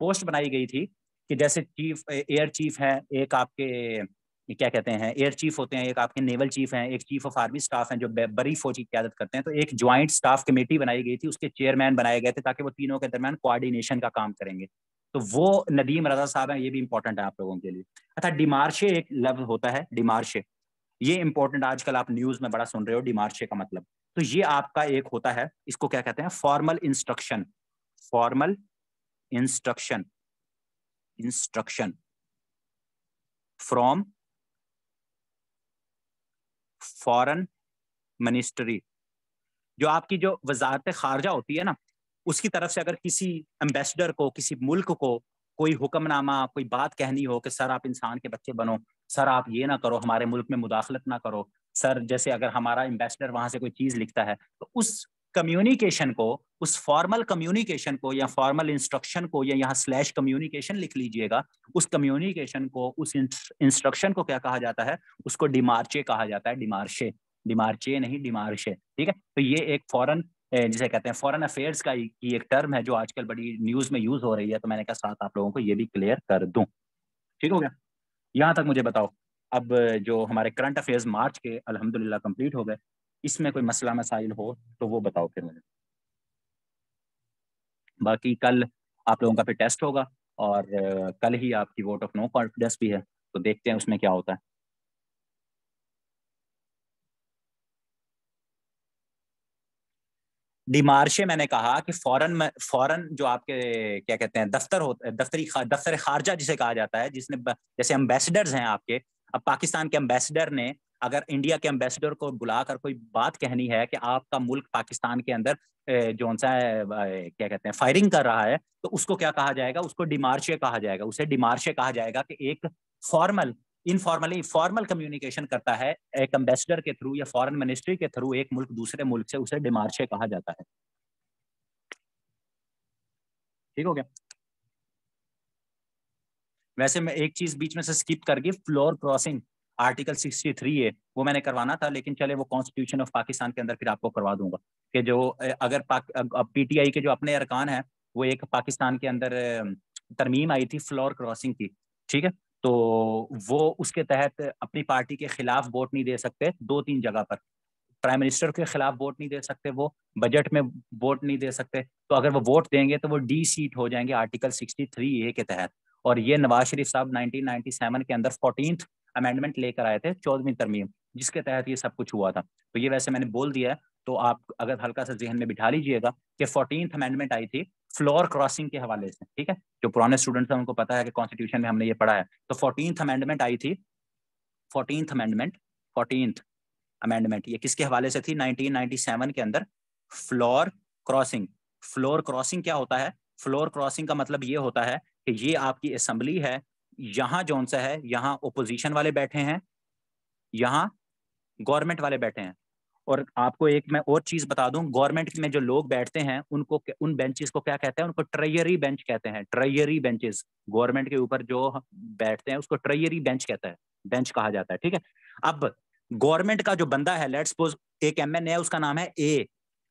पोस्ट बनाई गई थी कि जैसे चीफ एयर चीफ है, एक आपके क्या कहते हैं एयर चीफ होते हैं, एक आपके नेवल चीफ हैं, एक चीफ ऑफ आर्मी स्टाफ हैं जो बड़ी फौज की क्यादत करते हैं। तो एक ज्वाइंट स्टाफ कमेटी बनाई गई थी, उसके चेयरमैन बनाए गए थे ताकि वो तीनों के दरमियान कोऑर्डिनेशन का काम करेंगे। तो वो नदीम रजा साहब हैं, ये भी इंपॉर्टेंट है आप लोगों के लिए। अच्छा, डिमार्शे एक लफ्ज होता है, डिमार्शे, ये इंपॉर्टेंट आजकल आप न्यूज में बड़ा सुन रहे हो डिमार्शे का मतलब। तो ये आपका एक होता है, इसको क्या कहते हैं? Formal instruction. Formal instruction, instruction from foreign ministry. जो आपकी जो वजारत खारजा होती है ना, उसकी तरफ से अगर किसी एम्बेसडर को, किसी मुल्क को कोई हुक्मनामा, कोई बात कहनी हो कि सर आप इंसान के बच्चे बनो, सर आप ये ना करो, हमारे मुल्क में मुदाखलत ना करो, सर जैसे अगर हमारा एम्बेसडर वहां से कोई चीज लिखता है, तो उस कम्युनिकेशन को, उस फॉर्मल कम्युनिकेशन को या फॉर्मल इंस्ट्रक्शन को, या यहाँ स्लैश कम्युनिकेशन लिख लीजिएगा, उस कम्युनिकेशन को, उस इंस्ट्रक्शन को क्या कहा जाता है? उसको डिमार्चे कहा जाता है। डिमार्शे, डिमार्चे नहीं, डिमार्शे। ठीक है, तो ये एक फॉरेन, जिसे कहते हैं फॉरेन अफेयर्स का की एक टर्म है जो आजकल बड़ी न्यूज में यूज हो रही है। तो मैंने कहा साथ आप लोगों को ये भी क्लियर कर दूं। ठीक हो गया। यहाँ तक मुझे बताओ, अब जो हमारे करंट अफेयर्स मार्च के अल्हम्दुलिल्लाह कंप्लीट हो गए, इसमें कोई मसला मसाइल हो तो वो बताओ फिर मुझे। बाकी कल आप लोगों का फिर टेस्ट होगा, और कल ही आपकी वोट ऑफ नो कॉन्फिडेंस भी है, तो देखते हैं उसमें क्या होता है। डिमार्शे मैंने कहा कि फॉरेन में, फॉरेन जो आपके क्या कहते हैं दफ्तर होते, दफ्तर खारजा जिसे कहा जाता है, जिसने जैसे एम्बेसडर्स हैं आपके। अब पाकिस्तान के एम्बेसडर ने अगर इंडिया के एम्बेसडर को बुलाकर कोई बात कहनी है कि आपका मुल्क पाकिस्तान के अंदर जो सा है क्या कहते हैं फायरिंग कर रहा है, तो उसको क्या कहा जाएगा? उसको डिमार्शे कहा जाएगा। उसे डिमार्शे कहा जाएगा कि एक फॉर्मल, इनफॉर्मली फॉर्मल कम्युनिकेशन करता है एक एम्बेसडर के थ्रू या फॉरेन मिनिस्ट्री के थ्रू एक मुल्क दूसरे मुल्क से, उसे डिमार्शे कहा जाता है। ठीक हो गया। वैसे मैं एक चीज बीच में से स्किप कर गई, फ्लोर क्रॉसिंग, आर्टिकल 63 है, वो मैंने करवाना था, लेकिन चले वो कॉन्स्टिट्यूशन ऑफ पाकिस्तान के अंदर फिर आपको करवा दूंगा कि जो अगर PTI के जो अपने अरकान है, वो एक पाकिस्तान के अंदर तरमीम आई थी फ्लोर क्रॉसिंग की। ठीक है, तो वो उसके तहत अपनी पार्टी के खिलाफ वोट नहीं दे सकते दो तीन जगह पर। प्राइम मिनिस्टर के खिलाफ वोट नहीं दे सकते, वो बजट में वोट नहीं दे सकते, तो अगर वो वोट देंगे तो वो डी सीट हो जाएंगे आर्टिकल 63A के तहत। और ये नवाज शरीफ साहब 1997 के अंदर 14th अमेंडमेंट लेकर आए थे, 14वीं तरमीम, जिसके तहत ये सब कुछ हुआ था। तो ये वैसे मैंने बोल दिया है, तो आप अगर हल्का सा जहन में बिठा लीजिएगा कि 14th अमेंडमेंट आई थी फ्लोर क्रॉसिंग के हवाले से। ठीक है, जो पुराने स्टूडेंट्स हैं उनको पता है कि कॉन्स्टिट्यूशन में हमने ये पढ़ा है। तो 14th अमेंडमेंट आई थी, 14th अमेंडमेंट, 14th अमेंडमेंट ये किसके हवाले से थी? 1997 के अंदर, फ्लोर क्रॉसिंग। फ्लोर क्रॉसिंग क्या होता है? फ्लोर क्रॉसिंग का मतलब ये होता है कि ये आपकी असेंबली है, यहाँ जौन सा है, यहाँ ओपोजिशन वाले बैठे हैं, यहाँ गवर्नमेंट वाले बैठे हैं। और आपको एक मैं और चीज बता दूं, गवर्नमेंट में जो लोग बैठते हैं उनको, उन बेंचेस को क्या कहते हैं? उनको ट्रेयरी बेंच कहते हैं। ट्रेयरी बेंचेस, गवर्नमेंट के ऊपर जो बैठते हैं उसको ट्रेयरी बेंच कहता है, बेंच कहा जाता है। ठीक है, अब गवर्नमेंट का जो बंदा है, लेट्स सपोज एक MN है, उसका नाम है A,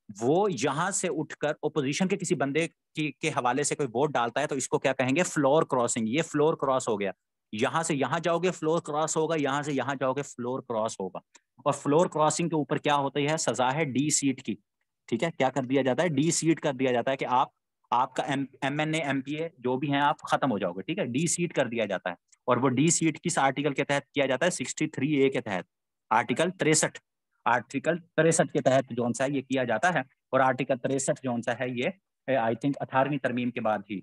वो यहां से उठकर ओपोजिशन के किसी बंदे के हवाले से कोई वोट डालता है, तो इसको क्या कहेंगे? Floor crossing. ये फ्लोर क्रॉस हो गया, यहां से यहां जाओगे फ्लोर क्रॉस होगा, यहां से यहां जाओगे फ्लोर क्रॉस होगा। और फ्लोर क्रॉसिंग के ऊपर क्या होती है? सजा है D सीट की। ठीक है, क्या कर दिया जाता है? D सीट कर दिया जाता है कि आप आपका MNA MPA जो भी हैं आप खत्म हो जाओगे, ठीक है, डी सीट कर दिया जाता है। और वो डी सीट किस आर्टिकल के तहत किया जाता है? 63A के तहत, आर्टिकल 63 के तहत जो सा ये किया जाता है। और आर्टिकल 63 जो सा है ये आई थिंक 18वीं तरमीम के बाद ही,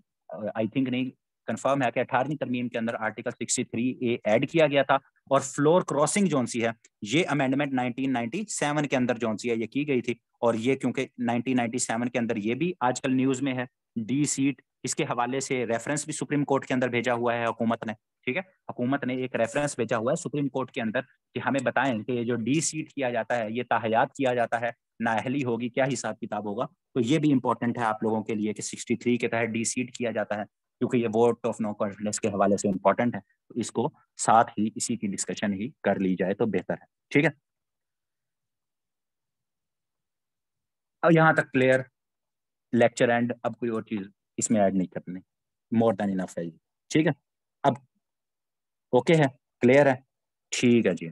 आई थिंक नहीं, कंफर्म है कि 18वीं तरमीम के अंदर आर्टिकल 63A ऐड किया गया था। और फ्लोर क्रॉसिंग जो सी है ये अमेंडमेंट 1997 के अंदर जो सी है ये की गई थी। और ये क्योंकि 1997 के अंदर ये भी आजकल न्यूज में है, डी सीट, इसके हवाले से रेफरेंस भी सुप्रीम कोर्ट के अंदर भेजा हुआ है हुकूमत ने, ठीक है, हुकूमत ने एक रेफरेंस भेजा हुआ है सुप्रीम कोर्ट के अंदर कि हमें बताएं कि ये जो डी सीट किया जाता है ये ताहयात किया जाता है, नाअहली होगी, क्या हिसाब किताब होगा। तो ये भी इंपॉर्टेंट है आप लोगों के लिए कि 63 के तहत डी सीट किया जाता है, क्योंकि ये वोट ऑफ नो कॉन्फिडेंस के हवाले से इंपॉर्टेंट है। तो इसको साथ ही इसी की डिस्कशन ही कर ली जाए तो बेहतर है, ठीक है। अब यहाँ तक क्लियर, लेक्चर एंड, अब कोई और चीज इसमें ऐड नहीं करनी, मोर देन इनफ है जी, ठीक है। अब ओके है, क्लियर है, ठीक है जी।